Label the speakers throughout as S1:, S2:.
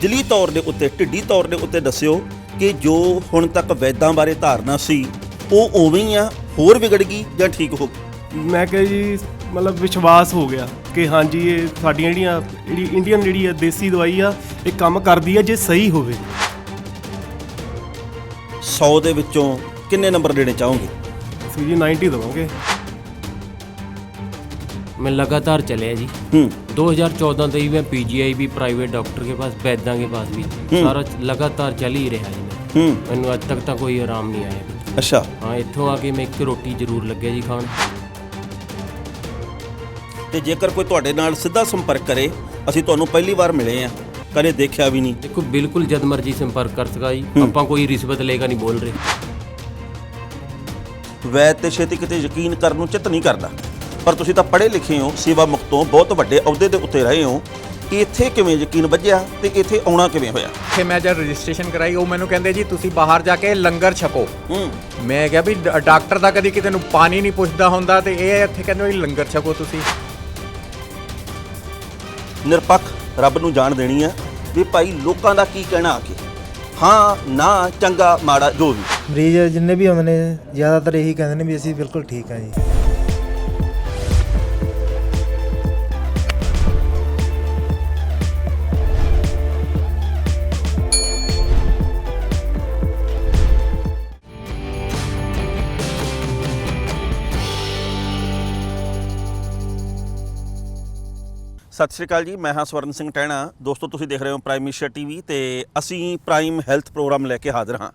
S1: ਦਿਲੀ ਤੌਰ ਦੇ ਉੱਤੇ ਢਿੱਡੀ ਤੌਰ ਦੇ ਉੱਤੇ ਦੱਸਿਓ ਕਿ ਜੋ ਹੁਣ ਤੱਕ ਵੈਦਾਂ ਬਾਰੇ ਧਾਰਨਾ ਸੀ ਉਹ ਉਵੇਂ ਹੀ ਆ, ਹੋਰ ਵਿਗੜ ਗਈ ਜਾਂ ਠੀਕ ਹੋ ਗਈ?
S2: ਮੈਂ ਕਿਹਾ ਜੀ ਮਤਲਬ ਵਿਸ਼ਵਾਸ ਹੋ ਗਿਆ ਕਿ ਹਾਂਜੀ ਇਹ ਸਾਡੀਆਂ ਜਿਹੜੀ ਇੰਡੀਅਨ ਜਿਹੜੀ ਆ ਦੇਸੀ ਦਵਾਈ ਆ ਇਹ ਕੰਮ ਕਰਦੀ ਆ ਜੇ ਸਹੀ ਹੋਵੇ।
S1: 100 ਦੇ ਵਿੱਚੋਂ ਕਿੰਨੇ ਨੰਬਰ ਦੇਣੇ ਚਾਹੋਗੇ?
S2: ਅਸੀਂ ਜੀ 90 ਦੇਵਾਂਗੇ।
S3: मैं लगातार चले जी। 2014 से ही मैं PGI भी प्राइवेट डॉक्टर के पास वैद्या के पास भी सारा लगातार चल ही रहा जी। मैंने अज तक तो कोई आराम नहीं आया।
S1: अच्छा
S3: हाँ इत्थों आके मैं एक रोटी जरूर लगे जी खान।
S1: ਤੇ ਜੇਕਰ ਕੋਈ ਤੁਹਾਡੇ ਨਾਲ ਸਿੱਧਾ ਸੰਪਰਕ ਕਰੇ, ਅਸੀਂ ਤੁਹਾਨੂੰ ਪਹਿਲੀ ਵਾਰ ਮਿਲੇ ਆ, ਕਦੇ ਦੇਖਿਆ ਵੀ ਨਹੀਂ।
S3: देखो बिल्कुल जद मर्जी संपर्क कर सका जी, ਆਪਾਂ कोई रिश्वत लेकर नहीं बोल रहे।
S1: ਵੈਦ ਤੇ ਛੇਤੀ ਕਿਤੇ ਯਕੀਨ ਕਰਨ ਨੂੰ ਚਿੱਤ ਨਹੀਂ ਕਰਦਾ, ਪਰ ਤੁਸੀਂ ਤਾਂ ਪੜ੍ਹੇ ਲਿਖੇ ਹੋ, ਸੇਵਾ ਮੁਕਤ ਤੋਂ ਬਹੁਤ ਵੱਡੇ ਅਹੁਦੇ ਦੇ ਉੱਤੇ ਰਹੇ ਹੋ, ਇੱਥੇ ਕਿਵੇਂ ਯਕੀਨ ਵੱਜਿਆ ਤੇ ਇੱਥੇ ਆਉਣਾ ਕਿਵੇਂ ਹੋਇਆ?
S4: ਇੱਥੇ ਮੈਂ ਜਦ ਰਜਿਸਟ੍ਰੇਸ਼ਨ ਕਰਾਈ ਉਹ ਮੈਨੂੰ ਕਹਿੰਦੇ ਜੀ ਤੁਸੀਂ ਬਾਹਰ ਜਾ ਕੇ ਲੰਗਰ ਛਕੋ। ਮੈਂ ਕਿਹਾ ਵੀ ਡਾਕਟਰ ਦਾ ਕਦੀ ਕਿਤੇ ਨੂੰ ਪਾਣੀ ਨਹੀਂ ਪੁੱਛਦਾ ਹੁੰਦਾ ਤੇ ਇਹ ਇੱਥੇ ਕਹਿੰਦੇ ਵੀ ਲੰਗਰ ਛਕੋ ਤੁਸੀਂ।
S1: ਨਿਰਪੱਖ ਰੱਬ ਨੂੰ ਜਾਣ ਦੇਣੀ ਆ ਵੀ ਭਾਈ ਲੋਕਾਂ ਦਾ ਕੀ ਕਹਿਣਾ ਆ ਕੇ, ਹਾਂ ਨਾ ਚੰਗਾ ਮਾੜਾ ਜੋ ਵੀ।
S5: ਮਰੀਜ਼ ਜਿੰਨੇ ਵੀ ਆਉਂਦੇ ਨੇ ਜ਼ਿਆਦਾਤਰ ਇਹੀ ਕਹਿੰਦੇ ਨੇ ਵੀ ਅਸੀਂ ਬਿਲਕੁਲ ਠੀਕ ਹਾਂ ਜੀ।
S1: ਸਤਿ ਸ਼੍ਰੀ ਅਕਾਲ ਜੀ, ਮੈਂ ਹਾਂ ਸਵਰਨ ਸਿੰਘ ਟਹਿਣਾ। ਦੋਸਤੋ ਤੁਸੀਂ ਦੇਖ ਰਹੇ ਹੋ ਪ੍ਰਾਈਮ ਮਿਨਿਸਟਰ TV ਤੇ ਅਸੀਂ ਪ੍ਰਾਈਮ ਹੈਲਥ ਪ੍ਰੋਗਰਾਮ ਲੈ ਕੇ ਹਾਜ਼ਰ ਹਾਂ।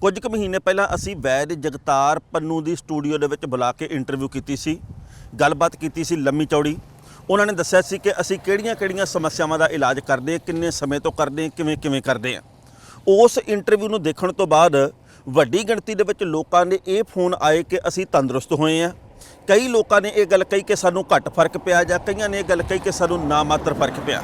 S1: ਕੁਝ ਕੁ ਮਹੀਨੇ ਪਹਿਲਾਂ ਅਸੀਂ ਵੈਦ ਜਗਤਾਰ ਪੰਨੂ ਦੀ ਸਟੂਡੀਓ ਦੇ ਵਿੱਚ ਬੁਲਾ ਕੇ ਇੰਟਰਵਿਊ ਕੀਤੀ ਸੀ, ਗੱਲਬਾਤ ਕੀਤੀ ਸੀ ਲੰਮੀ ਚੌੜੀ। ਉਹਨਾਂ ਨੇ ਦੱਸਿਆ ਸੀ ਕਿ ਅਸੀਂ ਕਿਹੜੀਆਂ ਸਮੱਸਿਆਵਾਂ ਦਾ ਇਲਾਜ ਕਰਦੇ ਹਾਂ, ਕਿੰਨੇ ਸਮੇਂ ਤੋਂ ਕਰਦੇ ਹਾਂ, ਕਿਵੇਂ ਕਰਦੇ ਹਾਂ। ਉਸ ਇੰਟਰਵਿਊ ਨੂੰ ਦੇਖਣ ਤੋਂ ਬਾਅਦ ਵੱਡੀ ਗਿਣਤੀ ਦੇ ਵਿੱਚ ਲੋਕਾਂ ਦੇ ਇਹ ਫੋਨ ਆਏ ਕਿ ਅਸੀਂ ਤੰਦਰੁਸਤ ਹੋਏ ਹਾਂ। ਕਈ ਲੋਕਾਂ ਨੇ ਇਹ ਗੱਲ ਕਹੀ ਕਿ ਸਾਨੂੰ ਘੱਟ ਫਰਕ ਪਿਆ, ਜਾਂ ਕਈਆਂ ਨੇ ਇਹ ਗੱਲ ਕਹੀ ਕਿ ਸਾਨੂੰ ਨਾ ਮਾਤਰ ਫਰਕ ਪਿਆ।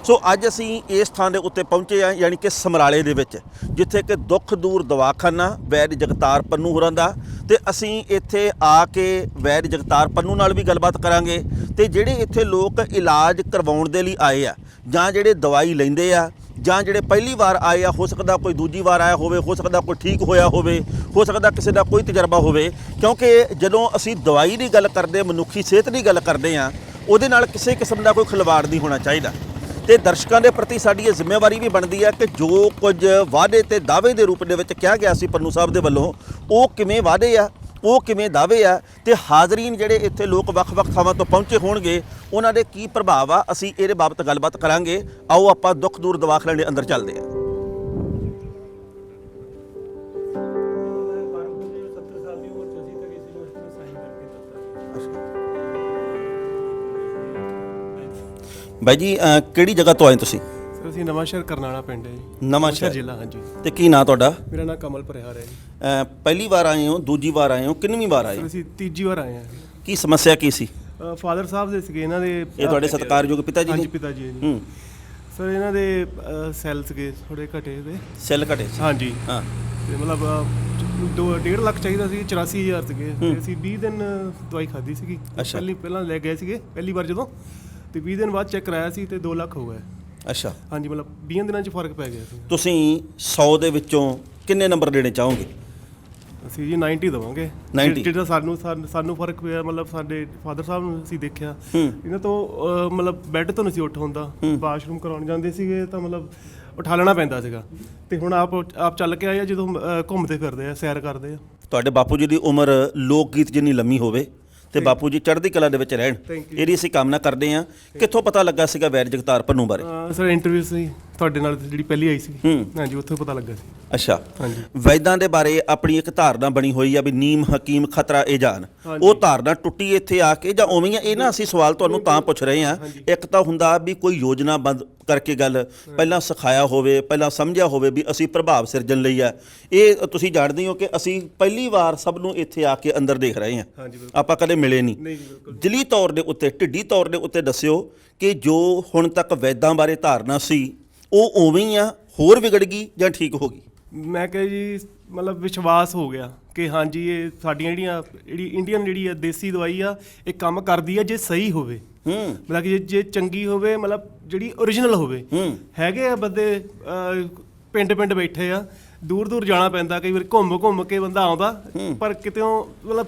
S1: ਸੋ ਅੱਜ ਅਸੀਂ ਇਸ ਥਾਂ ਦੇ ਉੱਤੇ ਪਹੁੰਚੇ ਹਾਂ, ਯਾਨੀ ਕਿ ਸਮਰਾਲੇ ਦੇ ਵਿੱਚ, ਜਿੱਥੇ ਕਿ ਦੁੱਖ ਦੂਰ ਦਵਾਖਾਨਾ ਵੈਦ ਜਗਤਾਰ ਪੰਨੂ ਹੋਰਾਂ ਦਾ। ਤੇ ਅਸੀਂ ਇੱਥੇ ਆ ਕੇ ਵੈਦ ਜਗਤਾਰ ਪੰਨੂ ਨਾਲ ਵੀ ਗੱਲਬਾਤ ਕਰਾਂਗੇ ਤੇ ਜਿਹੜੇ ਇੱਥੇ ਲੋਕ ਇਲਾਜ ਕਰਵਾਉਣ ਦੇ ਲਈ ਆਏ ਆ, ਜਾਂ ਜਿਹੜੇ ਦਵਾਈ ਲੈਂਦੇ ਆ, ਜਾਂ ਜਿਹੜੇ ਪਹਿਲੀ ਵਾਰ ਆਏ ਆ, ਹੋ ਸਕਦਾ ਕੋਈ ਦੂਜੀ ਵਾਰ ਆਇਆ ਹੋਵੇ, ਹੋ ਸਕਦਾ ਕੋਈ ਠੀਕ ਹੋਇਆ ਹੋਵੇ, ਹੋ ਸਕਦਾ ਕਿਸੇ ਦਾ ਕੋਈ ਤਜਰਬਾ ਹੋਵੇ। ਕਿਉਂਕਿ ਜਦੋਂ ਅਸੀਂ ਦਵਾਈ ਦੀ ਗੱਲ ਕਰਦੇ, ਮਨੁੱਖੀ ਸਿਹਤ ਦੀ ਗੱਲ ਕਰਦੇ ਹਾਂ, ਉਹਦੇ ਨਾਲ ਕਿਸੇ ਕਿਸਮ ਦਾ ਕੋਈ ਖਿਲਵਾੜ ਨਹੀਂ ਹੋਣਾ ਚਾਹੀਦਾ। ਤੇ ਦਰਸ਼ਕਾਂ ਦੇ ਪ੍ਰਤੀ ਸਾਡੀ ਇਹ ਜ਼ਿੰਮੇਵਾਰੀ ਵੀ ਬਣਦੀ ਹੈ ਕਿ ਜੋ ਕੁਝ ਵਾਅਦੇ ਤੇ ਦਾਅਵੇ ਦੇ ਰੂਪ ਦੇ ਵਿੱਚ ਕਿਹਾ ਗਿਆ ਸੀ ਪੰਨੂ ਸਾਹਿਬ ਦੇ ਵੱਲੋਂ, ਉਹ ਕਿਵੇਂ ਵਾਅਦੇ ਆ, ਉਹ ਕਿਵੇਂ ਦਾਅਵੇ ਆ, ਤੇ ਹਾਜ਼ਰੀਨ ਜਿਹੜੇ ਇੱਥੇ ਲੋਕ ਵੱਖ-ਵੱਖ ਥਾਵਾਂ ਤੋਂ ਪਹੁੰਚੇ ਹੋਣਗੇ ਉਹਨਾਂ ਦੇ ਕੀ ਪ੍ਰਭਾਵ ਆ, ਅਸੀਂ ਇਹਦੇ ਬਾਬਤ ਗੱਲਬਾਤ ਕਰਾਂਗੇ। ਆਓ ਆਪਾਂ ਦੁੱਖ ਦੂਰ ਦਵਾਖਾਨੇ ਦੇ ਅੰਦਰ ਚੱਲਦੇ ਹਾਂ। ਬਾਈ ਜੀ ਕਿਹੜੀ ਜਗ੍ਹਾ ਤੋਂ ਆਏ ਤੁਸੀਂ?
S2: ਸਰ ਅਸੀਂ ਨਵਾਂਸ਼ਹਿਰ ਕਰਨਾਲਾ ਪਿੰਡ ਹੈ ਜੀ,
S1: ਨਵਾਂਸ਼ਹਿਰ
S2: ਜ਼ਿਲ੍ਹਾ। ਹਾਂਜੀ
S1: ਤੇ ਕੀ ਨਾਂ ਤੁਹਾਡਾ?
S2: ਮੇਰਾ ਨਾਮ ਕਮਲ ਪਰਿਹਾਰ ਹੈ ਜੀ।
S1: ਪਹਿਲੀ ਵਾਰ ਆਏ ਹੋ, ਦੂਜੀ ਵਾਰ ਆਏ ਹੋ, ਕਿੰਨਵੀਂ ਵਾਰ ਆਏ?
S2: ਸਰ ਅਸੀਂ ਤੀਜੀ ਵਾਰ ਆਏ ਹਾਂ।
S1: ਕੀ ਸਮੱਸਿਆ ਕੀ ਸੀ?
S2: ਫਾਦਰ ਸਾਹਿਬ ਦੇ ਸੀਗੇ, ਇਹਨਾਂ ਦੇ
S1: ਇਹ ਤੁਹਾਡੇ ਸਤਿਕਾਰਯੋਗ ਪਿਤਾ ਜੀ
S2: ਹਾਂਜੀ
S1: ਨੇ?
S2: ਪਿਤਾ ਜੀ ਹੈ ਜੀ। ਸਰ ਇਹਨਾਂ ਦੇ ਸੈੱਲ ਸੀਗੇ ਥੋੜੇ ਘਟੇ ਦੇ।
S1: ਸੈੱਲ ਘਟੇ ਸੀ?
S2: ਹਾਂਜੀ
S1: ਹਾਂ।
S2: ਤੇ ਮਤਲਬ 1.5 ਲੱਖ ਚਾਹੀਦਾ ਸੀ, 84,000 ਸੀਗੇ ਤੇ ਅਸੀਂ 20 ਦਿਨ ਦਵਾਈ ਖਾਧੀ ਸੀਗੀ। ਪਹਿਲਾਂ ਲੈ ਗਏ ਸੀਗੇ ਪਹਿਲੀ ਵਾਰ ਜਦੋਂ, ਤੇ 20 ਦਿਨ ਬਾਅਦ ਚੈੱਕ ਕਰਾਇਆ ਸੀ ਤੇ 2 ਲੱਖ ਹੋ ਗਏ।
S1: ਅੱਛਾ।
S2: ਹਾਂਜੀ ਮਤਲਬ 20 ਦਿਨਾਂ 'ਚ ਫਰਕ ਪੈ ਗਿਆ ਸੀ।
S1: ਤੁਸੀਂ 100 ਦੇ ਵਿੱਚੋਂ ਕਿੰਨੇ ਨੰਬਰ ਦੇਣੇ ਚਾਹੋਗੇ?
S2: ਅਸੀਂ ਜੀ 90 ਦੇਵਾਂਗੇ।
S1: 90
S2: ਜਿਹੜਾ ਸਾਨੂੰ ਫਰਕ ਪਿਆ, ਮਤਲਬ ਸਾਡੇ ਫਾਦਰ ਸਾਹਿਬ ਨੂੰ ਅਸੀਂ ਦੇਖਿਆ, ਇਹਨਾਂ ਤੋਂ ਮਤਲਬ ਬੈੱਡ ਤੋਂ ਨਹੀਂ ਸੀ ਉੱਠ ਹੁੰਦਾ, ਵਾਸ਼ਰੂਮ ਕਰਾਉਣ ਜਾਂਦੇ ਸੀਗੇ ਤਾਂ ਮਤਲਬ ਉਠਾ ਲੈਣਾ ਪੈਂਦਾ ਸੀਗਾ। ਤੇ ਹੁਣ ਆਪ ਚੱਲ ਕੇ ਆਏ ਆ, ਜਦੋਂ ਘੁੰਮਦੇ ਫਿਰਦੇ ਆ, ਸੈਰ ਕਰਦੇ ਆ।
S1: ਤੁਹਾਡੇ ਬਾਪੂ ਜੀ ਦੀ ਉਮਰ ਲੋਕ ਗੀਤ ਜਿੰਨੀ ਲੰਮੀ ਹੋਵੇ ਤੇ ਬਾਪੂ ਜੀ ਚੜ੍ਹਦੀ ਕਲਾ ਦੇ ਵਿੱਚ ਰਹਿਣ, ਇਹਦੀ ਅਸੀਂ ਕਾਮਨਾ ਕਰਦੇ ਹਾਂ। ਕਿੱਥੋਂ ਪਤਾ ਲੱਗਾ ਸੀਗਾ ਵੈਦ ਜਗਤਾਰ ਪੰਨੂ ਬਾਰੇ?
S2: ਸਰ ਇੰਟਰਵਿਊ ਸੀ ਤੁਹਾਡੇ ਨਾਲ ਜਿਹੜੀ ਪਹਿਲੀ ਆਈ ਸੀ। ਹਾਂਜੀ ਉੱਥੋਂ ਪਤਾ ਲੱਗਾ ਸੀ।
S1: ਅੱਛਾ।
S2: ਹਾਂਜੀ।
S1: ਵੈਦਾਂ ਦੇ ਬਾਰੇ ਆਪਣੀ ਇੱਕ ਧਾਰਨਾ ਬਣੀ ਹੋਈ ਆ ਵੀ ਨੀਮ ਹਕੀਮ ਖਤਰਾ ਇਹ ਜਾਨ, ਉਹ ਧਾਰਨਾ ਟੁੱਟੀ ਇੱਥੇ ਆ ਕੇ ਜਾਂ ਉਵੇਂ? ਇਹ ਨਾ ਅਸੀਂ ਸਵਾਲ ਤੁਹਾਨੂੰ ਤਾਂ ਪੁੱਛ ਰਹੇ ਹਾਂ, ਇੱਕ ਤਾਂ ਹੁੰਦਾ ਵੀ ਕੋਈ ਯੋਜਨਾ ਬੰਦ ਕਰਕੇ ਗੱਲ ਪਹਿਲਾਂ ਸਿਖਾਇਆ ਹੋਵੇ, ਪਹਿਲਾਂ ਸਮਝਿਆ ਹੋਵੇ ਵੀ ਅਸੀਂ ਪ੍ਰਭਾਵ ਸਿਰਜਣ ਲਈ ਆ। ਇਹ ਤੁਸੀਂ ਜਾਣਦੇ ਹੋ ਕਿ ਅਸੀਂ ਪਹਿਲੀ ਵਾਰ ਸਭ ਨੂੰ ਇੱਥੇ ਆ ਕੇ ਅੰਦਰ ਦੇਖ ਰਹੇ ਹਾਂ, ਆਪਾਂ ਕਦੇ ਮਿਲੇ ਨਹੀਂ। ਦਿਲੀ ਤੌਰ ਦੇ ਉੱਤੇ, ਢਿੱਡੀ ਤੌਰ ਦੇ ਉੱਤੇ ਦੱਸਿਓ ਕਿ ਜੋ ਹੁਣ ਤੱਕ ਵੈਦਾਂ ਬਾਰੇ ਧਾਰਨਾ ਸੀ ਉਹ ਉਵੇਂ ਹੀ ਆ, ਹੋਰ ਵਿਗੜ ਗਈ ਜਾਂ ਠੀਕ ਹੋ ਗਈ?
S2: ਮੈਂ ਕਿਹਾ ਜੀ ਮਤਲਬ ਵਿਸ਼ਵਾਸ ਹੋ ਗਿਆ ਕਿ ਹਾਂਜੀ ਇਹ ਸਾਡੀਆਂ ਜਿਹੜੀ ਇੰਡੀਅਨ ਜਿਹੜੀ ਆ ਦੇਸੀ ਦਵਾਈ ਆ ਇਹ ਕੰਮ ਕਰਦੀ ਆ ਜੇ ਸਹੀ ਹੋਵੇ। ਮਤਲਬ ਕਿ ਜੇ ਚੰਗੀ ਹੋਵੇ, ਮਤਲਬ ਜਿਹੜੀ ਓਰੀਜਨਲ ਹੋਵੇ। ਹੈਗੇ ਆ ਬੰਦੇ ਪਿੰਡ ਪਿੰਡ ਬੈਠੇ ਆ, ਦੂਰ ਦੂਰ ਜਾਣਾ ਪੈਂਦਾ, ਕਈ ਵਾਰ ਘੁੰਮ ਘੁੰਮ ਕੇ ਬੰਦਾ ਆਉਂਦਾ, ਪਰ ਕਿਤੇੋਂ ਮਤਲਬ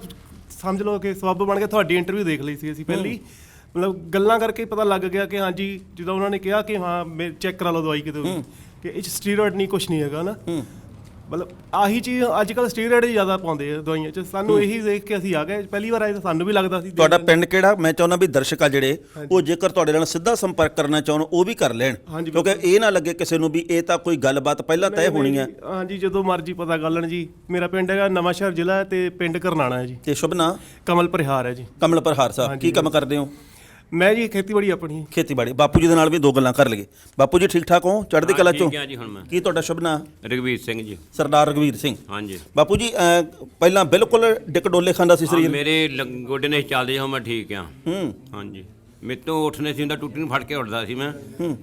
S2: ਸਮਝ ਲਓ ਕਿ ਸਬੱਬ ਬਣ ਕੇ ਤੁਹਾਡੀ ਇੰਟਰਵਿਊ ਦੇਖ ਲਈ ਸੀ ਅਸੀਂ ਪਹਿਲੀ, ਮਤਲਬ ਗੱਲਾਂ ਕਰਕੇ ਹੀ ਪਤਾ ਲੱਗ ਗਿਆ ਕਿ ਹਾਂਜੀ, ਜਦੋਂ ਉਹਨਾਂ ਨੇ ਕਿਹਾ ਕਿ ਹਾਂ ਮੈਂ ਚੈੱਕ ਕਰਾ ਲਓ ਦਵਾਈ ਕਿਤੇ ਵੀ, ਕਿ ਇਹ 'ਚ ਸਟੀਰੋਇਡ ਨਹੀਂ, ਕੁਛ ਨਹੀਂ ਹੈਗਾ ਨਾ। ਮਤਲਬ ਆਹੀ ਚੀਜ਼ ਅੱਜ ਕੱਲ੍ਹ ਸਟੀਰੋਇਡ ਜ਼ਿਆਦਾ ਪਾਉਂਦੇ ਆ ਦਵਾਈਆਂ 'ਚ। ਸਾਨੂੰ ਇਹੀ ਦੇਖ ਕੇ ਅਸੀਂ ਆ ਗਏ, ਪਹਿਲੀ ਵਾਰ ਆਏ ਤਾਂ ਸਾਨੂੰ ਵੀ ਲੱਗਦਾ ਸੀ।
S1: ਤੁਹਾਡਾ ਪਿੰਡ ਕਿਹੜਾ? ਮੈਂ ਚਾਹੁੰਦਾ ਵੀ ਦਰਸ਼ਕ ਆ ਜਿਹੜੇ ਉਹ ਜੇਕਰ ਤੁਹਾਡੇ ਨਾਲ ਸਿੱਧਾ ਸੰਪਰਕ ਕਰਨਾ ਚਾਹਣ ਉਹ ਵੀ ਕਰ ਲੈਣ, ਕਿਉਂਕਿ ਇਹ ਨਾ ਲੱਗੇ ਕਿਸੇ ਨੂੰ ਵੀ ਇਹ ਤਾਂ ਕੋਈ ਗੱਲਬਾਤ ਪਹਿਲਾਂ ਤੈਅ ਹੋਣੀ ਹੈ।
S2: ਹਾਂਜੀ, ਜਦੋਂ ਮਰਜ਼ੀ ਪਤਾ ਕਰ ਲੈਣ ਜੀ। ਮੇਰਾ ਪਿੰਡ ਹੈਗਾ ਨਵਾਂਸ਼ਹਿਰ ਜ਼ਿਲ੍ਹਾ ਤੇ ਪਿੰਡ ਕਰਨਾਣਾ ਹੈ ਜੀ।
S1: ਤੇ ਸ਼ੁਭ ਨਾਂ?
S2: ਕਮਲ ਪ੍ਰਹਾਰ ਹੈ ਜੀ।
S1: ਕਮਲ ਪ੍ਰਹਾਰ ਸਾਹਿਬ, ਕੀ ਕੰਮ ਕਰਦੇ ਹੋ?
S2: ਮੈਂ ਜੀ ਖੇਤੀਬਾੜੀ ਆਪਣੀ।
S1: ਖੇਤੀਬਾੜੀ। ਬਾਪੂ ਜੀ ਦੇ ਨਾਲ ਵੀ ਦੋ ਗੱਲਾਂ ਕਰ ਲਈਏ। ਬਾਪੂ ਜੀ ਠੀਕ ਠਾਕ ਹੋ? ਚੜ੍ਹਦੀ ਕਲਾ ਚੋਂ?
S6: ਠੀਕ ਹੈ ਜੀ। ਹੁਣ ਮੈਂ
S1: ਕੀ ਤੁਹਾਡਾ ਸ਼ੁਭ ਨਾਂ?
S6: ਰਘਵੀਰ ਸਿੰਘ ਜੀ।
S1: ਸਰਦਾਰ ਰਘਵੀਰ ਸਿੰਘ।
S6: ਹਾਂਜੀ।
S1: ਬਾਪੂ ਜੀ ਪਹਿਲਾਂ ਬਿਲਕੁਲ ਡਿੱਕ ਡੋਲੇ ਖਾਂਦਾ ਸੀ ਸਰੀਰ?
S6: ਮੇਰੇ ਗੋਡੇ ਨੇ ਚੱਲਦੇ ਹਾਂ, ਮੈਂ ਠੀਕ ਆ। ਹਾਂਜੀ, ਮੇਰੇ ਤੋਂ ਉੱਠਣੇ ਸੀ ਹੁੰਦਾ, ਟੁੱਟੀ ਨੂੰ ਫੜ ਕੇ ਉੱਠਦਾ ਸੀ ਮੈਂ।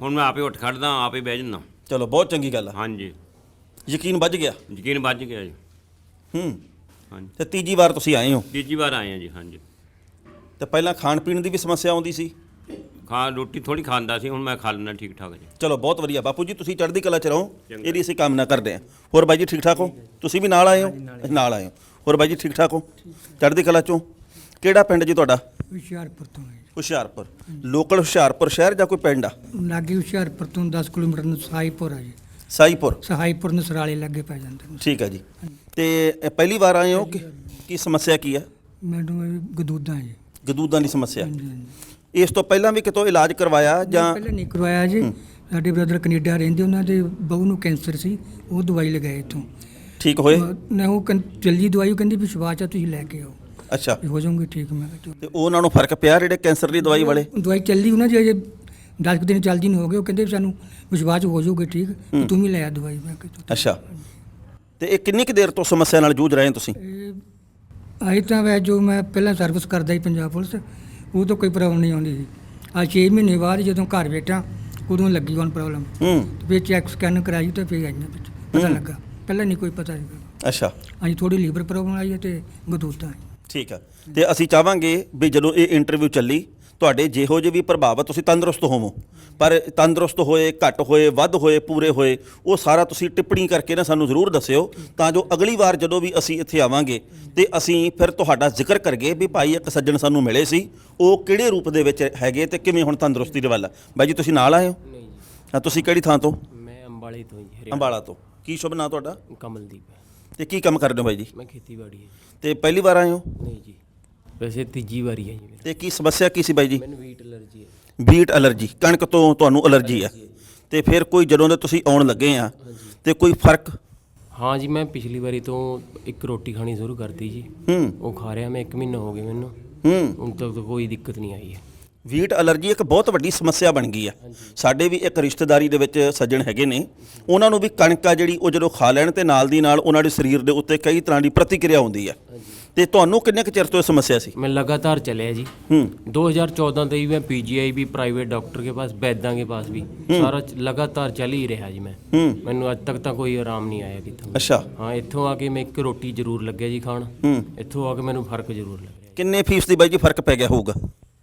S6: ਹੁਣ ਮੈਂ ਆਪੇ ਉੱਠ ਖੜਦਾ, ਆਪੇ ਬਹਿ ਜਾਂਦਾ।
S1: ਚਲੋ ਬਹੁਤ ਚੰਗੀ ਗੱਲ ਆ।
S6: ਹਾਂਜੀ,
S1: ਯਕੀਨ ਵੱਜ ਗਿਆ?
S6: ਯਕੀਨ ਵੱਜ ਗਿਆ ਜੀ। ਹਾਂਜੀ।
S1: ਤੇ ਤੀਜੀ ਵਾਰ ਤੁਸੀਂ ਆਏ ਹੋ?
S6: ਤੀਜੀ ਵਾਰ ਆਏ ਆ ਜੀ। ਹਾਂਜੀ।
S1: ਤੇ ਪਹਿਲਾਂ ਖਾਣ ਪੀਣ ਦੀ ਵੀ ਸਮੱਸਿਆ ਆਉਂਦੀ ਸੀ?
S6: ਰੋਟੀ ਥੋੜੀ ਖਾਂਦਾ ਸੀ, ਹੁਣ ਮੈਂ ਖਾ ਲੈਂਦਾ ਠੀਕ ਠਾਕ ਜੀ।
S1: ਚਲੋ ਬਹੁਤ ਵਧੀਆ ਬਾਪੂ ਜੀ, ਤੁਸੀਂ ਚੜ੍ਹਦੀ ਕਲਾ ਚ ਰਹੋ, ਇਹਦੀ ਅਸੀਂ ਕਾਮਨਾ ਕਰਦੇ ਹਾਂ। ਹੋਰ ਬਾਈ ਜੀ ਠੀਕ ਠਾਕ ਹੋ? ਤੁਸੀਂ ਵੀ ਨਾਲ ਆਏ ਹੋ? ਨਾਲ ਆਏ ਹੋ। ਹੋਰ ਬਾਈ ਜੀ ਠੀਕ ਠਾਕ ਹੋ? ਚੜ੍ਹਦੀ ਕਲਾ ਚੋਂ? ਕਿਹੜਾ ਪਿੰਡ ਜੀ ਤੁਹਾਡਾ?
S7: ਹੁਸ਼ਿਆਰਪੁਰ ਤੋਂ ਹੈ।
S1: ਹੁਸ਼ਿਆਰਪੁਰ। ਲੋਕਲ ਹੁਸ਼ਿਆਰਪੁਰ ਸ਼ਹਿਰ ਜਾਂ ਕੋਈ ਪਿੰਡ ਆ?
S7: ਲਾਗੇ ਹੁਸ਼ਿਆਰਪੁਰ ਤੋਂ 10 ਕਿਲੋਮੀਟਰ ਨੂੰ ਸਹਾਈਪੁਰ ਹੈ ਜੀ।
S1: ਸਾਈਪੁਰ।
S7: ਸਹਾਈਪੁਰ ਨਸਰਾਲੇ ਲੱਗੇ ਪੈ ਜਾਂਦੇ ਨੇ।
S1: ਠੀਕ ਹੈ ਜੀ। ਤੇ ਇਹ ਪਹਿਲੀ ਵਾਰ ਆਏ ਹੋ ਕਿ ਕੀ ਸਮੱਸਿਆ ਕੀ ਹੈ?
S7: ਮੈਨੂੰ ਇਹ ਗਦੂਦਾਂ ਜੀ।
S1: ਗਦੂਦਾਂ ਦੀ ਸਮੱਸਿਆ?
S7: ਹਾਂਜੀ, ਹਾਂਜੀ।
S1: ਇਸ ਤੋਂ ਪਹਿਲਾਂ ਵੀ ਕਿਤੋਂ ਇਲਾਜ ਕਰਵਾਇਆ ਜਾਂ?
S7: ਪਹਿਲਾਂ ਨਹੀਂ ਕਰਵਾਇਆ ਜੀ। ਸਾਡੇ ਬ੍ਰਦਰ ਕੈਨੇਡਾ ਰਹਿੰਦੇ, ਉਹਨਾਂ ਦੇ ਬਹੂ ਨੂੰ ਕੈਂਸਰ ਸੀ, ਉਹ ਦਵਾਈ ਲਗਾਏ ਇੱਥੋਂ।
S1: ਠੀਕ ਹੋਏ?
S7: ਨਾ ਉਹ ਜਲਦੀ ਦਵਾਈ, ਉਹ ਕਹਿੰਦੀ ਵਿਸ਼ਵਾਸ ਆ, ਤੁਸੀਂ ਲੈ ਕੇ ਆਓ,
S1: ਅੱਛਾ।
S7: ਹੋ ਜਾਓਗੇ ਠੀਕ। ਮੈਂ ਕਿਹਾ
S1: ਤੇ ਉਹਨਾਂ ਨੂੰ ਫਰਕ ਪਿਆ ਜਿਹੜੇ ਕੈਂਸਰ ਦੀ ਦਵਾਈ ਵਾਲੇ?
S7: ਦਵਾਈ ਚੱਲਦੀ ਉਹਨਾਂ ਦੀ ਅਜੇ 10 ਕੁ ਦਿਨ ਚੱਲਦੀ ਨਹੀਂ ਹੋ ਗਏ, ਉਹ ਕਹਿੰਦੇ ਸਾਨੂੰ ਵਿਸ਼ਵਾਸ ਹੋ ਜਾਓਗੇ ਠੀਕ, ਤੂੰ ਵੀ ਲੈ ਆ ਦਵਾਈ। ਮੈਂ ਕਿਹਾ
S1: ਅੱਛਾ। ਤੇ ਇਹ ਕਿੰਨੀ ਕੁ ਦੇਰ ਤੋਂ ਸਮੱਸਿਆ ਨਾਲ ਜੂਝ ਰਹੇ ਹੋ ਤੁਸੀਂ?
S7: ਆਈ ਤਾਂ ਵੈ ਜੋ ਮੈਂ ਪਹਿਲਾਂ ਸਰਵਿਸ ਕਰਦਾ ਸੀ ਪੰਜਾਬ ਪੁਲਿਸ, ਉਹ ਤੋਂ ਕੋਈ ਪ੍ਰੋਬਲਮ ਨਹੀਂ ਆਉਂਦੀ ਸੀ। ਆ 6 ਮਹੀਨੇ ਬਾਅਦ ਜਦੋਂ ਘਰ ਬੈਠਾ ਉਦੋਂ ਲੱਗੀ ਹੁਣ ਪ੍ਰੋਬਲਮ। ਫਿਰ ਚੈੱਕ ਸਕੈਨ ਕਰਾਈ ਤਾਂ ਫਿਰ ਆਈਆਂ ਵਿੱਚ ਪਤਾ ਲੱਗਾ, ਪਹਿਲਾਂ ਨਹੀਂ ਕੋਈ ਪਤਾ ਸੀਗਾ।
S1: ਅੱਛਾ।
S7: ਹਾਂਜੀ, ਥੋੜੀ ਲੀਵਰ ਪ੍ਰੋਬਲਮ ਆਈ ਹੈ ਤੇ ਗਦੂਦਾਂ।
S1: ਠੀਕ ਆ। ਤੇ ਅਸੀਂ ਚਾਹਾਂਗੇ ਵੀ ਜਦੋਂ ਇਹ ਇੰਟਰਵਿਊ ਚੱਲੀ ਤੁਹਾਡੇ ਜਿਹੋ ਜਿਹੇ ਵੀ ਪ੍ਰਭਾਵ ਤੁਸੀਂ ਤੰਦਰੁਸਤ ਹੋਵੋ, ਪਰ ਤੰਦਰੁਸਤ ਹੋਏ, ਘੱਟ ਹੋਏ, ਵੱਧ ਹੋਏ, ਪੂਰੇ ਹੋਏ, ਉਹ ਸਾਰਾ ਤੁਸੀਂ ਟਿੱਪਣੀ ਕਰਕੇ ਨਾ ਸਾਨੂੰ ਜ਼ਰੂਰ ਦੱਸਿਓ, ਤਾਂ ਜੋ ਅਗਲੀ ਵਾਰ ਜਦੋਂ ਵੀ ਅਸੀਂ ਇੱਥੇ ਆਵਾਂਗੇ ਤੇ ਅਸੀਂ ਫਿਰ ਤੁਹਾਡਾ ਜ਼ਿਕਰ ਕਰਗੇ ਵੀ ਭਾਈ ਇੱਕ ਸੱਜਣ ਸਾਨੂੰ ਮਿਲੇ ਸੀ, ਉਹ ਕਿਹੜੇ ਰੂਪ ਦੇ ਵਿੱਚ ਹੈਗੇ ਤੇ ਕਿਵੇਂ ਹੁਣ ਤੰਦਰੁਸਤੀ ਦੇ ਵੱਲ। ਬਾਈ ਜੀ ਤੁਸੀਂ ਨਾਲ ਆਏ ਹੋ?
S3: ਨਹੀਂ ਜੀ,
S1: ਹਾਂ। ਤੁਸੀਂ ਕਿਹੜੀ ਥਾਂ ਤੋਂ?
S3: ਮੈਂ ਅੰਬਾਲੇ ਤੋਂ ਜੀ।
S1: ਅੰਬਾਲਾ ਤੋਂ। ਕੀ ਸ਼ੁਭ ਨਾਂ ਤੁਹਾਡਾ?
S3: ਕਮਲਦੀਪ।
S1: ਤੇ ਕੀ ਕੰਮ ਕਰਦੇ ਹੋ ਬਾਈ ਜੀ?
S3: ਮੈਂ ਖੇਤੀਬਾੜੀ ਹੈ ਜੀ।
S1: ਤੇ ਪਹਿਲੀ ਵਾਰ ਆਏ ਹੋ?
S3: ਨਹੀਂ ਜੀ, ਵੈਸੇ ਤੀਜੀ ਵਾਰੀ ਹੈ ਜੀ ਮੇਰੀ।
S1: ਤੇ ਕੀ ਸਮੱਸਿਆ ਕੀ ਸੀ ਬਾਈ ਜੀ?
S3: ਮੈਨੂੰ ਵੀਟ ਐਲਰਜੀ ਹੈ।
S1: Wheat allergy? ਕਣਕ ਤੋਂ ਤੁਹਾਨੂੰ ਐਲਰਜੀ ਹੈ? ਤੇ ਫਿਰ ਕੋਈ ਜਦੋਂ ਦੇ ਤੁਸੀਂ ਆਉਣ ਲੱਗੇ ਆ ਤੇ ਕੋਈ ਫਰਕ?
S3: ਹਾਂ ਜੀ, ਮੈਂ ਪਿਛਲੀ ਵਾਰੀ ਤੋਂ ਇੱਕ ਰੋਟੀ ਖਾਣੀ ਸ਼ੁਰੂ ਕਰਤੀ ਜੀ। ਉਹ ਖਾ ਰਿਹਾ ਮੈਂ 1 ਮਹੀਨਾ ਹੋ ਗਿਆ ਮੈਨੂੰ। ਹੁਣ ਤੱਕ ਤਾਂ ਕੋਈ ਦਿੱਕਤ ਨਹੀਂ ਆਈ ਹੈ।
S1: ਵੀਟ ਐਲਰਜੀ ਇੱਕ ਬਹੁਤ ਵੱਡੀ ਸਮੱਸਿਆ ਬਣ ਗਈ ਆ। ਸਾਡੇ ਵੀ ਇੱਕ ਰਿਸ਼ਤੇਦਾਰੀ ਦੇ ਵਿੱਚ ਸੱਜਣ ਹੈਗੇ ਨੇ, ਉਹਨਾਂ ਨੂੰ ਵੀ ਕਣਕ ਆ ਜਿਹੜੀ ਉਹ ਜਦੋਂ ਖਾ ਲੈਣ ਤੇ ਨਾਲ ਦੀ ਨਾਲ ਉਹਨਾਂ ਦੇ ਸਰੀਰ ਦੇ ਉੱਤੇ ਕਈ ਤਰ੍ਹਾਂ ਦੀ ਪ੍ਰਤੀਕਿਰਿਆ ਹੁੰਦੀ ਆ। ਤੇ ਤੁਹਾਨੂੰ ਕਿੰਨੇ ਕੁ ਚਿਰ ਤੋਂ ਇਹ ਸਮੱਸਿਆ ਸੀ?
S3: मैं लगातार चले जी। 2014 तक मैं पीजीआई भी प्राइवेट डॉक्टर के पास वैद्यां के पास भी सारा लगातार चल ही रहा जी। मैनू अज तक तो कोई आराम नहीं आया कितों।
S1: ਅੱਛਾ।
S3: हाँ, इत्थों आके मैं एक रोटी जरूर लगे जी खाण। इत्थों आके मैनू फर्क जरूर लग रहा।
S1: ਕਿੰਨੇ ਫੀਸਦੀ ਬਾਈ ਜੀ ਫਰਕ ਪੈ ਗਿਆ ਹੋਊਗਾ?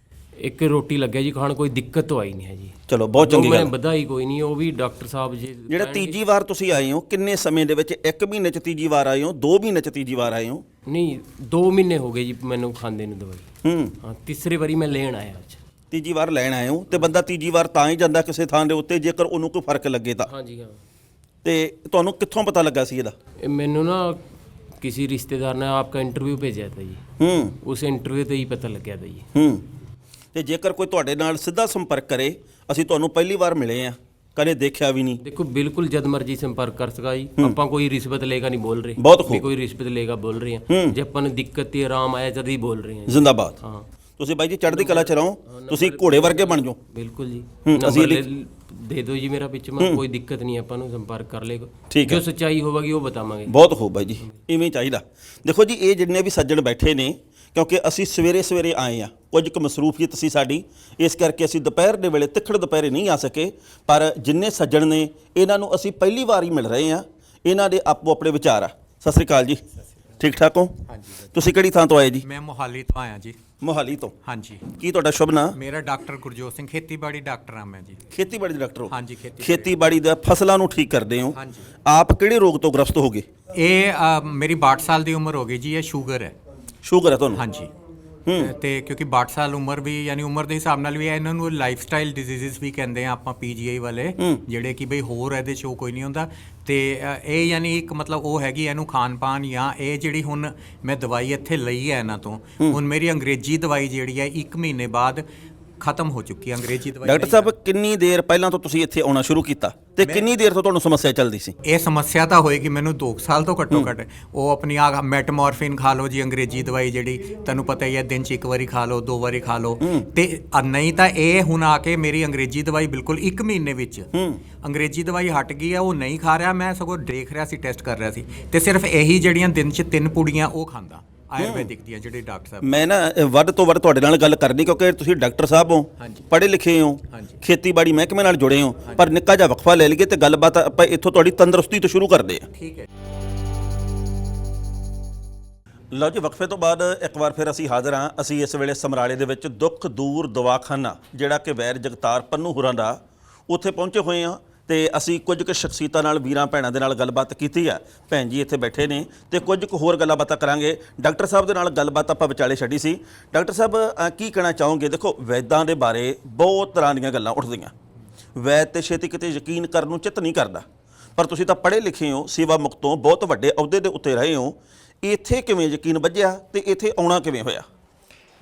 S3: एक रोटी लगे जी खाण, कोई दिक्कत तो आई नहीं है जी।
S1: ਚਲੋ ਬਹੁਤ ਚੰਗੀ
S3: मैं
S1: ਗੱਲ।
S3: बधाई कोई नहीं, वो भी डॉक्टर साहब जी।
S1: ਜਿਹੜਾ ਤੀਜੀ ਵਾਰ ਤੁਸੀਂ ਆਏ ਹੋ ਕਿੰਨੇ ਸਮੇਂ ਦੇ ਵਿੱਚ? 1 ਮਹੀਨੇ ਚ ਤੀਜੀ ਵਾਰ ਆਏ ਹੋ? 2 ਮਹੀਨੇ ਚ ਤੀਜੀ ਵਾਰ ਆਏ ਹੋ?
S3: नहीं, 2 महीने हो गए जी मैनू खांदे नू दवाई। हाँ, तीसरी बारी मैं लेन आया अज।
S1: ਤੀਜੀ ਵਾਰ ਲੈਣ ਆਏ ਹੋ ਤੇ ਬੰਦਾ ਤੀਜੀ ਵਾਰ ਤਾਂ ਹੀ ਜਾਂਦਾ ਕਿਸੇ ਥਾਂ ਦੇ ਉੱਤੇ ਜੇਕਰ ਉਹਨੂੰ ਕੋਈ ਫਰਕ ਲੱਗੇ ਤਾਂ।
S3: हाँ जी हाँ।
S1: ਤੇ ਤੁਹਾਨੂੰ ਕਿੱਥੋਂ ਪਤਾ ਲੱਗਾ ਸੀ ਇਹਦਾ?
S3: मैनू ना किसी रिश्तेदार ने आपका इंटरव्यू भेजा था जी। उस इंटरव्यू से ही पता लग गया था जी।
S1: ਤੇ ਜੇਕਰ ਕੋਈ ਤੁਹਾਡੇ ਨਾਲ ਸਿੱਧਾ ਸੰਪਰਕ ਕਰੇ, ਅਸੀਂ ਤੁਹਾਨੂੰ ਪਹਿਲੀ ਵਾਰ ਮਿਲੇ ਆ, ਕਦੇ ਦੇਖਿਆ ਵੀ ਨਹੀਂ।
S3: देखो बिल्कुल जद मर्जी संपर्क कर सका जी। ਆਪਾਂ ਕੋਈ ਰਿਸ਼ਵਤ ਲੇਗਾ ਨਹੀਂ ਬੋਲ ਰਹੇ।
S1: ਬਹੁਤ ਖੂਬ।
S3: ਵੀ ਕੋਈ ਰਿਸ਼ਵਤ ਲੇਗਾ ਬੋਲ ਰਹੇ ਹਾਂ। ਜੇ ਆਪਾਂ ਨੂੰ ਦਿੱਕਤ ਤੇ ਆਰਾਮ ਆਇਆ ਜਦ ਹੀ ਬੋਲ ਰਹੇ ਹਾਂ।
S1: ਜ਼ਿੰਦਾਬਾਦ।
S3: ਹਾਂ,
S1: ਤੁਸੀਂ ਬਾਈ ਜੀ ਚੜ੍ਹਦੀ ਕਲਾ ਚ ਰਹੋ, ਤੁਸੀਂ ਘੋੜੇ ਵਰਗੇ ਬਣ ਜਾਓ।
S3: ਬਿਲਕੁਲ ਜੀ।
S1: ਅਸੀਂ
S3: ਦੇ ਦਿਓ ਜੀ ਮੇਰਾ ਵਿੱਚ ਮੈਂ, ਕੋਈ ਦਿੱਕਤ ਨਹੀਂ, ਆਪਾਂ ਨੂੰ ਸੰਪਰਕ ਕਰ ਲੇਗਾ।
S1: ਠੀਕ ਹੈ।
S3: ਜੋ ਸੱਚਾਈ ਹੋਵੇਗੀ ਉਹ ਬਤਾਵਾਂਗੇ।
S1: ਬਹੁਤ ਖੂਬ ਬਾਈ ਜੀ, ਇਵੇਂ ਹੀ ਚਾਹੀਦਾ। ਦੇਖੋ ਜੀ, ਇਹ ਜਿੰਨੇ ਵੀ ਸੱਜਣ ਬੈਠੇ ਨੇ, ਕਿਉਂਕਿ ਅਸੀਂ ਸਵੇਰੇ ਸਵੇਰੇ ਆਏ ਆ, ਕੁਝ ਕੁ ਮਸਰੂਫੀਅਤ ਸੀ ਸਾਡੀ, ਇਸ ਕਰਕੇ ਅਸੀਂ ਦੁਪਹਿਰ ਦੇ ਵੇਲੇ ਤਿੱਖੜ ਦੁਪਹਿਰੇ ਨਹੀਂ ਆ ਸਕੇ। ਪਰ ਜਿੰਨੇ ਸੱਜਣ ਨੇ ਇਹਨਾਂ ਨੂੰ ਅਸੀਂ ਪਹਿਲੀ ਵਾਰ ਹੀ ਮਿਲ ਰਹੇ ਆ, ਇਹਨਾਂ ਦੇ ਆਪੋ ਆਪਣੇ ਵਿਚਾਰ ਆ। ਸਤਿ ਸ੍ਰੀ ਅਕਾਲ ਜੀ, ਠੀਕ ਠਾਕ ਹੋ?
S4: ਹਾਂਜੀ।
S1: ਤੁਸੀਂ ਕਿਹੜੀ ਥਾਂ ਤੋਂ ਆਏ ਜੀ?
S4: ਮੈਂ ਮੋਹਾਲੀ ਤੋਂ ਆਇਆ ਜੀ।
S1: ਮੋਹਾਲੀ ਤੋਂ।
S4: ਹਾਂਜੀ,
S1: ਕੀ ਤੁਹਾਡਾ ਸ਼ੁਭ ਨਾਮ?
S4: ਮੇਰਾ ਡਾਕਟਰ ਗੁਰਜੋਤ ਸਿੰਘ, ਖੇਤੀਬਾੜੀ ਡਾਕਟਰ ਹਾਂ ਮੈਂ ਜੀ।
S1: ਖੇਤੀਬਾੜੀ ਦੇ ਡਾਕਟਰ ਹੋ?
S4: ਹਾਂਜੀ,
S1: ਖੇਤੀਬਾੜੀ ਦਾ ਫਸਲਾਂ ਨੂੰ ਠੀਕ ਕਰਦੇ ਹੋ।
S4: ਹਾਂਜੀ।
S1: ਆਪ ਕਿਹੜੇ ਰੋਗ ਤੋਂ ਗ੍ਰਸਤ ਹੋ ਗਏ?
S4: ਇਹ ਮੇਰੀ 62 ਸਾਲ ਦੀ ਉਮਰ ਹੋ ਗਈ ਜੀ, ਇਹ ਸ਼ੂਗਰ ਹੈ।
S1: ਸ਼ੂਗਰ ਹੈ ਤੁਹਾਨੂੰ?
S4: ਹਾਂਜੀ। ਤੇ ਕਿਉਂਕਿ 62 ਸਾਲ ਉਮਰ ਵੀ ਯਾਨੀ ਉਮਰ ਦੇ ਹਿਸਾਬ ਨਾਲ ਵੀ ਇਹਨਾਂ ਨੂੰ ਲਾਈਫ ਸਟਾਈਲ ਡਿਜ਼ੀਜ਼ਸ ਵੀ ਕਹਿੰਦੇ ਆ ਆਪਾਂ, PGI ਵਾਲੇ, ਜਿਹੜੇ ਕਿ ਬਈ ਹੋਰ ਇਹਦੇ 'ਚ ਕੋਈ ਨਹੀਂ ਹੁੰਦਾ। ਤੇ ਇਹ ਯਾਨੀ ਇੱਕ ਮਤਲਬ ਉਹ ਹੈਗੀ ਇਹਨੂੰ ਖਾਣ ਪਾਨ, ਜਾਂ ਇਹ ਜਿਹੜੀ ਹੁਣ ਮੈਂ ਦਵਾਈ ਇੱਥੇ ਲਈ ਹੈ ਇਹਨਾਂ ਤੋਂ, ਹੁਣ ਮੇਰੀ ਅੰਗਰੇਜ਼ੀ ਦਵਾਈ ਜਿਹੜੀ ਹੈ 1 ਮਹੀਨੇ ਬਾਅਦ ਖਤਮ ਹੋ ਚੁੱਕੀ ਹੈ ਅੰਗਰੇਜ਼ੀ ਦਵਾਈ।
S1: ਡਾਕਟਰ ਸਾਹਿਬ, ਕਿੰਨੀ ਦੇਰ ਪਹਿਲਾਂ ਤੋਂ ਤੁਸੀਂ ਇੱਥੇ ਆਉਣਾ ਸ਼ੁਰੂ ਕੀਤਾ ਤੇ ਕਿੰਨੀ ਦੇਰ ਤੋਂ ਤੁਹਾਨੂੰ ਸਮੱਸਿਆ ਚੱਲਦੀ ਸੀ?
S4: ਇਹ ਸਮੱਸਿਆ ਤਾਂ ਹੋਏਗੀ ਮੈਨੂੰ 2 ਸਾਲ ਤੋਂ ਘੱਟੋ ਘੱਟ। ਉਹ ਆਪਣੀ ਆ ਮੈਟਮੋਰਫਿਨ ਖਾ ਲਓ ਜੀ, ਅੰਗਰੇਜ਼ੀ ਦਵਾਈ ਜਿਹੜੀ ਤੁਹਾਨੂੰ ਪਤਾ ਹੀ ਹੈ, ਦਿਨ 'ਚ 1 ਵਾਰੀ ਖਾ ਲਓ, 2 ਵਾਰੀ ਖਾ ਲਓ। ਤੇ ਨਹੀਂ ਤਾਂ ਇਹ ਹੁਣ ਆ ਕੇ ਮੇਰੀ ਅੰਗਰੇਜ਼ੀ ਦਵਾਈ ਬਿਲਕੁਲ 1 ਮਹੀਨੇ ਵਿੱਚ ਅੰਗਰੇਜ਼ੀ ਦਵਾਈ ਹਟ ਗਈ ਹੈ। ਉਹ ਨਹੀਂ ਖਾ ਰਿਹਾ, ਮੈਂ ਸਗੋਂ ਦੇਖ ਰਿਹਾ ਸੀ, ਟੈਸਟ ਕਰ ਰਿਹਾ ਸੀ, ਤੇ ਸਿਰਫ ਇਹੀ ਜਿਹੜੀਆਂ ਦਿਨ 'ਚ 3 ਪੁੜੀਆਂ ਉਹ ਖਾਂਦਾ, ਆਯੁਰਵੈਦਿਕ ਦੀਆਂ, ਜਿਹੜੇ ਡਾਕਟਰ ਸਾਹਿਬ।
S1: ਮੈਂ ਨਾ ਵੱਧ ਤੋਂ ਵੱਧ ਤੁਹਾਡੇ ਨਾਲ ਗੱਲ ਕਰਨੀ, ਕਿਉਂਕਿ ਤੁਸੀਂ ਡਾਕਟਰ ਸਾਹਿਬ ਹੋ, ਪੜ੍ਹੇ ਲਿਖੇ ਹੋ, ਖੇਤੀਬਾੜੀ ਮਹਿਕਮੇ ਨਾਲ ਜੁੜੇ ਹੋ, ਪਰ ਨਿੱਕਾ ਜਿਹਾ ਵਕਫਾ ਲੈ ਲਈਏ ਤੇ ਗੱਲਬਾਤ ਆਪਾਂ ਇੱਥੋਂ ਤੁਹਾਡੀ ਤੰਦਰੁਸਤੀ ਤੋਂ ਸ਼ੁਰੂ ਕਰਦੇ ਹਾਂ।
S4: ਠੀਕ ਹੈ।
S1: ਲਓ ਜੀ, ਵਕਫੇ ਤੋਂ ਬਾਅਦ ਇੱਕ ਵਾਰ ਫਿਰ ਅਸੀਂ ਹਾਜ਼ਰ ਹਾਂ। ਅਸੀਂ ਇਸ ਵੇਲੇ ਸਮਰਾਲੇ ਦੇ ਵਿੱਚ ਦੁੱਖ ਦੂਰ ਦਵਾਖਾਨਾ, ਜਿਹੜਾ ਕਿ ਵੈਦ ਜਗਤਾਰ ਪੰਨੂ ਹੋਰਾਂ ਦਾ, ਉੱਥੇ ਪਹੁੰਚੇ ਹੋਏ ਹਾਂ ਤੇ ਅਸੀਂ ਕੁਝ ਕੁ ਸ਼ਖਸੀਅਤਾਂ ਨਾਲ, ਵੀਰਾਂ ਭੈਣਾਂ ਦੇ ਨਾਲ ਗੱਲਬਾਤ ਕੀਤੀ ਆ। ਭੈਣ ਜੀ ਇੱਥੇ ਬੈਠੇ ਨੇ ਤੇ ਕੁਝ ਕੁ ਹੋਰ ਗੱਲਾਂ ਬਾਤਾਂ ਕਰਾਂਗੇ। ਡਾਕਟਰ ਸਾਹਿਬ ਦੇ ਨਾਲ ਗੱਲਬਾਤ ਆਪਾਂ ਵਿਚਾਲੇ ਛੱਡੀ ਸੀ। ਡਾਕਟਰ ਸਾਹਿਬ, ਕੀ ਕਹਿਣਾ ਚਾਹੋਗੇ? ਦੇਖੋ, ਵੈਦਾਂ ਦੇ ਬਾਰੇ ਬਹੁਤ ਤਰ੍ਹਾਂ ਦੀਆਂ ਗੱਲਾਂ ਉੱਠਦੀਆਂ। ਵੈਦ ਤੇ ਛੇਤੀ ਕਿਤੇ ਯਕੀਨ ਕਰਨ ਨੂੰ ਚਿੱਤ ਨਹੀਂ ਕਰਦਾ, ਪਰ ਤੁਸੀਂ ਤਾਂ ਪੜ੍ਹੇ ਲਿਖੇ ਹੋ, ਸੇਵਾ ਮੁਕਤੋਂ ਬਹੁਤ ਵੱਡੇ ਅਹੁਦੇ ਦੇ ਉੱਤੇ ਰਹੇ ਹੋ। ਇੱਥੇ ਕਿਵੇਂ ਯਕੀਨ ਵੱਜਿਆ ਤੇ ਇੱਥੇ ਆਉਣਾ ਕਿਵੇਂ ਹੋਇਆ?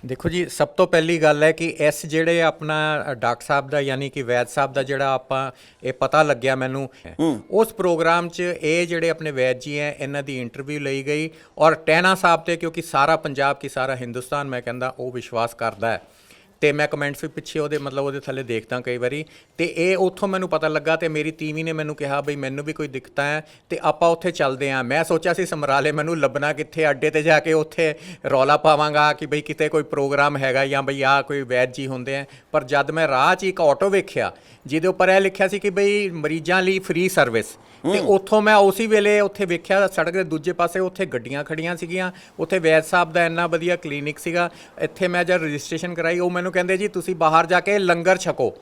S4: ਦੇਖੋ ਜੀ, ਸਭ ਤੋਂ ਪਹਿਲੀ ਗੱਲ ਹੈ ਕਿ ਇਸ ਜਿਹੜੇ ਆਪਣਾ ਡਾਕਟਰ ਸਾਹਿਬ ਦਾ ਯਾਨੀ ਕਿ ਵੈਦ ਸਾਹਿਬ ਦਾ ਜਿਹੜਾ ਆਪਾਂ ਇਹ ਪਤਾ ਲੱਗਿਆ ਮੈਨੂੰ, ਉਸ ਪ੍ਰੋਗਰਾਮ 'ਚ ਇਹ ਜਿਹੜੇ ਆਪਣੇ ਵੈਦ ਜੀ ਹੈ ਇਹਨਾਂ ਦੀ ਇੰਟਰਵਿਊ ਲਈ ਗਈ, ਔਰ ਟਹਿਣਾ ਸਾਹਿਬ ਤੇ, ਕਿਉਂਕਿ ਸਾਰਾ ਪੰਜਾਬ ਕੀ ਸਾਰਾ ਹਿੰਦੁਸਤਾਨ ਮੈਂ ਕਹਿੰਦਾ ਉਹ ਵਿਸ਼ਵਾਸ ਕਰਦਾ ਹੈ, ਤੇ ਮੈਂ ਕਮੈਂਟਸ ਵੀ ਪਿੱਛੇ ਉਹਦੇ ਮਤਲਬ ਉਹਦੇ ਥੱਲੇ ਦੇਖਦਾ ਕਈ ਵਾਰੀ, ਤੇ ਇਹ ਉੱਥੋਂ ਮੈਨੂੰ ਪਤਾ ਲੱਗਾ। ਤੇ ਮੇਰੀ ਤੀਵੀਂ ਨੇ ਮੈਨੂੰ ਕਿਹਾ ਬਈ ਮੈਨੂੰ ਵੀ ਕੋਈ ਦਿੱਕਤਾਂ ਹੈ ਤੇ ਆਪਾਂ ਉੱਥੇ ਚੱਲਦੇ ਹਾਂ। ਮੈਂ ਸੋਚਿਆ ਸੀ ਸਮਰਾਲੇ ਮੈਨੂੰ ਲੱਭਣਾ ਕਿੱਥੇ, ਅੱਡੇ ਤੇ ਜਾ ਕੇ ਉੱਥੇ ਰੌਲਾ ਪਾਵਾਂਗਾ ਕਿ ਬਈ ਕਿਤੇ ਕੋਈ ਪ੍ਰੋਗਰਾਮ ਹੈਗਾ ਜਾਂ ਬਈ ਆਹ ਕੋਈ ਵੈਦ ਜੀ ਹੁੰਦੇ ਆ। ਪਰ ਜਦ ਮੈਂ ਰਾਹ 'ਚ ਇੱਕ ਆਟੋ ਵੇਖਿਆ ਜਿਹਦੇ ਉੱਪਰ ਇਹ ਲਿਖਿਆ ਸੀ ਕਿ ਬਈ ਮਰੀਜ਼ਾਂ ਲਈ ਫ੍ਰੀ ਸਰਵਿਸ, ਤੇ ਉੱਥੋਂ ਮੈਂ ਉਸੇ ਵੇਲੇ ਉੱਥੇ ਵੇਖਿਆ ਸੜਕ ਦੇ ਦੂਜੇ ਪਾਸੇ ਉੱਥੇ ਗੱਡੀਆਂ ਖੜੀਆਂ ਸੀਗੀਆਂ, ਉੱਥੇ ਵੈਦ ਸਾਹਿਬ ਦਾ ਇੰਨਾ ਵਧੀਆ ਕਲੀਨਿਕ ਸੀਗਾ। ਇੱਥੇ ਮੈਂ ਜਦ ਰਜਿਸਟ੍ਰੇਸ਼ਨ ਕਰਾਈ, ਉਹ ਮੈਨੂੰ ਕਹਿੰਦੇ ਜੀ ਤੁਸੀਂ ਬਾਹਰ ਜਾ ਕੇ ਲੰਗਰ ਛਕੋ।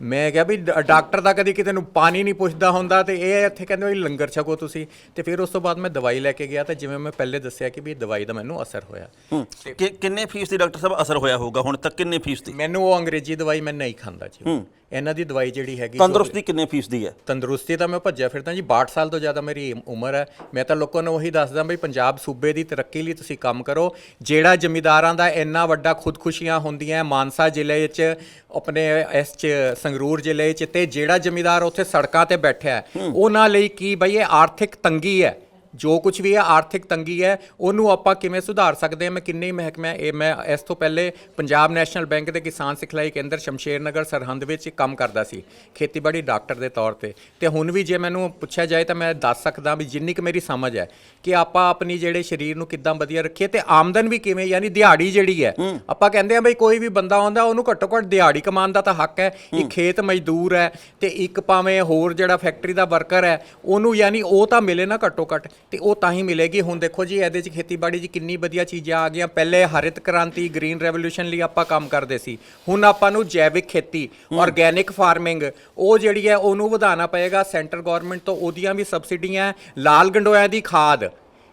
S4: ਮੈਂ ਕਿਹਾ ਵੀ ਡਾਕਟਰ ਦਾ ਕਦੀ ਕਿਤੇ ਨੂੰ ਪਾਣੀ ਨਹੀਂ ਪੁੱਛਦਾ ਹੁੰਦਾ, ਤੇ ਇਹ ਇੱਥੇ ਕਹਿੰਦੇ ਵੀ ਲੰਗਰ ਛਕੋ ਤੁਸੀਂ। ਤੇ ਫਿਰ ਉਸ ਤੋਂ ਬਾਅਦ ਮੈਂ ਦਵਾਈ ਲੈ ਕੇ ਗਿਆ, ਤੇ ਜਿਵੇਂ ਮੈਂ ਪਹਿਲੇ ਦੱਸਿਆ ਕਿ ਵੀ ਦਵਾਈ ਦਾ ਮੈਨੂੰ ਅਸਰ ਹੋਇਆ।
S1: ਕਿੰਨੇ ਫੀਸ ਦੀ ਡਾਕਟਰ ਸਾਹਿਬ ਅਸਰ ਹੋਇਆ ਹੋਊਗਾ ਹੁਣ ਤੱਕ? ਕਿੰਨੇ ਫੀਸ ਦੀ?
S4: ਮੈਨੂੰ ਉਹ ਅੰਗਰੇਜ਼ੀ ਦਵਾਈ ਮੈਂ ਨਹੀਂ ਖਾਂਦਾ ਜੀ, ਇਹਨਾਂ ਦੀ ਦਵਾਈ ਜਿਹੜੀ ਹੈਗੀ।
S1: ਤੰਦਰੁਸਤੀ ਕਿੰਨੇ ਫੀਸ ਦੀ ਹੈ?
S4: ਤੰਦਰੁਸਤੀ ਤਾਂ ਮੈਂ ਭੱਜਿਆ ਫਿਰਦਾ ਜੀ, 62 ਸਾਲ ਤੋਂ ਜ਼ਿਆਦਾ ਮੇਰੀ ਉਮਰ ਹੈ। ਮੈਂ ਤਾਂ ਲੋਕਾਂ ਨੂੰ ਉਹੀ ਦੱਸਦਾ ਬਈ ਪੰਜਾਬ ਸੂਬੇ ਦੀ ਤਰੱਕੀ ਲਈ ਤੁਸੀਂ ਕੰਮ ਕਰੋ। ਜਿਹੜਾ ਜ਼ਮੀਂਦਾਰਾਂ ਦਾ ਇੰਨਾ ਵੱਡਾ ਖੁਦਕੁਸ਼ੀਆਂ ਹੁੰਦੀਆਂ ਮਾਨਸਾ ਜ਼ਿਲ੍ਹੇ 'ਚ, ਆਪਣੇ ਇਸ 'ਚ ਸੰਗਰੂਰ ਜ਼ਿਲ੍ਹੇ 'ਚ, ਤੇ ਜਿਹੜਾ ਜ਼ਮੀਂਦਾਰ ਉੱਥੇ ਸੜਕਾਂ ਤੇ ਬੈਠਿਆ ਉਹਨਾਂ ਲਈ ਕੀ ਬਈ ਇਹ ਆਰਥਿਕ ਤੰਗੀ ਹੈ, ਜੋ ਕੁਝ ਵੀ ਹੈ ਆਰਥਿਕ ਤੰਗੀ ਹੈ, ਉਹਨੂੰ ਆਪਾਂ ਕਿਵੇਂ ਸੁਧਾਰ ਸਕਦੇ ਹਾਂ। ਮੈਂ ਕਿੰਨੇ ਮਹਿਕਮੇ, ਇਹ ਮੈਂ ਇਸ ਤੋਂ ਪਹਿਲੇ ਪੰਜਾਬ ਨੈਸ਼ਨਲ ਬੈਂਕ ਦੇ ਕਿਸਾਨ ਸਿਖਲਾਈ ਕੇਂਦਰ ਸ਼ਮਸ਼ੇਰ ਨਗਰ ਸਰਹੰਦ ਵਿੱਚ ਕੰਮ ਕਰਦਾ ਸੀ, ਖੇਤੀਬਾੜੀ ਡਾਕਟਰ ਦੇ ਤੌਰ ਤੇ। ਤੇ ਹੁਣ ਵੀ ਜੇ ਮੈਨੂੰ ਪੁੱਛਿਆ ਜਾਏ ਤਾਂ ਮੈਂ ਦੱਸ ਸਕਦਾ ਵੀ ਜਿੰਨੀ ਕੁ ਮੇਰੀ ਸਮਝ ਹੈ ਕਿ ਆਪਾਂ ਆਪਣੀ ਜਿਹੜੇ ਸਰੀਰ ਨੂੰ ਕਿੱਦਾਂ ਵਧੀਆ ਰੱਖੀਏ, ਤੇ ਆਮਦਨ ਵੀ ਕਿਵੇਂ, ਯਾਨੀ ਦਿਹਾੜੀ ਜਿਹੜੀ ਹੈ, ਆਪਾਂ ਕਹਿੰਦੇ ਆ ਬਈ ਕੋਈ ਵੀ ਬੰਦਾ ਆਉਂਦਾ ਉਹਨੂੰ ਘੱਟੋ ਘੱਟ ਦਿਹਾੜੀ ਕਮਾਉਣ ਦਾ ਤਾਂ ਹੱਕ ਹੈ। ਇੱਕ ਖੇਤ ਮਜ਼ਦੂਰ ਹੈ ਤੇ ਇੱਕ ਭਾਵੇਂ ਹੋਰ ਜਿਹੜਾ ਫੈਕਟਰੀ ਦਾ ਵਰਕਰ ਹੈ, ਉਹਨੂੰ ਯਾਨੀ ਉਹ ਤਾਂ ਮਿਲੇ ਨਾ ਘੱਟੋ ਘੱਟ, ਤੇ ਉਹ ਤਾਂ ਹੀ ਮਿਲੇਗੀ। ਹੁਣ ਦੇਖੋ ਜੀ, ਇਹਦੇ 'ਚ ਖੇਤੀਬਾੜੀ 'ਚ ਕਿੰਨੀ ਵਧੀਆ ਚੀਜ਼ਾਂ ਆ ਗਈਆਂ। ਪਹਿਲੇ ਹਰਿਤ ਕ੍ਰਾਂਤੀ, ਗ੍ਰੀਨ ਰੈਵੋਲੂਸ਼ਨ ਲਈ ਆਪਾਂ ਕੰਮ ਕਰਦੇ ਸੀ, ਹੁਣ ਆਪਾਂ ਨੂੰ ਜੈਵਿਕ ਖੇਤੀ, ਆਰਗੈਨਿਕ ਫਾਰਮਿੰਗ, ਉਹ ਜਿਹੜੀ ਹੈ ਉਹਨੂੰ ਵਧਾਉਣਾ ਪਏਗਾ। ਸੈਂਟਰ ਗਵਰਨਮੈਂਟ ਤੋਂ ਉਹਦੀਆਂ ਵੀ ਸਬਸਿਡੀਆਂ, ਲਾਲ ਗੰਡੋਇਆਂ ਦੀ ਖਾਦ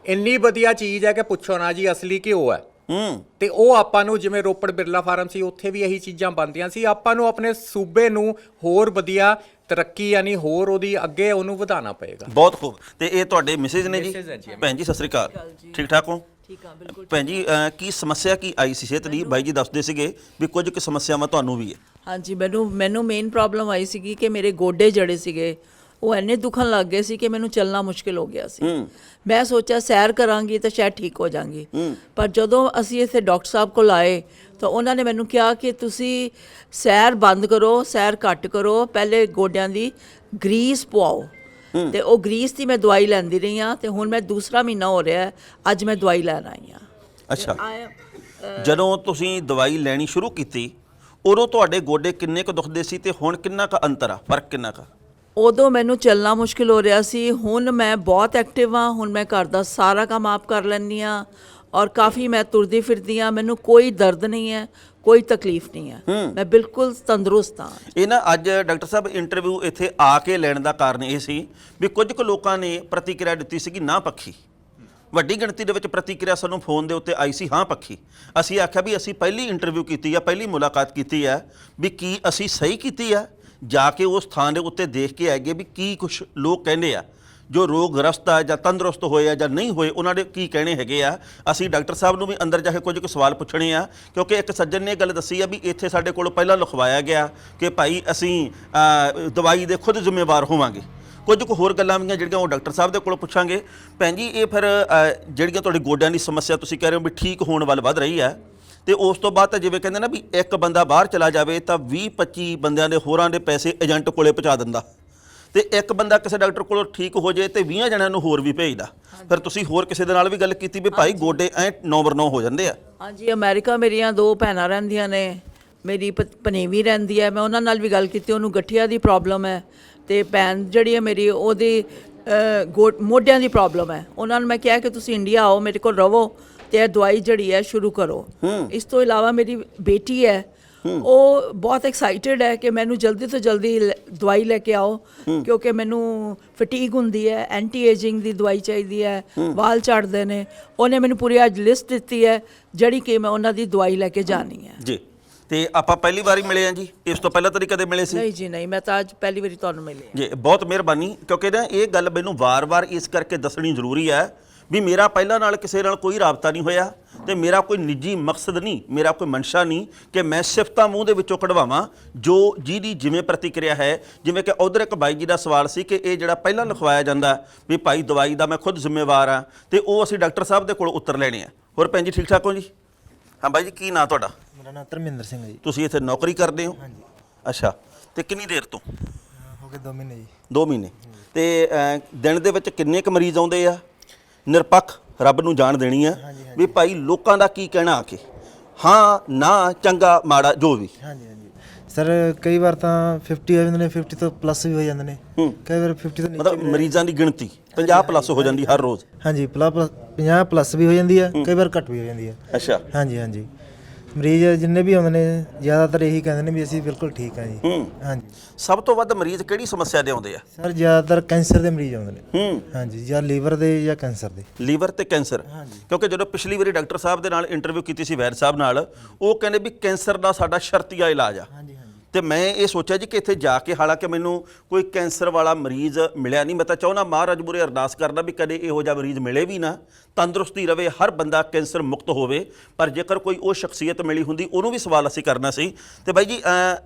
S4: ਇੰਨੀ ਵਧੀਆ ਚੀਜ਼ ਹੈ ਕਿ ਪੁੱਛੋ ਨਾ ਜੀ, ਅਸਲੀ ਘਿਓ ਹੈ। ਤੇ ਉਹ ਆਪਾਂ ਨੂੰ, ਜਿਵੇਂ ਰੋਪੜ ਬਿਰਲਾ ਫਾਰਮ ਸੀ, ਉੱਥੇ ਵੀ ਇਹੀ ਚੀਜ਼ਾਂ ਬਣਦੀਆਂ ਸੀ। ਆਪਾਂ ਨੂੰ ਆਪਣੇ ਸੂਬੇ ਨੂੰ ਹੋਰ ਵਧੀਆ ਤਰੱਕੀ, ਯਾਨੀ ਹੋਰ ਉਹਦੀ ਅੱਗੇ ਉਹਨੂੰ ਵਧਾਉਣਾ ਪਏਗਾ।
S1: ਬਹੁਤ ਖੂਬ। ਤੇ ਇਹ ਤੁਹਾਡੇ ਮਿਸਿਸ ਨੇ ਜੀ?
S4: ਮਿਸਿਸ ਹੈ ਜੀ।
S1: ਭੈਣ ਜੀ ਸਤਿ ਸ੍ਰੀ ਅਕਾਲ, ਠੀਕ ਠਾਕ ਹੋ?
S8: ਠੀਕ ਆ, ਬਿਲਕੁਲ।
S1: ਭੈਣ ਜੀ, ਕੀ ਸਮੱਸਿਆ ਕੀ ਆਈ ਸੀ ਸਿਹਤ ਦੀ? ਬਾਈ ਜੀ ਦੱਸਦੇ ਸੀਗੇ ਵੀ ਕੁਝ ਕੁ ਸਮੱਸਿਆਵਾਂ ਤੁਹਾਨੂੰ ਵੀ ਹੈ।
S8: ਹਾਂਜੀ, ਮੈਨੂੰ ਮੇਨ ਪ੍ਰੋਬਲਮ ਆਈ ਸੀਗੀ ਕਿ ਮੇਰੇ ਗੋਡੇ ਜਿਹੜੇ ਸੀਗੇ ਉਹ ਇੰਨੇ ਦੁਖਣ ਲੱਗ ਗਏ ਸੀ ਕਿ ਮੈਨੂੰ ਚੱਲਣਾ ਮੁਸ਼ਕਿਲ ਹੋ ਗਿਆ ਸੀ। ਮੈਂ ਸੋਚਿਆ ਸੈਰ ਕਰਾਂਗੀ ਤਾਂ ਸ਼ਾਇਦ ਠੀਕ ਹੋ ਜਾਵਾਂਗੀ, ਪਰ ਜਦੋਂ ਅਸੀਂ ਇੱਥੇ ਡਾਕਟਰ ਸਾਹਿਬ ਕੋਲ ਆਏ ਤਾਂ ਉਹਨਾਂ ਨੇ ਮੈਨੂੰ ਕਿਹਾ ਕਿ ਤੁਸੀਂ ਸੈਰ ਬੰਦ ਕਰੋ, ਸੈਰ ਘੱਟ ਕਰੋ, ਪਹਿਲੇ ਗੋਡਿਆਂ ਦੀ ਗਰੀਸ ਪਵਾਓ। ਤੇ ਉਹ ਗਰੀਸ ਦੀ ਮੈਂ ਦਵਾਈ ਲੈਂਦੀ ਰਹੀ ਹਾਂ, ਤੇ ਹੁਣ ਮੈਂ ਦੂਸਰਾ ਮਹੀਨਾ ਹੋ ਰਿਹਾ, ਅੱਜ ਮੈਂ ਦਵਾਈ ਲੈਣ ਆਈ ਹਾਂ।
S1: ਅੱਛਾ, ਜਦੋਂ ਤੁਸੀਂ ਦਵਾਈ ਲੈਣੀ ਸ਼ੁਰੂ ਕੀਤੀ ਉਦੋਂ ਤੁਹਾਡੇ ਗੋਡੇ ਕਿੰਨੇ ਕੁ ਦੁਖਦੇ ਸੀ ਤੇ ਹੁਣ ਕਿੰਨਾ ਕੁ ਅੰਤਰ ਆ, ਫਰਕ ਕਿੰਨਾ ਕੁ?
S8: ਉਦੋਂ ਮੈਨੂੰ ਚੱਲਣਾ ਮੁਸ਼ਕਿਲ ਹੋ ਰਿਹਾ ਸੀ, ਹੁਣ ਮੈਂ ਬਹੁਤ ਐਕਟਿਵ ਹਾਂ। ਹੁਣ ਮੈਂ ਘਰ ਦਾ ਸਾਰਾ ਕੰਮ ਆਪ ਕਰ ਲੈਂਦੀ ਹਾਂ, ਔਰ ਕਾਫੀ ਮੈਂ ਤੁਰਦੀ ਫਿਰਦੀ ਹਾਂ, ਮੈਨੂੰ ਕੋਈ ਦਰਦ ਨਹੀਂ ਹੈ, ਕੋਈ ਤਕਲੀਫ ਨਹੀਂ ਹੈ, ਮੈਂ ਬਿਲਕੁਲ ਤੰਦਰੁਸਤ ਹਾਂ।
S1: ਇਹ ਨਾ ਅੱਜ ਡਾਕਟਰ ਸਾਹਿਬ ਇੰਟਰਵਿਊ ਇੱਥੇ ਆ ਕੇ ਲੈਣ ਦਾ ਕਾਰਨ ਇਹ ਸੀ ਵੀ ਕੁਝ ਕੁ ਲੋਕਾਂ ਨੇ ਪ੍ਰਤੀਕਿਰਿਆ ਦਿੱਤੀ ਸੀਗੀ ਨਾ ਪੱਖੀ, ਵੱਡੀ ਗਿਣਤੀ ਦੇ ਵਿੱਚ ਪ੍ਰਤੀਕਿਰਿਆ ਸਾਨੂੰ ਫੋਨ ਦੇ ਉੱਤੇ ਆਈ ਸੀ ਹਾਂ ਪੱਖੀ। ਅਸੀਂ ਆਖਿਆ ਵੀ ਅਸੀਂ ਪਹਿਲੀ ਇੰਟਰਵਿਊ ਕੀਤੀ ਆ, ਪਹਿਲੀ ਮੁਲਾਕਾਤ ਕੀਤੀ ਆ, ਵੀ ਕੀ ਅਸੀਂ ਸਹੀ ਕੀਤੀ ਆ, ਜਾ ਕੇ ਉਸ ਥਾਂ ਦੇ ਉੱਤੇ ਦੇਖ ਕੇ ਆਈਏ ਵੀ ਕੀ ਕੁਝ ਲੋਕ ਕਹਿੰਦੇ ਆ ਜੋ ਰੋਗਗ੍ਰਸਤ ਆ ਜਾਂ ਤੰਦਰੁਸਤ ਹੋਏ ਆ ਜਾਂ ਨਹੀਂ ਹੋਏ, ਉਹਨਾਂ ਦੇ ਕੀ ਕਹਿਣੇ ਹੈਗੇ ਆ। ਅਸੀਂ ਡਾਕਟਰ ਸਾਹਿਬ ਨੂੰ ਵੀ ਅੰਦਰ ਜਾ ਕੇ ਕੁਝ ਕੁ ਸਵਾਲ ਪੁੱਛਣੇ ਆ, ਕਿਉਂਕਿ ਇੱਕ ਸੱਜਣ ਨੇ ਗੱਲ ਦੱਸੀ ਆ ਵੀ ਇੱਥੇ ਸਾਡੇ ਕੋਲ ਪਹਿਲਾਂ ਲਿਖਵਾਇਆ ਗਿਆ ਕਿ ਭਾਈ ਅਸੀਂ ਦਵਾਈ ਦੇ ਖੁਦ ਜ਼ਿੰਮੇਵਾਰ ਹੋਵਾਂਗੇ। ਕੁਝ ਕੁ ਹੋਰ ਗੱਲਾਂ ਵੀ ਜਿਹੜੀਆਂ ਉਹ ਡਾਕਟਰ ਸਾਹਿਬ ਦੇ ਕੋਲ ਪੁੱਛਾਂਗੇ। ਭੈਣ ਜੀ, ਇਹ ਫਿਰ ਜਿਹੜੀਆਂ ਤੁਹਾਡੀ ਗੋਡਿਆਂ ਦੀ ਸਮੱਸਿਆ ਤੁਸੀਂ ਕਹਿ ਰਹੇ ਹੋ ਵੀ ਠੀਕ ਹੋਣ ਵੱਲ ਵੱਧ ਰਹੀ ਹੈ, ਤੇ ਉਸ ਤੋਂ ਬਾਅਦ ਤਾਂ ਜਿਵੇਂ ਕਹਿੰਦੇ ਨਾ ਵੀ ਇੱਕ ਬੰਦਾ ਬਾਹਰ ਚਲਾ ਜਾਵੇ ਤਾਂ 20-25 ਬੰਦਿਆਂ ਦੇ ਹੋਰਾਂ ਦੇ ਪੈਸੇ ਏਜੰਟ ਕੋਲੇ ਪਹੁੰਚਾ ਦਿੰਦਾ, ਤੇ ਇੱਕ ਬੰਦਾ ਕਿਸੇ ਡਾਕਟਰ ਕੋਲੋਂ ਠੀਕ ਹੋ ਜੇ ਤੇ 20 ਜਣਿਆਂ ਨੂੰ ਹੋਰ ਵੀ ਭੇਜਦਾ। ਫਿਰ ਤੁਸੀਂ ਹੋਰ ਕਿਸੇ ਦੇ ਨਾਲ ਵੀ ਗੱਲ ਕੀਤੀ ਵੀ ਭਾਈ ਗੋਡੇ ਐ 9/9 ਹੋ ਜਾਂਦੇ ਆ?
S8: ਹਾਂਜੀ, ਅਮਰੀਕਾ ਮੇਰੀਆਂ 2 ਭੈਣਾਂ ਰਹਿੰਦੀਆਂ ਨੇ, ਮੇਰੀ ਪਨੇਵੀ ਰਹਿੰਦੀ ਹੈ, ਮੈਂ ਉਹਨਾਂ ਨਾਲ ਵੀ ਗੱਲ ਕੀਤੀ, ਉਹਨੂੰ ਗਠੀਆ ਦੀ ਪ੍ਰੋਬਲਮ ਹੈ, ਤੇ ਭੈਣ ਜਿਹੜੀ ਹੈ ਮੇਰੀ ਉਹਦੀ ਮੋਢਿਆਂ ਦੀ ਪ੍ਰੋਬਲਮ ਹੈ। ਉਹਨਾਂ ਨੂੰ ਮੈਂ ਕਿਹਾ ਕਿ ਤੁਸੀਂ ਇੰਡੀਆ ਆਓ, ਮੇਰੇ ਕੋਲ ਰਹੋ ਤੇ ਇਹ ਦਵਾਈ ਜਿਹੜੀ ਹੈ ਸ਼ੁਰੂ ਕਰੋ। ਇਸ ਤੋਂ ਇਲਾਵਾ ਮੇਰੀ ਬੇਟੀ ਹੈ, ਉਹ ਬਹੁਤ ਐਕਸਾਈਟਿਡ ਹੈ ਕਿ ਮੈਨੂੰ ਜਲਦੀ ਤੋਂ ਜਲਦੀ ਦਵਾਈ ਲੈ ਕੇ ਆਓ, ਕਿਉਂਕਿ ਮੈਨੂੰ ਫਟੀਗ ਹੁੰਦੀ ਹੈ, ਐਂਟੀ ਏਜਿੰਗ ਦੀ ਦਵਾਈ ਚਾਹੀਦੀ ਹੈ, ਵਾਲ ਝੜਦੇ ਨੇ। ਉਹਨੇ ਮੈਨੂੰ ਪੂਰੀ ਅੱਜ ਲਿਸਟ ਦਿੱਤੀ ਹੈ ਜਿਹੜੀ ਕਿ ਮੈਂ ਉਹਨਾਂ ਦੀ ਦਵਾਈ ਲੈ ਕੇ ਜਾਣੀ ਹੈ
S1: ਜੀ। ਤੇ ਆਪਾਂ ਪਹਿਲੀ ਵਾਰੀ ਮਿਲੇ ਆ ਜੀ, ਇਸ ਤੋਂ ਪਹਿਲਾਂ ਤਾਂ ਕਦੇ ਮਿਲੇ ਸੀ?
S8: ਨਹੀਂ ਜੀ, ਨਹੀਂ, ਮੈਂ ਤਾਂ ਅੱਜ ਪਹਿਲੀ ਵਾਰੀ ਤੁਹਾਨੂੰ ਮਿਲੀ
S1: ਜੀ। ਬਹੁਤ ਮਿਹਰਬਾਨੀ, ਕਿਉਂਕਿ ਨਾ ਇਹ ਗੱਲ ਮੈਨੂੰ ਵਾਰ-ਵਾਰ ਇਸ ਕਰਕੇ ਦੱਸਣੀ ਜ਼ਰੂਰੀ ਹੈ ਵੀ ਮੇਰਾ ਪਹਿਲਾਂ ਨਾਲ ਕਿਸੇ ਨਾਲ ਕੋਈ ਰਾਬਤਾ ਨਹੀਂ ਹੋਇਆ, ਤੇ ਮੇਰਾ ਕੋਈ ਨਿੱਜੀ ਮਕਸਦ ਨਹੀਂ, ਮੇਰਾ ਕੋਈ ਮਨਸ਼ਾ ਨਹੀਂ ਕਿ ਮੈਂ ਸਿਫਤਾਂ ਮੂੰਹ ਦੇ ਵਿੱਚੋਂ ਕਢਵਾਵਾਂ ਜੋ ਜਿਹਦੀ ਜਿਵੇਂ ਪ੍ਰਤੀਕਿਰਿਆ ਹੈ। ਜਿਵੇਂ ਕਿ ਉਧਰ ਇੱਕ ਬਾਈ ਜੀ ਦਾ ਸਵਾਲ ਸੀ ਕਿ ਇਹ ਜਿਹੜਾ ਪਹਿਲਾਂ ਲਿਖਵਾਇਆ ਜਾਂਦਾ ਵੀ ਭਾਈ ਦਵਾਈ ਦਾ ਮੈਂ ਖੁਦ ਜ਼ਿੰਮੇਵਾਰ ਹਾਂ, ਤੇ ਉਹ ਅਸੀਂ ਡਾਕਟਰ ਸਾਹਿਬ ਦੇ ਕੋਲ ਉੱਤਰ ਲੈਣੇ ਆ। ਹੋਰ ਭੈਣ ਜੀ ਠੀਕ ਠਾਕ ਹੋ ਜੀ? ਹਾਂ ਬਾਈ ਜੀ, ਕੀ ਨਾਂ ਤੁਹਾਡਾ?
S5: ਮੇਰਾ ਨਾਮ ਧਰਮਿੰਦਰ ਸਿੰਘ ਹੈ ਜੀ।
S1: ਤੁਸੀਂ ਇੱਥੇ ਨੌਕਰੀ ਕਰਦੇ ਹੋ?
S5: ਹਾਂਜੀ।
S1: ਅੱਛਾ, ਤੇ ਕਿੰਨੀ ਦੇਰ ਤੋਂ?
S5: ਹੋ ਗਏ 2 ਮਹੀਨੇ ਜੀ।
S1: 2 ਮਹੀਨੇ। ਤੇ ਦਿਨ ਦੇ ਵਿੱਚ ਕਿੰਨੇ ਕੁ ਮਰੀਜ਼ ਆਉਂਦੇ ਆ? ਨਿਰਪੱਖ ਰੱਬ ਨੂੰ ਜਾਣ ਦੇਣੀ ਆ ਵੀ ਭਾਈ ਲੋਕਾਂ ਦਾ ਕੀ ਕਹਿਣਾ ਆ ਕੇ, ਹਾਂ ਨਾ ਚੰਗਾ ਮਾੜਾ ਜੋ ਵੀ।
S5: ਹਾਂਜੀ ਹਾਂਜੀ ਸਰ, ਕਈ ਵਾਰ ਤਾਂ 50 ਆ ਜਾਂਦੇ ਨੇ, 50 ਤੋਂ ਪਲੱਸ ਵੀ ਹੋ ਜਾਂਦੇ ਨੇ, ਕਈ ਵਾਰ 50 ਤੋਂ ਨੀਚੇ
S1: ਮਤਲਬ ਮਰੀਜ਼ਾਂ ਦੀ ਗਿਣਤੀ 50 ਪਲੱਸ ਹੋ ਜਾਂਦੀ ਹਰ ਰੋਜ਼?
S5: ਹਾਂਜੀ, 50 ਪਲੱਸ ਵੀ ਹੋ ਜਾਂਦੀ ਹੈ, ਕਈ ਵਾਰ ਘੱਟ ਵੀ ਹੋ ਜਾਂਦੀ ਹੈ।
S1: ਅੱਛਾ।
S5: ਹਾਂਜੀ ਹਾਂਜੀ, ਮਰੀਜ਼ ਜਿੰਨੇ ਵੀ ਆਉਂਦੇ ਨੇ ਜ਼ਿਆਦਾਤਰ ਇਹੀ ਕਹਿੰਦੇ ਨੇ ਵੀ ਅਸੀਂ ਬਿਲਕੁਲ ਠੀਕ ਹਾਂ ਜੀ। ਹਾਂਜੀ।
S1: ਸਭ ਤੋਂ ਵੱਧ ਮਰੀਜ਼ ਕਿਹੜੀ ਸਮੱਸਿਆ ਦੇ ਆਉਂਦੇ ਆ?
S5: ਸਰ ਜ਼ਿਆਦਾਤਰ ਕੈਂਸਰ ਦੇ ਮਰੀਜ਼ ਆਉਂਦੇ ਨੇ। ਹਾਂਜੀ, ਜਾਂ ਲੀਵਰ ਦੇ ਜਾਂ ਕੈਂਸਰ ਦੇ।
S1: ਲੀਵਰ ਤੇ ਕੈਂਸਰ? ਕਿਉਂਕਿ ਜਦੋਂ ਪਿਛਲੀ ਵਾਰੀ ਡਾਕਟਰ ਸਾਹਿਬ ਦੇ ਨਾਲ ਇੰਟਰਵਿਊ ਕੀਤੀ ਸੀ ਵੈਦ ਸਾਹਿਬ ਨਾਲ, ਉਹ ਕਹਿੰਦੇ ਵੀ ਕੈਂਸਰ ਦਾ ਸਾਡਾ ਸ਼ਰਤੀਆ ਇਲਾਜ ਆ। ਤੇ ਮੈਂ ਇਹ ਸੋਚਿਆ ਜੀ ਕਿ ਇੱਥੇ ਜਾ ਕੇ, ਹਾਲਾਂਕਿ ਮੈਨੂੰ ਕੋਈ ਕੈਂਸਰ ਵਾਲਾ ਮਰੀਜ਼ ਮਿਲਿਆ ਨਹੀਂ, ਮੈਂ ਤਾਂ ਚਾਹੁੰਦਾ ਮਹਾਰਾਜ ਮੂਹਰੇ ਅਰਦਾਸ ਕਰਦਾ ਵੀ ਕਦੇ ਇਹੋ ਜਿਹਾ ਮਰੀਜ਼ ਮਿਲੇ ਵੀ ਨਾ, ਤੰਦਰੁਸਤੀ ਰਵੇ, ਹਰ ਬੰਦਾ ਕੈਂਸਰ ਮੁਕਤ ਹੋਵੇ। ਪਰ ਜੇਕਰ ਕੋਈ ਉਹ ਸ਼ਖਸੀਅਤ ਮਿਲੀ ਹੁੰਦੀ, ਉਹਨੂੰ ਵੀ ਸਵਾਲ ਅਸੀਂ ਕਰਨਾ ਸੀ। ਤੇ ਬਾਈ ਜੀ,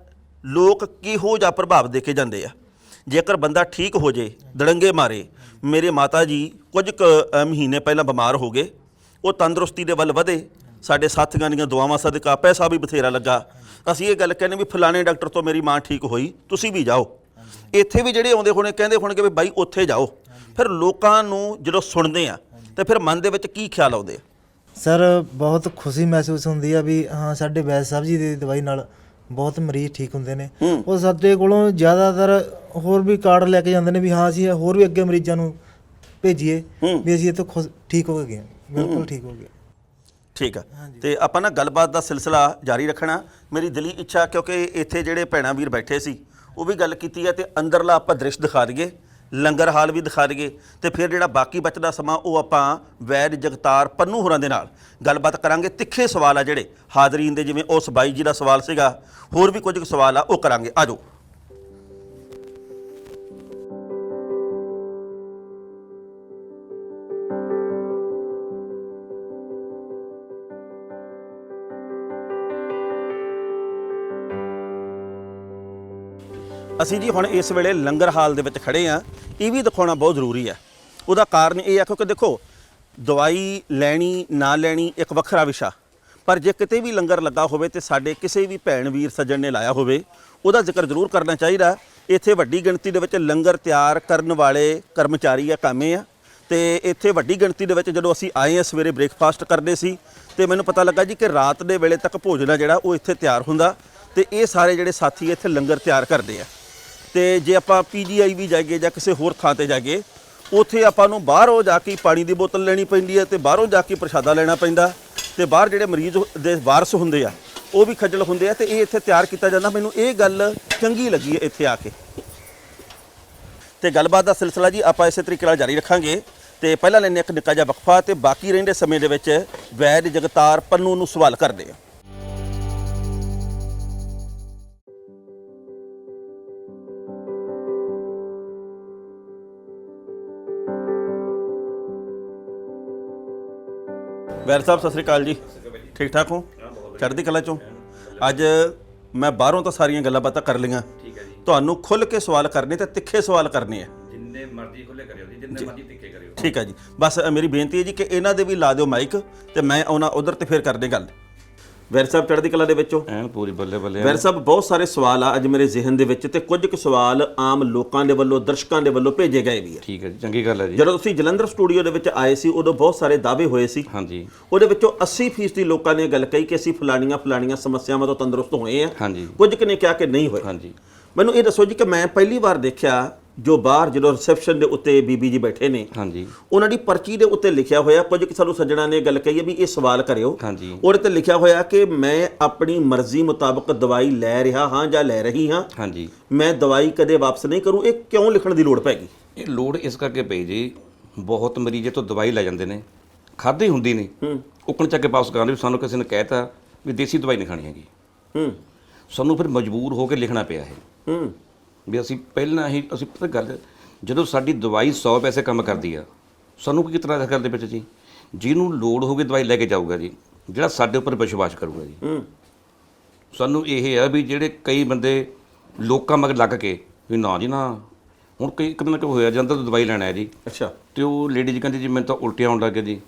S1: ਲੋਕ ਕਿਹੋ ਜਿਹਾ ਪ੍ਰਭਾਵ ਦੇ ਕੇ ਜਾਂਦੇ ਆ? ਜੇਕਰ ਬੰਦਾ ਠੀਕ ਹੋ ਜੇ, ਦੜੰਗੇ ਮਾਰੇ, ਮੇਰੇ ਮਾਤਾ ਜੀ ਕੁਝ ਕੁ ਮਹੀਨੇ ਪਹਿਲਾਂ ਬਿਮਾਰ ਹੋ ਗਏ, ਉਹ ਤੰਦਰੁਸਤੀ ਦੇ ਵੱਲ ਵਧੇ, ਸਾਡੇ ਸਾਥੀਆਂ ਦੀਆਂ ਦੁਆਵਾਂ ਸਦਕਾ, ਪੈਸਾ ਵੀ ਬਥੇਰਾ ਲੱਗਾ। ਅਸੀਂ ਇਹ ਗੱਲ ਕਹਿੰਦੇ ਵੀ ਫਲਾਣੇ ਡਾਕਟਰ ਤੋਂ ਮੇਰੀ ਮਾਂ ਠੀਕ ਹੋਈ, ਤੁਸੀਂ ਵੀ ਜਾਓ। ਇੱਥੇ ਵੀ ਜਿਹੜੇ ਆਉਂਦੇ ਹੋਣੇ ਕਹਿੰਦੇ ਹੋਣਗੇ ਵੀ ਬਾਈ ਉੱਥੇ ਜਾਓ। ਫਿਰ ਲੋਕਾਂ ਨੂੰ ਜਦੋਂ ਸੁਣਦੇ ਆ ਤੇ ਫਿਰ ਮਨ ਦੇ ਵਿੱਚ ਕੀ ਖਿਆਲ ਆਉਂਦੇ ਆ?
S5: ਸਰ, ਬਹੁਤ ਖੁਸ਼ੀ ਮਹਿਸੂਸ ਹੁੰਦੀ ਆ ਵੀ ਹਾਂ, ਸਾਡੇ ਵੈਦ ਸਾਹਿਬ ਜੀ ਦੀ ਦਵਾਈ ਨਾਲ ਬਹੁਤ ਮਰੀਜ਼ ਠੀਕ ਹੁੰਦੇ ਨੇ। ਉਹ ਸਾਡੇ ਕੋਲੋਂ ਜ਼ਿਆਦਾਤਰ ਹੋਰ ਵੀ ਕਾਰਡ ਲੈ ਕੇ ਜਾਂਦੇ ਨੇ ਵੀ ਹਾਂ ਅਸੀਂ ਹੋਰ ਵੀ ਅੱਗੇ ਮਰੀਜ਼ਾਂ ਨੂੰ ਭੇਜੀਏ ਵੀ ਅਸੀਂ ਇੱਥੋਂ ਠੀਕ ਹੋ ਗਏ, ਬਿਲਕੁਲ ਠੀਕ ਹੋ ਗਏ।
S1: ਠੀਕ ਆ। ਤੇ ਆਪਾਂ ਨਾ ਗੱਲਬਾਤ ਦਾ ਸਿਲਸਿਲਾ ਜਾਰੀ ਰੱਖਣਾ। ਮੇਰੀ ਦਿਲੀ ਇੱਛਾ, ਕਿਉਂਕਿ ਇੱਥੇ ਜਿਹੜੇ ਭੈਣਾਂ ਵੀਰ ਬੈਠੇ ਸੀ ਉਹ ਵੀ ਗੱਲ ਕੀਤੀ ਹੈ, ਤੇ ਅੰਦਰਲਾ ਆਪਾਂ ਦ੍ਰਿਸ਼ ਦਿਖਾ ਦਈਏ, ਲੰਗਰ ਹਾਲ ਵੀ ਦਿਖਾ ਦਈਏ, ਤੇ ਫਿਰ ਜਿਹੜਾ ਬਾਕੀ ਬਚਦਾ ਸਮਾਂ ਉਹ ਆਪਾਂ ਵੈਦ ਜਗਤਾਰ ਪੰਨੂ ਹੋਰਾਂ ਦੇ ਨਾਲ ਗੱਲਬਾਤ ਕਰਾਂਗੇ। ਤਿੱਖੇ ਸਵਾਲ ਆ ਜਿਹੜੇ ਹਾਜ਼ਰੀਨ ਦੇ, ਜਿਵੇਂ ਉਸ ਬਾਈ ਜੀ ਦਾ ਸਵਾਲ ਸੀਗਾ, ਹੋਰ ਵੀ ਕੁਝ ਕੁ ਸਵਾਲ ਆ ਉਹ ਕਰਾਂਗੇ। ਆ ਜਾਓ। ਅਸੀਂ ਜੀ ਹੁਣ ਇਸ ਵੇਲੇ ਲੰਗਰ ਹਾਲ ਦੇ ਵਿੱਚ ਖੜੇ ਆ। ਇਹ ਵੀ ਦਿਖਾਉਣਾ ਬਹੁਤ ਜ਼ਰੂਰੀ ਹੈ। ਉਹਦਾ ਕਾਰਨ ਇਹ ਆ ਕਿਉਂਕਿ ਦੇਖੋ, ਦਵਾਈ ਲੈਣੀ ਨਾ ਲੈਣੀ ਇੱਕ ਵੱਖਰਾ ਵਿਸ਼ਾ, ਪਰ ਜੇ ਕਿਤੇ ਵੀ ਲੰਗਰ ਲੱਗਾ ਹੋਵੇ ਤੇ ਸਾਡੇ ਕਿਸੇ ਵੀ ਭੈਣ ਵੀਰ ਸੱਜਣ ਨੇ ਲਾਇਆ ਹੋਵੇ, ਉਹਦਾ ਜ਼ਿਕਰ ਜ਼ਰੂਰ ਕਰਨਾ ਚਾਹੀਦਾ। ਇੱਥੇ ਵੱਡੀ ਗਿਣਤੀ ਦੇ ਵਿੱਚ ਲੰਗਰ ਤਿਆਰ ਕਰਨ ਵਾਲੇ ਕਰਮਚਾਰੀ ਆ, ਕਾਮੇ ਆ, ਤੇ ਇੱਥੇ ਵੱਡੀ ਗਿਣਤੀ ਦੇ ਵਿੱਚ ਜਦੋਂ ਅਸੀਂ ਆਏ ਆ ਸਵੇਰੇ ਬ੍ਰੇਕਫਾਸਟ ਕਰਦੇ ਸੀ, ਤੇ ਮੈਨੂੰ ਪਤਾ ਲੱਗਾ ਜੀ ਕਿ ਰਾਤ ਦੇ ਵੇਲੇ ਤੱਕ ਭੋਜਨ ਆ ਜਿਹੜਾ ਉਹ ਇੱਥੇ ਤਿਆਰ ਹੁੰਦਾ, ਤੇ ਇਹ ਸਾਰੇ ਜਿਹੜੇ ਸਾਥੀ ਇੱਥੇ ਲੰਗਰ ਤਿਆਰ ਕਰਦੇ ਆ। ਤੇ ਜੇ ਆਪਾਂ PGI ਵੀ ਜਾਈਏ ਜਾਂ ਕਿਸੇ ਹੋਰ ਥਾਂ ਤੇ ਜਾਈਏ, ਉੱਥੇ ਆਪਾਂ ਨੂੰ ਬਾਹਰੋਂ ਜਾ ਕੇ ਪਾਣੀ ਦੀ ਬੋਤਲ ਲੈਣੀ ਪੈਂਦੀ ਹੈ ਤੇ ਬਾਹਰੋਂ ਜਾ ਕੇ ਪ੍ਰਸ਼ਾਦਾ ਲੈਣਾ ਪੈਂਦਾ ਤੇ ਬਾਹਰ ਜਿਹੜੇ ਮਰੀਜ਼ ਦੇ ਵਾਰਸ ਹੁੰਦੇ ਆ ਉਹ ਵੀ ਖੱਜਲ ਹੁੰਦੇ ਆ ਤੇ ਇਹ ਇੱਥੇ ਤਿਆਰ ਕੀਤਾ ਜਾਂਦਾ। ਮੈਨੂੰ ਇਹ ਗੱਲ ਚੰਗੀ ਲੱਗੀ ਹੈ ਇੱਥੇ ਆ ਕੇ। ਤੇ ਗੱਲਬਾਤ ਦਾ ਸਿਲਸਿਲਾ ਜੀ ਆਪਾਂ ਇਸੇ ਤਰੀਕੇ ਨਾਲ ਜਾਰੀ ਰੱਖਾਂਗੇ ਤੇ ਪਹਿਲਾਂ ਲੈਣੇ ਇੱਕ ਨਿੱਕਾ ਜਿਹਾ ਵਕਫਾ ਤੇ ਬਾਕੀ ਰਹਿੰਦੇ ਸਮੇਂ ਦੇ ਵਿੱਚ ਵੈਦ ਜਗਤਾਰ ਪੰਨੂ ਨੂੰ ਸਵਾਲ ਕਰਦੇ ਆ। ਵੈਦ ਸਾਹਿਬ ਸਤਿ ਸ੍ਰੀ ਅਕਾਲ ਜੀ, ਠੀਕ ਠਾਕ ਹੋ? ਚੜ੍ਹਦੀ ਕਲਾ ਚੋਂ। ਅੱਜ ਮੈਂ ਬਾਹਰੋਂ ਤਾਂ ਸਾਰੀਆਂ ਗੱਲਾਂ ਬਾਤਾਂ ਕਰ ਲਈਆਂ, ਤੁਹਾਨੂੰ ਖੁੱਲ੍ਹ ਕੇ ਸਵਾਲ ਕਰਨੇ ਤੇ ਤਿੱਖੇ ਸਵਾਲ ਕਰਨੇ ਆ।
S6: ਜਿੰਨੇ ਮਰਜ਼ੀ ਖੁੱਲੇ ਕਰਿਓ ਜੀ, ਜਿੰਨੇ ਮਰਜ਼ੀ ਤਿੱਖੇ ਕਰਿਓ।
S1: ਠੀਕ ਹੈ ਜੀ, ਬਸ ਮੇਰੀ ਬੇਨਤੀ ਹੈ ਜੀ ਕਿ ਇਹਨਾਂ ਦੇ ਵੀ ਲਾ ਦਿਓ ਮਾਈਕ ਤੇ ਮੈਂ ਆਉਣਾ ਉਧਰ ਤੇ ਫਿਰ ਕਰਦੇ ਗੱਲ। ਵੈਰ ਸਾਹਿਬ ਚੜ੍ਹਦੀ ਕਲਾ ਦੇ ਵਿੱਚੋਂ
S6: ਐਨ ਪੂਰੀ ਬੱਲੇ ਬੱਲੇ।
S1: ਵੈਰ ਸਾਹਿਬ ਬਹੁਤ ਸਾਰੇ ਸਵਾਲ ਆ ਅੱਜ ਮੇਰੇ ਜ਼ਿਹਨ ਦੇ ਵਿੱਚ ਤੇ ਕੁਝ ਕੁ ਸਵਾਲ ਆਮ ਲੋਕਾਂ ਦੇ ਵੱਲੋਂ ਦਰਸ਼ਕਾਂ ਦੇ ਵੱਲੋਂ ਭੇਜੇ ਗਏ ਵੀ ਆ।
S6: ਠੀਕ ਹੈ ਜੀ, ਚੰਗੀ ਗੱਲ ਹੈ ਜੀ।
S1: ਜਦੋਂ ਤੁਸੀਂ ਜਲੰਧਰ ਸਟੂਡੀਓ ਦੇ ਵਿੱਚ ਆਏ ਸੀ ਉਦੋਂ ਬਹੁਤ ਸਾਰੇ ਦਾਅਵੇ ਹੋਏ ਸੀ।
S6: ਹਾਂਜੀ
S1: ਉਹਦੇ ਵਿੱਚੋਂ 80% ਦੀ ਲੋਕਾਂ ਨੇ ਗੱਲ ਕਹੀ ਕਿ ਅਸੀਂ ਫਲਾਣੀਆਂ ਸਮੱਸਿਆਵਾਂ ਤੋਂ ਤੰਦਰੁਸਤ ਹੋਏ ਆ।
S6: ਹਾਂਜੀ
S1: ਕੁਝ ਕੁ ਨੇ ਕਿਹਾ ਕਿ ਨਹੀਂ ਹੋਏ।
S6: ਹਾਂਜੀ।
S1: ਮੈਨੂੰ ਇਹ ਦੱਸੋ ਜੀ ਕਿ ਮੈਂ ਪਹਿਲੀ ਵਾਰ ਦੇਖਿਆ ਜੋ ਬਾਹਰ ਜਦੋਂ ਰਿਸੈਪਸ਼ਨ ਦੇ ਉੱਤੇ ਬੀਬੀ ਜੀ ਬੈਠੇ ਨੇ,
S6: ਹਾਂਜੀ
S1: ਉਹਨਾਂ ਦੀ ਪਰਚੀ ਦੇ ਉੱਤੇ ਲਿਖਿਆ ਹੋਇਆ, ਕੁਝ ਕਿ ਸਾਨੂੰ ਸੱਜਣਾ ਨੇ ਗੱਲ ਕਹੀ ਹੈ ਵੀ ਇਹ ਸਵਾਲ ਕਰਿਓ।
S6: ਹਾਂਜੀ।
S1: ਉਹਦੇ ਤੇ ਲਿਖਿਆ ਹੋਇਆ ਕਿ ਮੈਂ ਆਪਣੀ ਮਰਜ਼ੀ ਮੁਤਾਬਕ ਦਵਾਈ ਲੈ ਰਿਹਾ ਹਾਂ ਜਾਂ ਲੈ ਰਹੀ ਹਾਂ,
S6: ਹਾਂਜੀ।
S1: ਮੈਂ ਦਵਾਈ ਕਦੇ ਵਾਪਸ ਨਹੀਂ ਕਰੂੰ। ਇਹ ਕਿਉਂ ਲਿਖਣ ਦੀ ਲੋੜ ਪੈ ਗਈ?
S6: ਇਹ ਲੋੜ ਇਸ ਕਰਕੇ ਪਈ ਜੀ, ਬਹੁਤ ਮਰੀਜ਼ ਤੋਂ ਦਵਾਈ ਲੈ ਜਾਂਦੇ ਨੇ, ਖਾਧੀ ਹੁੰਦੀ ਨਹੀਂ, ਉੱਕਣ ਚੱਕ ਕੇ ਵਾਪਸ ਕਰਾਉਂਦੇ ਵੀ ਸਾਨੂੰ ਕਿਸੇ ਨੇ ਕਹਿਤਾ ਵੀ ਦੇਸੀ ਦਵਾਈ ਨਹੀਂ ਖਾਣੀ ਹੈਗੀ। ਸਾਨੂੰ ਫਿਰ ਮਜਬੂਰ ਹੋ ਕੇ ਲਿਖਣਾ ਪਿਆ ਇਹ ਵੀ ਅਸੀਂ ਪਹਿਲਾਂ ਹੀ ਅਸੀਂ ਪਤਾ ਗੱਲ, ਜਦੋਂ ਸਾਡੀ ਦਵਾਈ 100 ਪੈਸੇ ਕੰਮ ਕਰਦੀ ਆ, ਸਾਨੂੰ ਕੀ ਕਿਤਨਾ ਅਸਰ ਕਰਦੇ ਵਿੱਚ ਜੀ। ਜਿਹਨੂੰ ਲੋੜ ਹੋਵੇ ਦਵਾਈ ਲੈ ਕੇ ਜਾਊਗਾ ਜੀ, ਜਿਹੜਾ ਸਾਡੇ ਉੱਪਰ ਵਿਸ਼ਵਾਸ ਕਰੂਗਾ ਜੀ। ਸਾਨੂੰ ਇਹ ਆ ਵੀ ਜਿਹੜੇ ਕਈ ਬੰਦੇ ਲੋਕਾਂ ਮਗਰ ਲੱਗ ਕੇ ਵੀ ਨਾ ਜੀ ਨਾ, ਹੁਣ ਕਈ ਇੱਕ ਦਿਨ ਕਿ ਹੋਇਆ ਜਾਂਦਾ ਤਾਂ ਦਵਾਈ ਲੈਣਾ ਹੈ ਜੀ।
S1: ਅੱਛਾ।
S6: ਤੇ ਉਹ ਲੇਡੀ ਜੀ ਕਹਿੰਦੀ ਜੀ ਮੈਨੂੰ ਤਾਂ ਉਲਟੀਆਂ ਆਉਣ ਲੱਗ ਗਏ ਜੀ।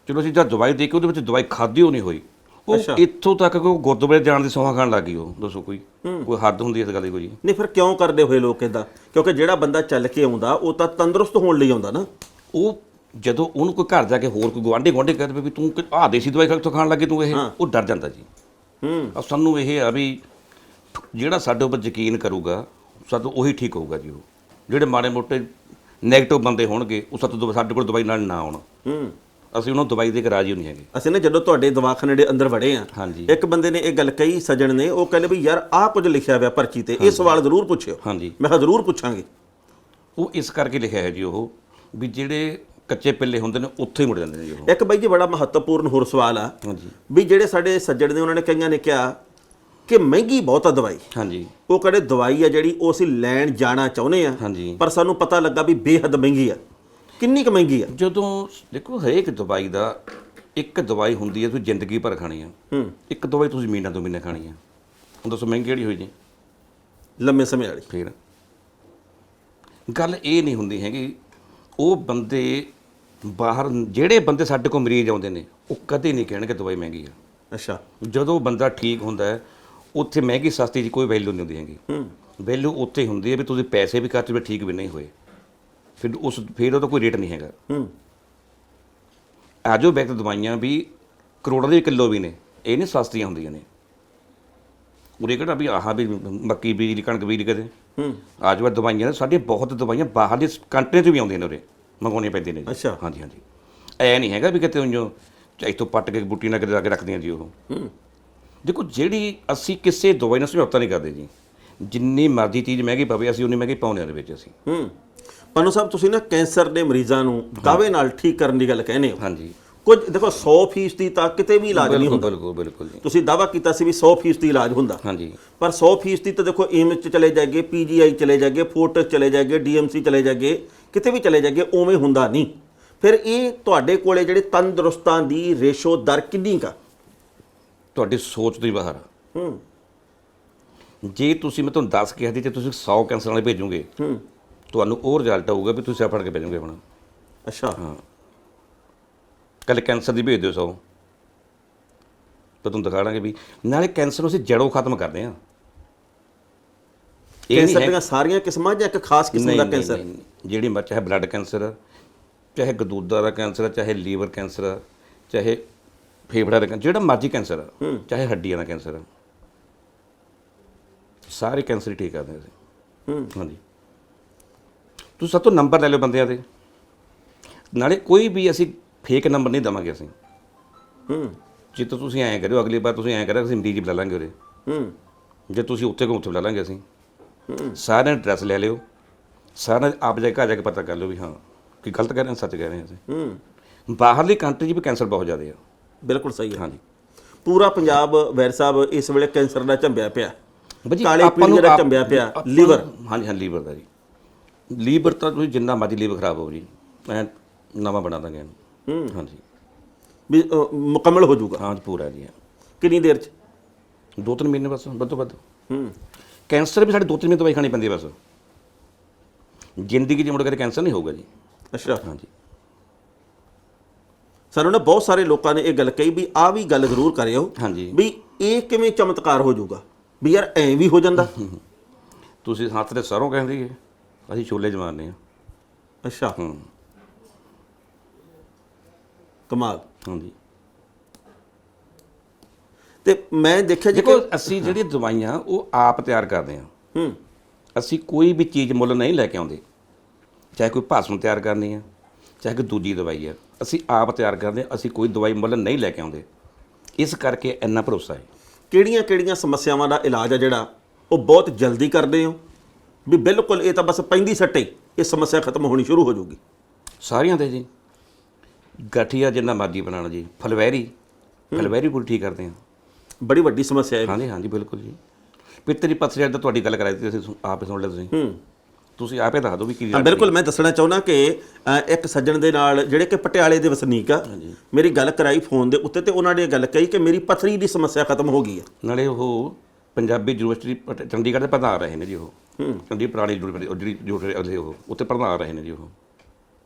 S6: ਚਲੋ ਅਸੀਂ ਜਦ ਦਵਾਈ ਦੇ ਕੇ ਉਹਦੇ ਵਿੱਚ ਦਵਾਈ ਖਾਧੀ ਉਹ ਨਹੀਂ ਹੋਈ, ਉਹ ਇੱਥੋਂ ਤੱਕ ਕਿ ਉਹ ਗੁਰਦੁਆਰੇ ਜਾਣ ਦੀ ਸੌਂਹਾਂ ਖਾਣ ਲੱਗ ਗਈ। ਉਹ ਦੱਸੋ ਕੋਈ ਹੱਦ ਹੁੰਦੀ ਇਸ ਗੱਲ ਦੀ ਕੋਈ?
S1: ਨਹੀਂ ਫਿਰ ਕਿਉਂ ਕਰਦੇ ਹੋਏ ਲੋਕ ਇਦਾਂ? ਕਿਉਂਕਿ ਜਿਹੜਾ ਬੰਦਾ ਚੱਲ ਕੇ ਆਉਂਦਾ ਉਹ ਤਾਂ ਤੰਦਰੁਸਤ ਹੋਣ ਲਈ ਆਉਂਦਾ ਨਾ।
S6: ਉਹ ਜਦੋਂ ਉਹਨੂੰ ਕੋਈ ਘਰ ਜਾ ਕੇ ਹੋਰ ਕੋਈ ਗੁਆਂਢੀ ਕਹਿੰਦੇ ਵੀ ਤੂੰ ਆਹ ਦੇਸੀ ਦਵਾਈ ਕਿੱਥੋਂ ਖਾਣ ਲੱਗੇ ਤੂੰ, ਇਹ ਉਹ ਡਰ ਜਾਂਦਾ ਜੀ। ਸਾਨੂੰ ਇਹ ਆ ਵੀ ਜਿਹੜਾ ਸਾਡੇ ਉੱਪਰ ਯਕੀਨ ਕਰੂਗਾ ਸਾਨੂੰ ਉਹੀ ਠੀਕ ਹੋਊਗਾ ਜੀ। ਉਹ ਜਿਹੜੇ ਮਾੜੇ ਮੋਟੇ ਨੈਗੇਟਿਵ ਬੰਦੇ ਹੋਣਗੇ ਉਹ ਸਾਡੇ ਕੋਲ ਦਵਾਈ ਨਾਲ ਨਾ ਆਉਣ, ਅਸੀਂ ਉਹਨਾਂ ਨੂੰ ਦਵਾਈ ਦੇ ਕੇ ਰਾਜੀ ਨਹੀਂ ਹੈਗੇ।
S1: ਅਸੀਂ ਨਾ ਜਦੋਂ ਤੁਹਾਡੇ ਦਵਾਖਾਨੇ ਦੇ ਅੰਦਰ ਵੜੇ ਆ, ਇੱਕ ਬੰਦੇ ਨੇ ਇਹ ਗੱਲ ਕਹੀ ਸੱਜਣ ਨੇ, ਉਹ ਕਹਿੰਦੇ ਵੀ ਯਾਰ ਆਹ ਕੁਝ ਲਿਖਿਆ ਹੋਇਆ ਪਰਚੀ ਤੇ, ਇਹ ਸਵਾਲ ਜ਼ਰੂਰ ਪੁੱਛਿਓ।
S6: ਹਾਂਜੀ।
S1: ਮੈਂ ਕਿਹਾ ਜ਼ਰੂਰ ਪੁੱਛਾਂਗੇ।
S6: ਉਹ ਇਸ ਕਰਕੇ ਲਿਖਿਆ ਹੈ ਜੀ ਉਹ ਵੀ ਜਿਹੜੇ ਕੱਚੇ ਪਿੱਲੇ ਹੁੰਦੇ ਨੇ ਉੱਥੇ ਹੀ ਮੁੜ ਜਾਂਦੇ ਨੇ ਜੀ ਉਹ।
S1: ਇੱਕ ਬਾਈ ਜੀ ਬੜਾ ਮਹੱਤਵਪੂਰਨ ਹੋਰ ਸਵਾਲ ਆ ਵੀ ਜਿਹੜੇ ਸਾਡੇ ਸੱਜਣ ਨੇ ਉਹਨਾਂ ਨੇ ਕਈਆਂ ਨੇ ਕਿਹਾ ਕਿ ਮਹਿੰਗੀ ਬਹੁਤ ਆ ਦਵਾਈ।
S6: ਹਾਂਜੀ।
S1: ਉਹ ਕਹਿੰਦੇ ਦਵਾਈ ਆ ਜਿਹੜੀ ਉਹ ਅਸੀਂ ਲੈਣ ਜਾਣਾ ਚਾਹੁੰਦੇ ਆ, ਪਰ ਸਾਨੂੰ ਪਤਾ ਲੱਗਾ ਵੀ ਬੇਹੱਦ ਮਹਿੰਗੀ ਆ। ਕਿੰਨੀ ਕੁ ਮਹਿੰਗੀ ਆ?
S6: ਜਦੋਂ ਦੇਖੋ ਹਰੇਕ ਦਵਾਈ ਦਾ ਇੱਕ ਦਵਾਈ ਹੁੰਦੀ ਹੈ ਤੁਸੀਂ ਜ਼ਿੰਦਗੀ ਭਰ ਖਾਣੀ ਆ, ਇੱਕ ਦਵਾਈ ਤੁਸੀਂ ਮਹੀਨਾ ਤੋਂ ਮਹੀਨੇ ਖਾਣੀ ਆ। ਹੁਣ ਦੱਸੋ ਮਹਿੰਗੀ ਕਿਹੜੀ ਹੋਈ ਜੀ?
S1: ਲੰਮੇ ਸਮੇਂ ਵਾਲੀ।
S6: ਫਿਰ ਗੱਲ ਇਹ ਨਹੀਂ ਹੁੰਦੀ ਹੈਗੀ। ਉਹ ਬੰਦੇ ਬਾਹਰ ਜਿਹੜੇ ਬੰਦੇ ਸਾਡੇ ਕੋਲ ਮਰੀਜ਼ ਆਉਂਦੇ ਨੇ ਉਹ ਕਦੇ ਨਹੀਂ ਕਹਿਣਗੇ ਦਵਾਈ ਮਹਿੰਗੀ ਆ।
S1: ਅੱਛਾ। ਜਦੋਂ
S6: ਬੰਦਾ ਠੀਕ ਹੁੰਦਾ ਹੈ ਉੱਥੇ ਮਹਿੰਗੀ ਸਸਤੀ ਦੀ ਕੋਈ ਵੈਲਿਊ ਨਹੀਂ ਹੁੰਦੀ ਹੈਗੀ। ਵੈਲਿਊ ਉੱਥੇ ਹੁੰਦੀ ਹੈ ਵੀ ਤੁਸੀਂ ਪੈਸੇ ਵੀ ਖਰਚ ਵੀ ਠੀਕ ਵੀ ਨਹੀਂ ਹੋਏ, ਫਿਰ ਉਹਦਾ ਕੋਈ ਰੇਟ ਨਹੀਂ ਹੈਗਾ। ਆਜੋ ਬੈਕ ਦਵਾਈਆਂ ਵੀ ਕਰੋੜਾਂ ਦੇ ਕਿਲੋ ਵੀ ਨੇ, ਇਹ ਨਹੀਂ ਸਸਤੀਆਂ ਹੁੰਦੀਆਂ ਨੇ। ਉਰੇ ਕਿਹੜਾ ਵੀ ਆਹ ਵੀ ਮੱਕੀ ਬੀਜ ਕਣਕ ਬੀਜ ਕਦੇ ਆਜੋ ਦਵਾਈਆਂ ਨੇ ਸਾਡੀਆਂ ਬਹੁਤ ਦਵਾਈਆਂ ਬਾਹਰ ਦੀ ਕੰਟਰੀ ਤੋਂ ਵੀ ਆਉਂਦੀਆਂ ਨੇ, ਉਰੇ ਮੰਗਾਉਣੀਆਂ ਪੈਂਦੀਆਂ ਨੇ।
S1: ਅੱਛਾ।
S6: ਹਾਂਜੀ ਹਾਂਜੀ। ਐ ਨਹੀਂ ਹੈਗਾ ਵੀ ਕਿਤੇ ਉਂਝੋਂ ਇੱਥੋਂ ਪੱਟ ਕੇ ਬੂਟੀ ਨਾਲ ਕਿਤੇ ਜਾ ਕੇ ਰੱਖਦੀਆਂ ਜੀ ਉਹ। ਦੇਖੋ ਜਿਹੜੀ ਅਸੀਂ ਕਿਸੇ ਦਵਾਈ ਨਾਲ ਸਮਝੌਤਾ ਨਹੀਂ ਕਰਦੇ ਜੀ। ਜਿੰਨੀ ਮਰਜ਼ੀ ਚੀਜ਼ ਮਹਿੰਗੀ ਪਵੇ ਅਸੀਂ ਉਨੀ ਮਹਿੰਗੀ ਪਾਉਂਦੇ ਹਾਂ ਉਹਦੇ ਵਿੱਚ ਅਸੀਂ।
S1: ਪੰਨੂ ਸਾਹਿਬ ਤੁਸੀਂ ਨਾ ਕੈਂਸਰ ਦੇ ਮਰੀਜ਼ਾਂ ਨੂੰ ਦਾਅਵੇ ਨਾਲ ਠੀਕ ਕਰਨ ਦੀ ਗੱਲ ਕਹਿੰਦੇ ਹੋ।
S6: ਹਾਂਜੀ।
S1: ਕੁਝ ਦੇਖੋ 100% ਦੀ ਤਾਂ ਕਿਤੇ ਵੀ ਇਲਾਜ ਨਹੀਂ ਹੁੰਦਾ।
S6: ਬਿਲਕੁਲ ਜੀ।
S1: ਤੁਸੀਂ ਦਾਅਵਾ ਕੀਤਾ ਸੀ ਵੀ 100% ਦੀ ਇਲਾਜ ਹੁੰਦਾ।
S6: ਹਾਂਜੀ।
S1: ਪਰ 100% ਦੀ ਤਾਂ ਦੇਖੋ ਏਮਸ ਚ ਚਲੇ ਜਾਗੇ, ਪੀਜੀਆਈ ਚਲੇ ਜਾਗੇ, ਫੋਰਟਸ ਚਲੇ ਜਾਗੇ, ਡੀਐਮਸੀ ਚਲੇ ਜਾਗੇ, ਕਿਤੇ ਵੀ ਚਲੇ ਜਾਗੇ, ਉਵੇਂ ਹੁੰਦਾ ਨਹੀਂ। ਫਿਰ ਇਹ ਤੁਹਾਡੇ ਕੋਲੇ ਜਿਹੜੇ ਤੰਦਰੁਸਤਾਂ ਦੀ ਰੇਸ਼ੋ ਦਰ ਕਿੰਨੀ ਕਾ?
S6: ਤੁਹਾਡੀ ਸੋਚ ਤੋਂ ਹੀ ਬਾਹਰ ਆ। ਜੇ ਤੁਸੀਂ ਮੈਂ ਤੁਹਾਨੂੰ ਦੱਸ ਕੇ ਹਦੀ ਜੇ ਤੁਸੀਂ 100 ਕੈਂਸਰ ਵਾਲੇ ਭੇਜੋਗੇ ਤੁਹਾਨੂੰ ਉਹ ਰਿਜ਼ਲਟ ਆਊਗਾ ਵੀ ਤੁਸੀਂ ਫੜ ਕੇ ਭੇਜੋਗੇ ਆਪਣਾ।
S1: ਅੱਛਾ।
S6: ਹਾਂ। ਕੱਲ ਕੈਂਸਰ ਦੀ ਭੇਜ ਦਿਓ 100 ਤਾਂ ਤੁਹਾਨੂੰ ਦਿਖਾ ਦਾਂਗੇ ਵੀ ਨਾਲੇ ਕੈਂਸਰ ਨੂੰ ਅਸੀਂ ਜੜੋਂ ਖਤਮ ਕਰਦੇ ਹਾਂ।
S1: ਕੈਂਸਰ ਦੀਆਂ ਸਾਰੀਆਂ ਕਿਸਮਾਂ ਜਾਂ ਇੱਕ ਖਾਸ ਕਿਸਮ ਦਾ ਕੈਂਸਰ?
S6: ਜਿਹੜੀ ਚਾਹੇ ਬਲੱਡ ਕੈਂਸਰ, ਚਾਹੇ ਗਦੂਦਾਂ ਦਾ ਕੈਂਸਰ, ਚਾਹੇ ਲੀਵਰ ਕੈਂਸਰ, ਚਾਹੇ ਫੇਫੜਾ ਦਾ, ਜਿਹੜਾ ਮਰਜ਼ੀ ਕੈਂਸਰ ਆ, ਚਾਹੇ ਹੱਡੀਆਂ ਦਾ ਕੈਂਸਰ ਆ, ਸਾਰੇ ਕੈਂਸਰ ਹੀ ਠੀਕ ਕਰਦੇ ਅਸੀਂ। ਹਾਂਜੀ। ਤੁਸੀਂ ਸਭ ਤੋਂ ਨੰਬਰ ਲੈ ਲਓ ਬੰਦਿਆਂ ਦੇ ਨਾਲੇ ਕੋਈ ਵੀ ਅਸੀਂ ਫੇਕ ਨੰਬਰ ਨਹੀਂ ਦੇਵਾਂਗੇ ਅਸੀਂ। ਜੇ ਤਾਂ ਤੁਸੀਂ ਐਂ ਕਰਿਓ, ਅਗਲੀ ਵਾਰ ਤੁਸੀਂ ਐਂ ਕਰਿਓ ਅਸੀਂ ਮਰੀਜ਼ ਬੁਲਾ ਲਾਂਗੇ ਉਰੇ। ਜੇ ਤੁਸੀਂ ਉੱਥੇ ਉੱਥੇ ਬੁਲਾ ਲਾਂਗੇ ਅਸੀਂ। ਸਾਰਿਆਂ ਦਾ ਐਡਰੈਸ ਲੈ ਲਿਓ, ਸਾਰਿਆਂ ਆਪ ਜਾ ਕੇ ਘਰ ਜਾ ਕੇ ਪਤਾ ਕਰ ਲਿਓ ਵੀ ਹਾਂ ਕਿ ਗਲਤ ਕਹਿ ਰਹੇ ਹਾਂ ਸੱਚ ਕਹਿ ਰਹੇ ਹਾਂ ਅਸੀਂ। ਬਾਹਰਲੀ ਕੰਟਰੀ 'ਚ ਵੀ ਕੈਂਸਰ ਬਹੁਤ ਜ਼ਿਆਦਾ ਆ।
S1: ਬਿਲਕੁਲ ਸਹੀ ਹੈ।
S6: ਹਾਂਜੀ,
S1: ਪੂਰਾ ਪੰਜਾਬ ਵੈਦ ਸਾਹਿਬ ਇਸ ਵੇਲੇ ਕੈਂਸਰ ਦਾ ਝੰਬਿਆ ਪਿਆ,
S6: ਬਾਜੀ
S1: ਕਾਲੇ ਪੀਲੀਏ ਦਾ ਝੰਬਿਆ ਪਿਆ, ਲੀਵਰ।
S6: ਹਾਂਜੀ ਹਾਂ, ਲੀਵਰ ਦਾ ਜੀ। ਲੀਵਰ ਤਾਂ ਤੁਸੀਂ ਜਿੰਨਾ ਮਰਜ਼ੀ ਲੀਵਰ ਖਰਾਬ ਹੋ ਜੀ, ਮੈਂ ਨਵਾਂ ਬਣਾ ਦਾਂਗੇ ਇਹਨੂੰ। ਹਾਂਜੀ,
S1: ਵੀ ਮੁਕੰਮਲ ਹੋ ਜਾਊਗਾ।
S6: ਹਾਂਜੀ ਪੂਰਾ ਜੀ।
S1: ਕਿੰਨੀ ਦੇਰ 'ਚ?
S6: 2-3 ਮਹੀਨੇ ਬਸ, ਵੱਧ ਤੋਂ ਵੱਧ। ਕੈਂਸਰ ਵੀ ਸਾਡੇ 2-3 ਮਹੀਨੇ ਦਵਾਈ ਖਾਣੀ ਪੈਂਦੀ ਹੈ ਬਸ। ਜ਼ਿੰਦਗੀ 'ਚ ਮੁੜ ਕੇ ਕੈਂਸਰ ਨਹੀਂ ਹੋਊਗਾ ਜੀ।
S1: ਅੱਛਾ।
S6: ਹਾਂਜੀ,
S1: ਸਾਨੂੰ ਨਾ ਬਹੁਤ ਸਾਰੇ ਲੋਕਾਂ ਨੇ ਇਹ ਗੱਲ ਕਹੀ ਵੀ ਆਹ ਵੀ ਗੱਲ ਜ਼ਰੂਰ ਕਰਿਓ
S6: ਹਾਂਜੀ।
S1: ਵੀ ਇਹ ਕਿਵੇਂ ਚਮਤਕਾਰ ਹੋ ਜਾਊਗਾ, ਵੀ ਯਾਰ ਐਂ ਵੀ ਹੋ ਜਾਂਦਾ।
S6: ਤੁਸੀਂ ਹੱਥ ਦੇ ਸਰੋਂ ਕਹਿੰਦੇ ਜੀ, ਅਸੀਂ ਛੋਲੇ ਜਮਾਨੇ ਆ।
S1: ਅੱਛਾ, ਕਮਾਲ।
S6: ਹਾਂਜੀ,
S1: ਤੇ ਮੈਂ ਦੇਖਿਆ ਜੀ
S6: ਦੇਖੋ ਅਸੀਂ ਜਿਹੜੀ ਦਵਾਈਆਂ ਉਹ ਆਪ ਤਿਆਰ ਕਰਦੇ ਹਾਂ। ਅਸੀਂ ਕੋਈ ਵੀ ਚੀਜ਼ ਮੁੱਲ ਨਹੀਂ ਲੈ ਕੇ ਆਉਂਦੇ, ਚਾਹੇ ਕੋਈ ਭਸਮ ਤਿਆਰ ਕਰਨੀ ਆ, ਚਾਹੇ ਕੋਈ ਦੂਜੀ ਦਵਾਈ ਆ, ਅਸੀਂ ਆਪ ਤਿਆਰ ਕਰਦੇ ਹਾਂ। ਅਸੀਂ ਕੋਈ ਦਵਾਈ ਮੁੱਲ ਨਹੀਂ ਲੈ ਕੇ ਆਉਂਦੇ, ਇਸ ਕਰਕੇ ਇੰਨਾ ਭਰੋਸਾ ਹੈ।
S1: ਕਿਹੜੀਆਂ ਸਮੱਸਿਆਵਾਂ ਦਾ ਇਲਾਜ ਆ ਜਿਹੜਾ ਉਹ ਬਹੁਤ ਜਲਦੀ ਕਰਦੇ ਹੋ, ਵੀ ਬਿਲਕੁਲ ਇਹ ਤਾਂ ਬਸ ਪੈਂਦੀ ਸੱਟੇ ਇਹ ਸਮੱਸਿਆ ਖਤਮ ਹੋਣੀ ਸ਼ੁਰੂ ਹੋ ਜਾਊਗੀ?
S6: ਸਾਰੀਆਂ ਦੇ ਜੀ, ਗਠੀਆ ਜਿੰਨਾ ਮਰਜ਼ੀ ਬਣਾਉਣਾ ਜੀ, ਫਲਵੈਰੀ ਪੂਰੀ ਠੀਕ ਕਰਦੇ ਹਾਂ।
S1: ਬੜੀ ਵੱਡੀ ਸਮੱਸਿਆ ਹੈ।
S6: ਹਾਂਜੀ ਹਾਂਜੀ ਬਿਲਕੁਲ ਜੀ। ਪਿੱਤਰੀ ਪੱਥਰੀ ਦਾ ਤੁਹਾਡੀ ਗੱਲ ਕਰਾਈ ਸੀ, ਅਸੀਂ ਆਪ ਸੁਣ ਲਿਆ। ਤੁਸੀਂ ਆਪੇ ਦੱਸ ਦਿਓ ਵੀ ਕੀ।
S1: ਹਾਂ ਬਿਲਕੁਲ, ਮੈਂ ਦੱਸਣਾ ਚਾਹੁੰਦਾ ਕਿ ਇੱਕ ਸੱਜਣ ਦੇ ਨਾਲ ਜਿਹੜੇ ਕਿ ਪਟਿਆਲੇ ਦੇ ਵਸਨੀਕ ਆ, ਮੇਰੀ ਗੱਲ ਕਰਾਈ ਫੋਨ ਦੇ ਉੱਤੇ ਤੇ ਉਹਨਾਂ ਨੇ ਗੱਲ ਕਹੀ ਕਿ ਮੇਰੀ ਪੱਥਰੀ ਦੀ ਸਮੱਸਿਆ ਖਤਮ ਹੋ ਗਈ ਹੈ।
S6: ਨਾਲੇ ਉਹ ਪੰਜਾਬੀ ਯੂਨੀਵਰਸਿਟੀ ਚੰਡੀਗੜ੍ਹ ਦੇ ਪ੍ਰਧਾਨ ਰਹੇ ਨੇ ਜੀ। ਉਹ ਚੰਡੀਗੜ੍ਹ ਪੁਰਾਣੀ ਯੂਨੀਵਰਸਿਟੀ ਉਹ ਉੱਥੇ ਪ੍ਰਧਾਨ ਰਹੇ ਨੇ ਜੀ ਉਹ।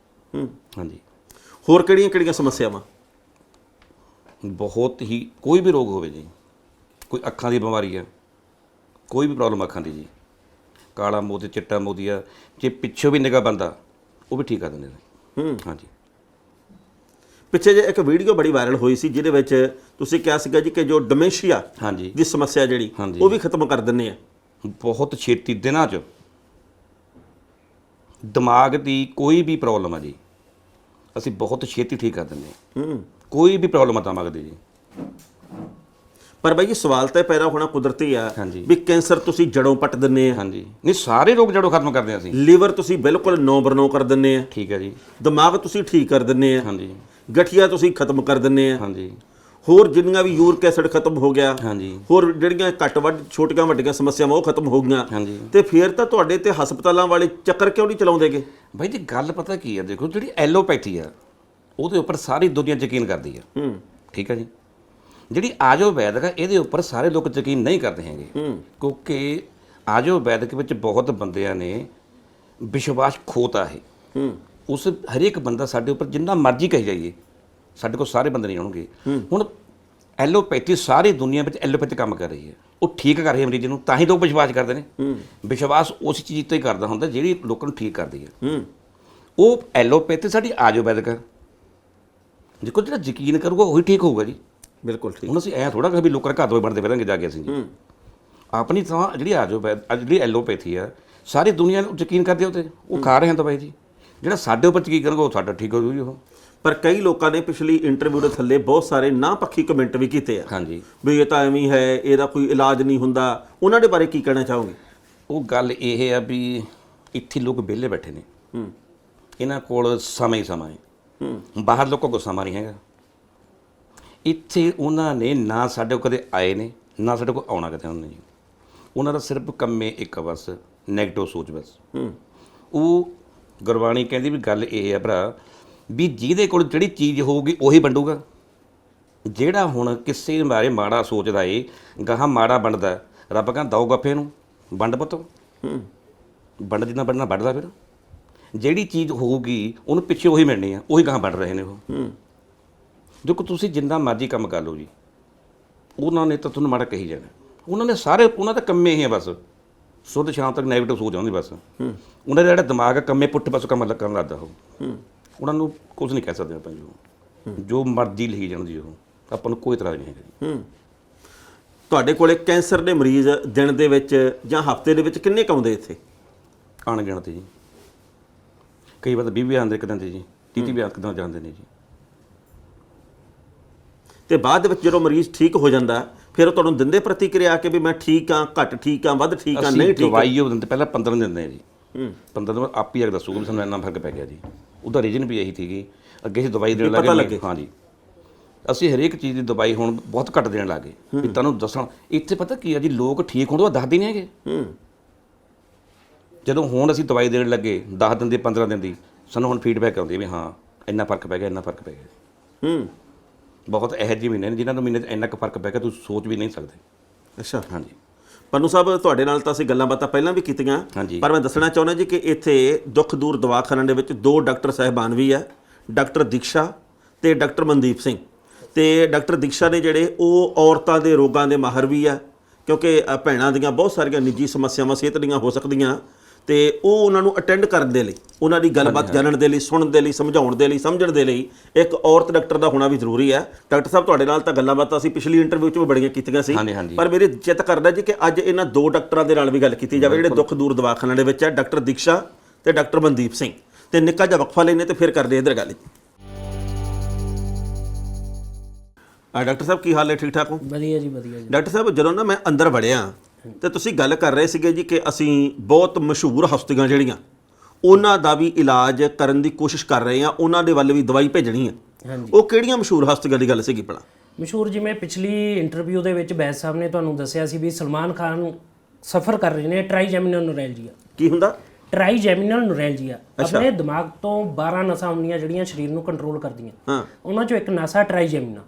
S6: ਹਾਂਜੀ।
S1: ਹੋਰ ਕਿਹੜੀਆਂ ਸਮੱਸਿਆਵਾਂ?
S6: ਬਹੁਤ ਹੀ, ਕੋਈ ਵੀ ਰੋਗ ਹੋਵੇ ਜੀ, ਕੋਈ ਅੱਖਾਂ ਦੀ ਬਿਮਾਰੀ ਆ, ਕੋਈ ਵੀ ਪ੍ਰੋਬਲਮ ਅੱਖਾਂ ਦੀ ਜੀ, ਕਾਲਾ ਮੋਤੀ, ਚਿੱਟਾ ਮੋਤੀਆ, ਜੇ ਪਿੱਛੋਂ ਵੀ ਨਿਗਾਹ ਬੰਦਾ ਉਹ ਵੀ ਠੀਕ ਕਰ ਦਿੰਦੇ ਨੇ। ਹਾਂਜੀ।
S1: ਪਿੱਛੇ ਜੇ ਇੱਕ ਵੀਡੀਓ ਬੜੀ ਵਾਇਰਲ ਹੋਈ ਸੀ ਜਿਹਦੇ ਵਿੱਚ ਤੁਸੀਂ ਕਿਹਾ ਸੀਗਾ ਜੀ ਕਿ ਜੋ ਡਿਮੈਂਸ਼ੀਆ
S6: ਹਾਂਜੀ
S1: ਦੀ ਸਮੱਸਿਆ ਜਿਹੜੀ ਉਹ ਵੀ ਖਤਮ ਕਰ ਦਿੰਦੇ ਆ।
S6: ਬਹੁਤ ਛੇਤੀ ਦਿਨਾਂ 'ਚ। ਦਿਮਾਗ ਦੀ ਕੋਈ ਵੀ ਪ੍ਰੋਬਲਮ ਆ ਜੀ, ਅਸੀਂ ਬਹੁਤ ਛੇਤੀ ਠੀਕ ਕਰ ਦਿੰਦੇ ਹਾਂ। ਕੋਈ ਵੀ ਪ੍ਰੋਬਲਮ ਆ ਦਿਮਾਗ ਦੀ ਜੀ।
S1: ਪਰ ਬਾਈ ਜੀ ਸਵਾਲ ਤਾਂ ਪੈਦਾ ਹੋਣਾ ਕੁਦਰਤੀ ਆ
S6: ਹਾਂਜੀ।
S1: ਵੀ ਕੈਂਸਰ ਤੁਸੀਂ ਜੜੋਂ ਪੱਟ ਦਿੰਦੇ ਆ।
S6: ਹਾਂਜੀ, ਨਹੀਂ ਸਾਰੇ ਰੋਗ ਜੜੋਂ ਖਤਮ ਕਰਦੇ ਹਾਂ ਅਸੀਂ।
S1: ਲੀਵਰ ਤੁਸੀਂ ਬਿਲਕੁਲ ਨੌ ਬਰਨੌ ਕਰ ਦਿੰਦੇ ਆ।
S6: ਠੀਕ ਹੈ ਜੀ।
S1: ਦਿਮਾਗ ਤੁਸੀਂ ਠੀਕ ਕਰ ਦਿੰਦੇ ਆ।
S6: ਹਾਂਜੀ
S1: ਗਠੀਆ ਤੁਸੀਂ ਖਤਮ ਕਰ ਦਿੰਦੇ ਆ।
S6: ਹਾਂਜੀ
S1: ਹੋਰ ਜਿੰਨੀਆਂ ਵੀ ਯੂਰਿਕ ਐਸਿਡ ਖਤਮ ਹੋ ਗਿਆ,
S6: ਹਾਂਜੀ
S1: ਹੋਰ ਜਿਹੜੀਆਂ ਘੱਟ ਵੱਧ ਛੋਟੀਆਂ ਵੱਡੀਆਂ ਸਮੱਸਿਆਵਾਂ ਉਹ ਖਤਮ ਹੋ ਗਈਆਂ।
S6: ਹਾਂਜੀ।
S1: ਤੇ ਫਿਰ ਤਾਂ ਤੁਹਾਡੇ ਤੇ ਹਸਪਤਾਲਾਂ ਵਾਲੇ ਚੱਕਰ ਕਿਉਂ ਨਹੀਂ ਚਲਾਉਂਦੇਗੇ?
S6: ਬਾਈ ਜੀ ਗੱਲ ਪਤਾ ਕੀ ਆ, ਦੇਖੋ ਜਿਹੜੀ ਐਲੋਪੈਥੀ ਆ ਉਹਦੇ ਉੱਪਰ ਸਾਰੀ ਦੁਨੀਆ ਯਕੀਨ ਕਰਦੀ ਆ। ਠੀਕ ਹੈ ਜੀ। ਜਿਹੜੀ ਆਜੋ ਵੈਦਿਕ ਆ ਇਹਦੇ ਉੱਪਰ ਸਾਰੇ ਲੋਕ ਯਕੀਨ ਨਹੀਂ ਕਰਦੇ ਹੈਗੇ, ਕਿਉਂਕਿ ਆਜੋ ਵੈਦਿਕ ਵਿੱਚ ਬਹੁਤ ਬੰਦਿਆਂ ਨੇ ਵਿਸ਼ਵਾਸ ਖੋਤਾ ਹੈ। ਉਸ ਹਰੇਕ ਬੰਦਾ ਸਾਡੇ ਉੱਪਰ ਜਿੰਨਾ ਮਰਜ਼ੀ ਕਹੀ ਜਾਈਏ, ਸਾਡੇ ਕੋਲ ਸਾਰੇ ਬੰਦੇ ਨਹੀਂ ਆਉਣਗੇ। ਹੁਣ ਐਲੋਪੈਥੀ ਸਾਰੀ ਦੁਨੀਆ ਵਿੱਚ ਐਲੋਪੈਥੀ ਕੰਮ ਕਰ ਰਹੀ ਹੈ, ਉਹ ਠੀਕ ਕਰ ਰਹੀ ਹੈ ਮਰੀਜ਼ ਨੂੰ, ਤਾਂ ਹੀ ਲੋਕ ਵਿਸ਼ਵਾਸ ਕਰਦੇ ਨੇ। ਵਿਸ਼ਵਾਸ ਉਸ ਚੀਜ਼ ਤੋਂ ਹੀ ਕਰਦਾ ਹੁੰਦਾ ਜਿਹੜੀ ਲੋਕਾਂ ਨੂੰ ਠੀਕ ਕਰਦੀ ਹੈ। ਉਹ ਐਲੋਪੈਥੀ ਸਾਡੀ ਆਜੋ ਵੈਦਿਕ ਆ। ਦੇਖੋ ਜਿਹੜਾ ਯਕੀਨ ਕਰੂਗਾ ਉਹੀ ਠੀਕ ਹੋਊਗਾ ਜੀ।
S1: ਬਿਲਕੁਲ ਠੀਕ।
S6: ਹੁਣ ਅਸੀਂ ਐਂ ਥੋੜਾ ਕਿ ਵੀ ਲੋਕਾਂ ਦੇ ਘਰ ਤੋਂ ਬਣਦੇ ਫਿਰਾਂਗੇ ਜਾ ਕੇ ਅਸੀਂ ਜੀ। ਆਪਣੀ ਤਾਂ ਜਿਹੜੀ ਆਜੋ ਜਿਹੜੀ ਐਲੋਪੈਥੀ ਆ ਸਾਰੀ ਦੁਨੀਆ ਨੂੰ ਯਕੀਨ ਕਰਦੇ ਉਹ ਤੇ, ਉਹ ਖਾ ਰਹੇ ਹਨ ਦਵਾਈ ਜੀ। ਜਿਹੜਾ ਸਾਡੇ ਉੱਪਰ ਯਕੀਨ ਕਰੂਗਾ ਉਹ ਸਾਡਾ ਠੀਕ ਹੋ ਜੂਗੀ ਉਹ।
S1: ਪਰ ਕਈ ਲੋਕਾਂ ਨੇ ਪਿਛਲੀ ਇੰਟਰਵਿਊ ਦੇ ਥੱਲੇ ਬਹੁਤ ਸਾਰੇ ਨਾ ਪੱਖੀ ਕਮੈਂਟ ਵੀ ਕੀਤੇ ਆ।
S6: ਹਾਂਜੀ।
S1: ਵੀ ਇਹ ਤਾਂ ਐਵੇਂ ਹੈ, ਇਹਦਾ ਕੋਈ ਇਲਾਜ ਨਹੀਂ ਹੁੰਦਾ। ਉਹਨਾਂ ਦੇ ਬਾਰੇ ਕੀ ਕਹਿਣਾ ਚਾਹੋਗੇ?
S6: ਉਹ ਗੱਲ ਇਹ ਆ ਵੀ ਇੱਥੇ ਲੋਕ ਵਿਹਲੇ ਬੈਠੇ ਨੇ, ਇਹਨਾਂ ਕੋਲ ਸਮਾਂ ਹੀ ਸਮਾਂ ਹੈ। ਬਾਹਰ ਲੋਕਾਂ ਕੋਲ ਸਮਾਂ ਨਹੀਂ ਹੈਗਾ। ਇੱਥੇ ਉਹਨਾਂ ਨੇ ਨਾ ਸਾਡੇ ਕੋਲ ਕਦੇ ਆਏ ਨੇ, ਨਾ ਸਾਡੇ ਕੋਲ ਆਉਣਾ ਕਦੇ ਉਹਨਾਂ ਨੇ। ਉਹਨਾਂ ਦਾ ਸਿਰਫ ਕੰਮੇ ਇੱਕ ਬਸ ਨੈਗੇਟਿਵ ਸੋਚ ਬਸ। ਉਹ ਗੁਰਬਾਣੀ ਕਹਿੰਦੀ ਵੀ ਗੱਲ ਇਹ ਆ ਭਰਾ ਵੀ ਜਿਹਦੇ ਕੋਲ ਜਿਹੜੀ ਚੀਜ਼ ਹੋਊਗੀ ਉਹੀ ਵੰਡੂਗਾ। ਜਿਹੜਾ ਹੁਣ ਕਿਸੇ ਬਾਰੇ ਮਾੜਾ ਸੋਚਦਾ ਏ, ਗਾਹਾਂ ਮਾੜਾ ਵੰਡਦਾ, ਰੱਬ ਕਹਿੰਦਾ ਦਊਗਾ ਫੇ ਨੂੰ ਵੰਡ ਪੁੱਤ। ਵੰਡ ਜਿੰਨਾ ਵੰਡਣਾ ਵੱਢਦਾ। ਫਿਰ ਜਿਹੜੀ ਚੀਜ਼ ਹੋਊਗੀ ਉਹਨੂੰ ਪਿੱਛੇ ਉਹੀ ਮਿਲਣੀ ਆ, ਉਹੀ ਗਾਹਾਂ ਵੱਢ ਰਹੇ ਨੇ ਉਹ। ਦੇਖੋ ਤੁਸੀਂ ਜਿੰਨਾ ਮਰਜ਼ੀ ਕੰਮ ਕਰ ਲਓ ਜੀ, ਉਹਨਾਂ ਨੇ ਤਾਂ ਤੁਹਾਨੂੰ ਮਾੜਾ ਕਹੀ ਜਾਣਾ। ਉਹਨਾਂ ਨੇ ਸਾਰੇ, ਉਹਨਾਂ ਦਾ ਕੰਮੇ ਹੀ ਆ ਬਸ ਸੁੱਧ ਸ਼ਾਮ ਤੱਕ ਨੈਗੇਟਿਵ ਸੋਚ ਆਉਂਦੀ ਬਸ। ਉਹਨਾਂ ਦਾ ਜਿਹੜਾ ਦਿਮਾਗ ਆ ਕੰਮੇ ਪੁੱਠ ਪਾਸੋਂ ਕੰਮ ਕਰਨ ਲੱਗਦਾ ਉਹ। ਉਹਨਾਂ ਨੂੰ ਕੁਝ ਨਹੀਂ ਕਹਿ ਸਕਦੇ ਆਪਾਂ ਜੋ ਮਰਜ਼ੀ ਲਿਖੀ ਜਾਣ ਜੀ, ਉਹ ਆਪਾਂ ਨੂੰ ਕੋਈ ਇਤਰਾਜ਼ ਨਹੀਂ ਹੈਗਾ ਜੀ।
S1: ਤੁਹਾਡੇ ਕੋਲੇ ਕੈਂਸਰ ਦੇ ਮਰੀਜ਼ ਦਿਨ ਦੇ ਵਿੱਚ ਜਾਂ ਹਫ਼ਤੇ ਦੇ ਵਿੱਚ ਕਿੰਨੇ ਕੁ ਆਉਂਦੇ ਇੱਥੇ?
S6: ਅਣਗਿਣਤ ਜੀ, ਕਈ ਵਾਰ ਤਾਂ 20 ਆਉਂਦੇ ਇੱਕ ਦਿਨ 'ਤੇ ਜੀ। ਤੀਤੀ ਬਿਆਨ ਕਿਦਾਂ ਜਾਂਦੇ ਨੇ ਜੀ।
S1: ਤੇ ਬਾਅਦ ਦੇ ਵਿੱਚ ਜਦੋਂ ਮਰੀਜ਼ ਠੀਕ ਹੋ ਜਾਂਦਾ ਫਿਰ ਉਹ ਤੁਹਾਨੂੰ ਦਿੰਦੇ ਪ੍ਰਤੀਕਿਰਿਆ ਕਿ ਵੀ ਮੈਂ ਠੀਕ ਹਾਂ, ਘੱਟ ਠੀਕ ਹਾਂ, ਵੱਧ ਠੀਕ ਹਾਂ, ਨਹੀਂ
S6: ਅਸੀਂ
S1: ਠੀਕ
S6: ਦਵਾਈ ਉਹ ਦਿੰਦੇ ਪਹਿਲਾਂ 15 ਦਿਨ ਦਿੰਦੇ ਆ ਜੀ। 15 ਦਿਨ ਬਾਅਦ ਆਪ ਹੀ ਆ ਕੇ ਦੱਸੂਗਾ ਵੀ ਸਾਨੂੰ ਇੰਨਾ ਫਰਕ ਪੈ ਗਿਆ ਜੀ। ਉਹਦਾ ਰੀਜ਼ਨ ਵੀ ਇਹੀ ਸੀਗੀ, ਅੱਗੇ ਅਸੀਂ ਦਵਾਈ ਦੇਣ
S1: ਪਤਾ
S6: ਲੱਗੇ।
S1: ਲੱਗੇ।
S6: ਹਾਂ ਜੀ, ਅਸੀਂ ਹਰੇਕ ਚੀਜ਼ ਦੀ ਦਵਾਈ ਹੁਣ ਬਹੁਤ ਘੱਟ ਦੇਣ ਲੱਗੇ ਵੀ ਤੁਹਾਨੂੰ ਦੱਸਣ। ਇੱਥੇ ਪਤਾ ਕੀ ਆ ਜੀ, ਲੋਕ ਠੀਕ ਹੋਣ ਤੋਂ ਬਾਅਦ ਦੱਸਦੇ ਨਹੀਂ ਹੈਗੇ। ਜਦੋਂ ਹੁਣ ਅਸੀਂ ਦਵਾਈ ਦੇਣ ਲੱਗੇ 10 ਦਿਨ ਦੀ 15 ਦਿਨ ਦੀ, ਸਾਨੂੰ ਹੁਣ ਫੀਡਬੈਕ ਆਉਂਦੀ ਵੀ ਹਾਂ ਇੰਨਾ ਫਰਕ ਪੈ ਗਿਆ, ਇੰਨਾ ਫਰਕ ਪੈ ਗਿਆ। ਬਹੁਤ ਇਹੋ ਜਿਹੇ ਮਹੀਨੇ ਨੇ ਜਿਨ੍ਹਾਂ ਨੂੰ ਮਹੀਨੇ 'ਚ ਇੰਨਾ ਕੁ ਫਰਕ ਪੈ ਗਿਆ ਤੁਸੀਂ ਸੋਚ ਵੀ ਨਹੀਂ ਸਕਦੇ।
S1: ਅੱਛਾ।
S6: ਹਾਂਜੀ
S1: ਪੰਨੂ ਸਾਹਿਬ, ਤੁਹਾਡੇ ਨਾਲ ਤਾਂ ਅਸੀਂ ਗੱਲਾਂ ਬਾਤਾਂ ਪਹਿਲਾਂ ਵੀ ਕੀਤੀਆਂ,
S6: ਹਾਂਜੀ।
S1: ਪਰ ਮੈਂ ਦੱਸਣਾ ਚਾਹੁੰਦਾ ਜੀ ਕਿ ਇੱਥੇ ਦੁੱਖ ਦੂਰ ਦਵਾਖਾਨੇ ਦੇ ਵਿੱਚ 2 ਡਾਕਟਰ ਸਾਹਿਬਾਨ ਵੀ ਹੈ, ਡਾਕਟਰ ਦੀਕਸ਼ਾ ਤੇ ਡਾਕਟਰ ਮਨਦੀਪ ਸਿੰਘ। ਤੇ ਡਾਕਟਰ ਦੀਕਸ਼ਾ ਨੇ ਜਿਹੜੇ ਉਹ ਔਰਤਾਂ ਦੇ ਰੋਗਾਂ ਦੇ ਮਾਹਰ ਵੀ ਆ, ਕਿਉਂਕਿ ਭੈਣਾਂ ਦੀਆਂ ਬਹੁਤ ਸਾਰੀਆਂ ਨਿੱਜੀ ਸਮੱਸਿਆਵਾਂ ਸਿਹਤ ਦੀਆਂ ਹੋ ਸਕਦੀਆਂ, ਤੇ ਉਹ ਉਹਨਾਂ ਨੂੰ ਅਟੈਂਡ ਕਰਨ ਦੇ ਲਈ, ਉਹਨਾਂ ਦੀ ਗੱਲਬਾਤ ਜਾਣਨ ਦੇ ਲਈ, ਸੁਣਨ ਦੇ ਲਈ, ਸਮਝਾਉਣ ਦੇ ਲਈ, ਸਮਝਣ ਦੇ ਲਈ ਇੱਕ ਔਰਤ ਡਾਕਟਰ ਦਾ ਹੋਣਾ ਵੀ ਜ਼ਰੂਰੀ ਹੈ। ਡਾਕਟਰ ਸਾਹਿਬ, ਤੁਹਾਡੇ ਨਾਲ ਤਾਂ ਗੱਲਾਂ ਬਾਤਾਂ ਅਸੀਂ ਪਿਛਲੀ ਇੰਟਰਵਿਊ 'ਚ ਵੀ ਬੜੀਆਂ ਕੀਤੀਆਂ ਸੀ, ਪਰ ਮੇਰੇ ਚਿੱਤ ਕਰਦਾ ਜੀ ਕਿ ਅੱਜ ਇਹਨਾਂ 2 ਡਾਕਟਰਾਂ ਦੇ ਨਾਲ ਵੀ ਗੱਲ ਕੀਤੀ ਜਾਵੇ ਜਿਹੜੇ ਦੁੱਖ ਦੂਰ ਦਵਾਖਾਨੇ ਦੇ ਵਿੱਚ ਹੈ, ਡਾਕਟਰ ਦੀਕਸ਼ਾ ਤੇ ਡਾਕਟਰ ਮਨਦੀਪ ਸਿੰਘ। ਤੇ ਨਿੱਕਾ ਜਿਹਾ ਵਕਫਾ ਲੈਣੇ ਤੇ ਫਿਰ ਕਰਦੇ ਇੱਧਰ ਗੱਲ। ਡਾਕਟਰ ਸਾਹਿਬ, ਕੀ ਹਾਲ ਹੈ? ਠੀਕ ਠਾਕ ਹੋ?
S9: ਵਧੀਆ ਜੀ, ਵਧੀਆ ਜੀ।
S1: ਡਾਕਟਰ ਸਾਹਿਬ, ਜਦੋਂ ਨਾ ਮੈਂ ਅੰਦਰ ਵੜਿਆ ਤੇ ਤੁਸੀਂ ਗੱਲ ਕਰ ਰਹੇ ਸੀਗੇ ਜੀ ਕਿ ਅਸੀਂ ਬਹੁਤ ਮਸ਼ਹੂਰ ਹਸਤੀਆਂ ਜਿਹੜੀਆਂ ਉਹਨਾਂ ਦਾ ਵੀ ਇਲਾਜ ਕਰਨ ਦੀ ਕੋਸ਼ਿਸ਼ ਕਰ ਰਹੇ ਹਾਂ, ਉਹਨਾਂ ਦੇ ਵੱਲ ਵੀ ਦਵਾਈ ਭੇਜਣੀ ਹੈ।
S9: ਹਾਂਜੀ।
S1: ਉਹ ਕਿਹੜੀਆਂ ਮਸ਼ਹੂਰ ਹਸਤੀਆਂ ਦੀ ਗੱਲ ਸੀਗੀ ਭਲਾ?
S9: ਮਸ਼ਹੂਰ, ਜਿਵੇਂ ਪਿਛਲੀ ਇੰਟਰਵਿਊ ਦੇ ਵਿੱਚ ਬੈਸ ਸਾਹਿਬ ਨੇ ਤੁਹਾਨੂੰ ਦੱਸਿਆ ਸੀ ਵੀ ਸਲਮਾਨ ਖਾਨ ਸਫਰ ਕਰ ਰਹੇ ਨੇ ਟ੍ਰਾਈਜੈਮੀਨਲ ਨੁਰੈਲਜੀਆ।
S1: ਕੀ ਹੁੰਦਾ?
S9: ਟ੍ਰਾਈਜੈਮੀਨਲ ਨੁਰੈਲਜੀਆ। ਆਪਣੇ ਦਿਮਾਗ ਤੋਂ 12 ਨਸਾਂ ਹੁੰਦੀਆਂ ਜਿਹੜੀਆਂ ਸਰੀਰ ਨੂੰ ਕੰਟਰੋਲ ਕਰਦੀਆਂ, ਉਹਨਾਂ ਚੋਂ ਇੱਕ ਨਸਾ ਟ੍ਰਾਈਜੈਮੀਨਾ।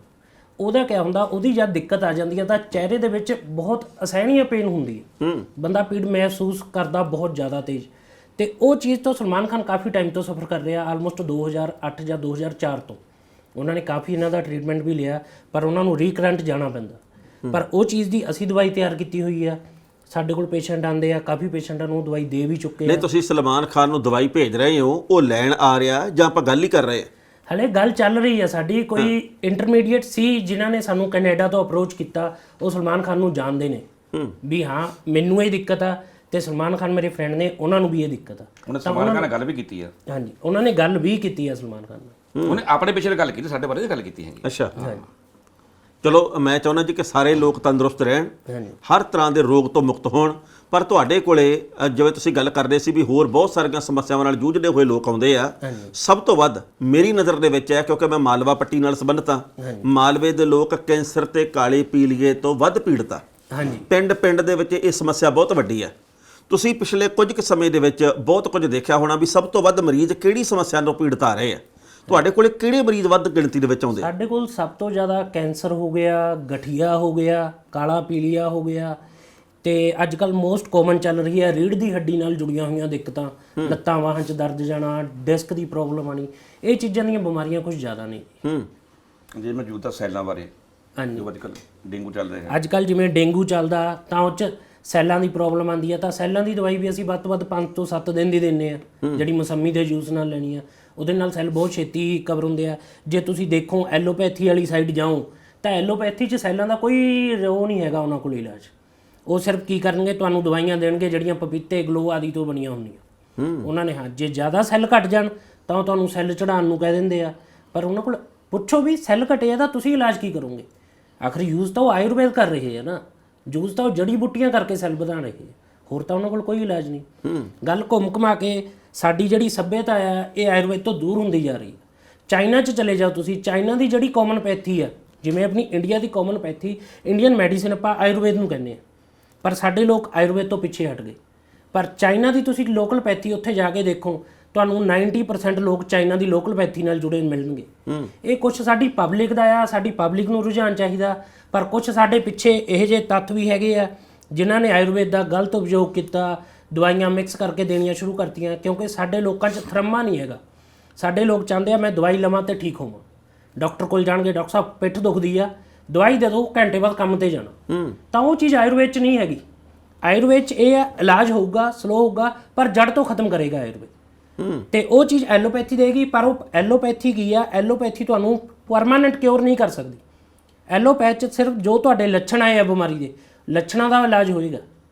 S9: ਉਹਦਾ ਕਿਆ ਹੁੰਦਾ, ਉਹਦੀ ਜਦ ਦਿੱਕਤ ਆ ਜਾਂਦੀ ਹੈ ਤਾਂ ਚਿਹਰੇ ਦੇ ਵਿੱਚ ਬਹੁਤ ਅਸਹਿਣੀय ਪੇਨ ਹੁੰਦੀ ਹੈ, ਬੰਦਾ ਪੀੜ ਮਹਿਸੂਸ ਕਰਦਾ ਬਹੁਤ ਜ਼ਿਆਦਾ ਤੇਜ਼। ਤੇ ਉਹ ਚੀਜ਼ ਤੋਂ ਸਲਮਾਨ ਖਾਨ ਕਾਫੀ ਟਾਈਮ ਤੋਂ ਸਫਰ ਕਰ ਰਿਹਾ, ਆਲਮੋਸਟ 2008 ਜਾਂ 2004 ਤੋਂ। ਉਹਨਾਂ ਨੇ ਕਾਫੀ ਇਹਨਾਂ ਦਾ ਟ੍ਰੀਟਮੈਂਟ ਵੀ ਲਿਆ, ਪਰ ਉਹਨਾਂ ਨੂੰ ਰੀਕਰੈਂਟ ਜਾਣਾ ਪੈਂਦਾ। ਪਰ ਉਹ ਚੀਜ਼ ਦੀ ਅਸੀਂ ਦਵਾਈ ਤਿਆਰ ਕੀਤੀ ਹੋਈ ਆ। ਸਾਡੇ ਕੋਲ ਪੇਸ਼ੈਂਟ ਆਉਂਦੇ ਆ, ਕਾਫੀ ਪੇਸ਼ੈਂਟਾਂ ਨੂੰ ਦਵਾਈ ਦੇ ਵੀ ਚੁੱਕੇ ਆ।
S1: ਨਹੀਂ, ਤੁਸੀਂ ਸਲਮਾਨ ਖਾਨ ਨੂੰ ਦਵਾਈ ਭੇਜ ਰਹੇ ਹੋ, ਉਹ ਲੈਣ ਆ ਰਿਹਾ ਜਾਂ ਆਪਾਂ ਗੱਲ ਹੀ ਕਰ ਰਹੇ?
S9: ਹਲੇ ਗੱਲ ਚੱਲ ਰਹੀ ਹੈ ਸਾਡੀ। ਕੋਈ ਇੰਟਰਮੀਡੀਏਟ ਸੀ ਜਿਨ੍ਹਾਂ ਨੇ ਸਾਨੂੰ ਕੈਨੇਡਾ ਤੋਂ ਅਪਰੋਚ ਕੀਤਾ, ਉਹ ਸਲਮਾਨ ਖਾਨ ਨੂੰ ਜਾਣਦੇ ਨੇ ਵੀ ਹਾਂ ਮੈਨੂੰ ਇਹ ਦਿੱਕਤ ਆ, ਤੇ ਸਲਮਾਨ ਖਾਨ ਮੇਰੇ ਫਰੈਂਡ ਨੇ, ਉਹਨਾਂ ਨੂੰ ਵੀ ਇਹ ਦਿੱਕਤ ਆ।
S6: ਉਹਨੇ ਸਲਮਾਨ ਖਾਨ ਨਾਲ ਗੱਲ ਵੀ ਕੀਤੀ ਆ।
S9: ਹਾਂਜੀ, ਉਹਨਾਂ ਨੇ ਗੱਲ ਵੀ ਕੀਤੀ ਆ ਸਲਮਾਨ ਖਾਨ ਨਾਲ।
S6: ਉਹਨੇ ਆਪਣੇ ਪਿੱਛੇ ਗੱਲ ਕੀਤੀ, ਸਾਡੇ ਬਾਰੇ ਗੱਲ ਕੀਤੀ ਹੈਗੀ।
S1: ਅੱਛਾ। ਚਲੋ, ਮੈਂ ਚਾਹੁੰਦਾ ਜੀ ਕਿ ਸਾਰੇ ਲੋਕ ਤੰਦਰੁਸਤ ਰਹਿਣ, ਹਰ ਤਰ੍ਹਾਂ ਦੇ ਰੋਗ ਤੋਂ ਮੁਕਤ ਹੋਣ। ਪਰ ਤੁਹਾਡੇ ਕੋਲੇ ਜਿਵੇਂ ਤੁਸੀਂ ਗੱਲ ਕਰਦੇ ਸੀ ਵੀ ਹੋਰ ਬਹੁਤ ਸਾਰੀਆਂ ਸਮੱਸਿਆਵਾਂ ਨਾਲ ਜੂਝਦੇ ਹੋਏ ਲੋਕ ਆਉਂਦੇ ਆ। ਸਭ ਤੋਂ ਵੱਧ ਮੇਰੀ ਨਜ਼ਰ ਦੇ ਵਿੱਚ ਹੈ, ਕਿਉਂਕਿ ਮੈਂ ਮਾਲਵਾ ਪੱਟੀ ਨਾਲ ਸੰਬੰਧਿਤ ਹਾਂ, ਮਾਲਵੇ ਦੇ ਲੋਕ ਕੈਂਸਰ ਤੇ ਕਾਲੇ ਪੀਲੀਏ ਤੋਂ ਵੱਧ ਪੀੜਤ ਆ। ਪਿੰਡ ਪਿੰਡ ਦੇ ਵਿੱਚ ਇਹ ਸਮੱਸਿਆ ਬਹੁਤ ਵੱਡੀ ਹੈ। ਤੁਸੀਂ ਪਿਛਲੇ ਕੁਝ ਕੁ ਸਮੇਂ ਦੇ ਵਿੱਚ ਬਹੁਤ ਕੁਝ ਦੇਖਿਆ ਹੋਣਾ ਵੀ ਸਭ ਤੋਂ ਵੱਧ ਮਰੀਜ਼ ਕਿਹੜੀ ਸਮੱਸਿਆ ਤੋਂ ਪੀੜਤ ਆ ਰਹੇ ਆ। ਤੁਹਾਡੇ ਕੋਲੇ ਕਿਹੜੇ ਮਰੀਜ਼ ਵੱਧ ਗਿਣਤੀ ਦੇ ਵਿੱਚ ਆਉਂਦੇ?
S9: ਸਾਡੇ ਕੋਲ ਸਭ ਤੋਂ ਜ਼ਿਆਦਾ ਕੈਂਸਰ ਹੋ ਗਿਆ, ਗਠੀਆ ਹੋ ਗਿਆ, ਕਾਲਾ ਪੀਲੀਆ ਹੋ ਗਿਆ, ਤੇ ਅੱਜ ਕੱਲ ਮੋਸਟ ਕਾਮਨ ਚੱਲ ਰਹੀ ਹੈ ਰੀੜ੍ਹ ਦੀ ਹੱਡੀ ਨਾਲ ਜੁੜੀਆਂ ਹੋਈਆਂ ਦਿੱਕਤਾਂ, ਲੱਤਾਂ ਬਾਹਾਂ 'ਚ ਦਰਦ ਜਾਣਾ, ਡਿਸਕ ਦੀ ਪ੍ਰੋਬਲਮ ਆਣੀ। ਇਹ ਚੀਜ਼ਾਂ ਦੀਆਂ ਬਿਮਾਰੀਆਂ ਕੁਝ ਜ਼ਿਆਦਾ ਨੇ।
S6: ਜੇ ਮੌਜੂਦਾ ਸੈੱਲਾਂ ਬਾਰੇ,
S9: ਹਾਂਜੀ,
S6: ਜੋ ਅੱਜ ਕੱਲ ਡੇਂਗੂ ਚੱਲ ਰਿਹਾ,
S9: ਅੱਜ ਕੱਲ ਜਿਵੇਂ ਡੇਂਗੂ ਚੱਲਦਾ ਤਾਂ ਉਹ 'ਚ ਸੈੱਲਾਂ ਦੀ ਪ੍ਰੋਬਲਮ ਆਉਂਦੀ ਹੈ, ਤਾਂ ਸੈੱਲਾਂ ਦੀ ਦਵਾਈ ਵੀ ਅਸੀਂ ਵੱਧ ਤੋਂ ਵੱਧ 5 ਤੋਂ 7 ਦਿਨ ਦੀ ਦਿੰਦੇ ਆ, ਜਿਹੜੀ ਮੌਸਮੀ ਦੇ ਜੂਸ ਨਾਲ ਲੈਣੀ ਆ। ਉਹਦੇ ਨਾਲ ਸੈੱਲ ਬਹੁਤ ਛੇਤੀ ਕਵਰ ਹੁੰਦੇ ਆ। ਜੇ ਤੁਸੀਂ ਦੇਖੋ ਐਲੋਪੈਥੀ ਵਾਲੀ ਸਾਈਡ ਜਾਓ ਤਾਂ ਐਲੋਪੈਥੀ 'ਚ ਸੈੱਲਾਂ ਦਾ ਕੋਈ ਉਹ ਨਹੀਂ ਹੈਗਾ ਉਹਨਾਂ ਕੋਲ ਇਲਾਜ। ਉਹ ਸਿਰਫ ਕੀ ਕਰਨਗੇ, ਤੁਹਾਨੂੰ ਦਵਾਈਆਂ ਦੇਣਗੇ ਜਿਹੜੀਆਂ ਪਪੀਤੇ, ਗਲੋ ਆਦਿ ਤੋਂ ਬਣੀਆਂ ਹੁੰਦੀਆਂ। ਉਹਨਾਂ ਨੇ ਜੇ ਜ਼ਿਆਦਾ ਸੈੱਲ ਘਟ ਜਾਣ ਤਾਂ ਉਹ ਤੁਹਾਨੂੰ ਸੈੱਲ ਚੜਾਉਣ ਨੂੰ ਕਹਿ ਦਿੰਦੇ ਆ। ਪਰ ਉਹਨਾਂ ਕੋਲ ਪੁੱਛੋ ਵੀ ਸੈੱਲ ਘਟੇ ਆ ਤਾਂ ਤੁਸੀਂ ਇਲਾਜ ਕੀ ਕਰੋਗੇ? ਆਖਰ ਯੂਜ਼ ਤਾਂ ਉਹ ਆਯੁਰਵੇਦ ਕਰ ਰਹੇ ਆ ਨਾ, ਯੂਜ਼ ਤਾਂ ਉਹ ਜੜੀ ਬੂਟੀਆਂ ਕਰਕੇ ਸੈੱਲ ਵਧਾ ਰਹੇ ਆ, ਹੋਰ ਤਾਂ ਉਹਨਾਂ ਕੋਲ ਕੋਈ ਇਲਾਜ ਨਹੀਂ। ਗੱਲ ਘੁੰਮ ਘੁਮਾ ਕੇ ਸਾਡੀ ਜਿਹੜੀ ਸੱਭਿਅਤਾ ਆ ਇਹ ਆਯੁਰਵੇਦ ਤੋਂ ਦੂਰ ਹੁੰਦੀ ਜਾ ਰਹੀ ਹੈ। ਚਾਈਨਾ 'ਚ ਚਲੇ ਜਾਓ ਤੁਸੀਂ, ਚਾਈਨਾ ਦੀ ਜਿਹੜੀ ਕਾਮਨਪੈਥੀ ਆ, ਜਿਵੇਂ ਆਪਣੀ ਇੰਡੀਆ ਦੀ ਕਾਮਨਪੈਥੀ, ਇੰਡੀਅਨ ਮੈਡੀਸਿਨ ਆਪਾਂ ਆਯੁਰਵੇਦ ਨੂੰ ਕਹਿੰਦੇ ਆ, ਪਰ ਸਾਡੇ ਲੋਕ ਆਯੁਰਵੇਦ ਤੋਂ ਪਿੱਛੇ ਹਟ ਗਏ। ਪਰ ਚਾਈਨਾ ਦੀ ਤੁਸੀਂ ਲੋਕਲ ਪੈਥੀ ਉੱਥੇ ਜਾ ਕੇ ਦੇਖੋ, ਤੁਹਾਨੂੰ 90% ਲੋਕ ਚਾਈਨਾ ਦੀ ਲੋਕਲ ਪੈਥੀ ਨਾਲ ਜੁੜੇ ਮਿਲਣਗੇ। ਇਹ ਕੁਝ ਸਾਡੀ ਪਬਲਿਕ ਦਾ ਆ, ਸਾਡੀ ਪਬਲਿਕ ਨੂੰ ਰੁਝਾਨ ਚਾਹੀਦਾ, ਪਰ ਕੁਝ ਸਾਡੇ ਪਿੱਛੇ ਇਹੋ ਜਿਹੇ ਤੱਤ ਵੀ ਹੈਗੇ ਆ ਜਿਨ੍ਹਾਂ ਨੇ ਆਯੁਰਵੇਦ ਦਾ ਗਲਤ ਉਪਯੋਗ ਕੀਤਾ, ਦਵਾਈਆਂ ਮਿਕਸ ਕਰਕੇ ਦੇਣੀਆਂ ਸ਼ੁਰੂ ਕਰਤੀਆਂ। ਕਿਉਂਕਿ ਸਾਡੇ ਲੋਕਾਂ 'ਚ ਥਰਮਾ ਨਹੀਂ ਹੈਗਾ। ਸਾਡੇ ਲੋਕ ਚਾਹੁੰਦੇ ਆ ਮੈਂ ਦਵਾਈ ਲਵਾਂ ਤੇ ਠੀਕ ਹੋਵਾਂ। ਡਾਕਟਰ ਕੋਲ ਜਾਣਗੇ, ਡਾਕਟਰ ਸਾਹਿਬ ਪਿੱਠ ਦੁਖਦੀ ਆ, ਦਵਾਈ ਦੇ ਦਿਓ, ਘੰਟੇ ਬਾਅਦ ਕੰਮ ਤੇ ਜਾਣਾ। ਤਾਂ ਉਹ ਚੀਜ਼ ਆਯੁਰਵੇਦ 'ਚ ਨਹੀਂ ਹੈਗੀ। ਆਯੁਰਵੇਦ 'ਚ ਇਹ ਹੈ ਇਲਾਜ ਹੋਊਗਾ, ਸਲੋ ਹੋਊਗਾ, ਪਰ ਜੜ ਤੋਂ ਖਤਮ ਕਰੇਗਾ ਆਯੁਰਵੇਦ। ਤੇ ਉਹ ਚੀਜ਼ ਐਲੋਪੈਥੀ ਦੇਗੀ, ਪਰ ਉਹ ਐਲੋਪੈਥੀ ਕੀ ਆ, ਐਲੋਪੈਥੀ ਤੁਹਾਨੂੰ ਪਰਮਾਨੈਂਟ ਕਿਉਰ ਨਹੀਂ ਕਰ ਸਕਦੀ। ਐਲੋਪੈਥ 'ਚ ਸਿਰਫ ਜੋ ਤੁਹਾਡੇ ਲੱਛਣ ਆਏ ਆ ਬਿਮਾਰੀ ਦੇ, ਲੱਛਣਾਂ ਦਾ ਇਲਾਜ ਹੋਏਗਾ।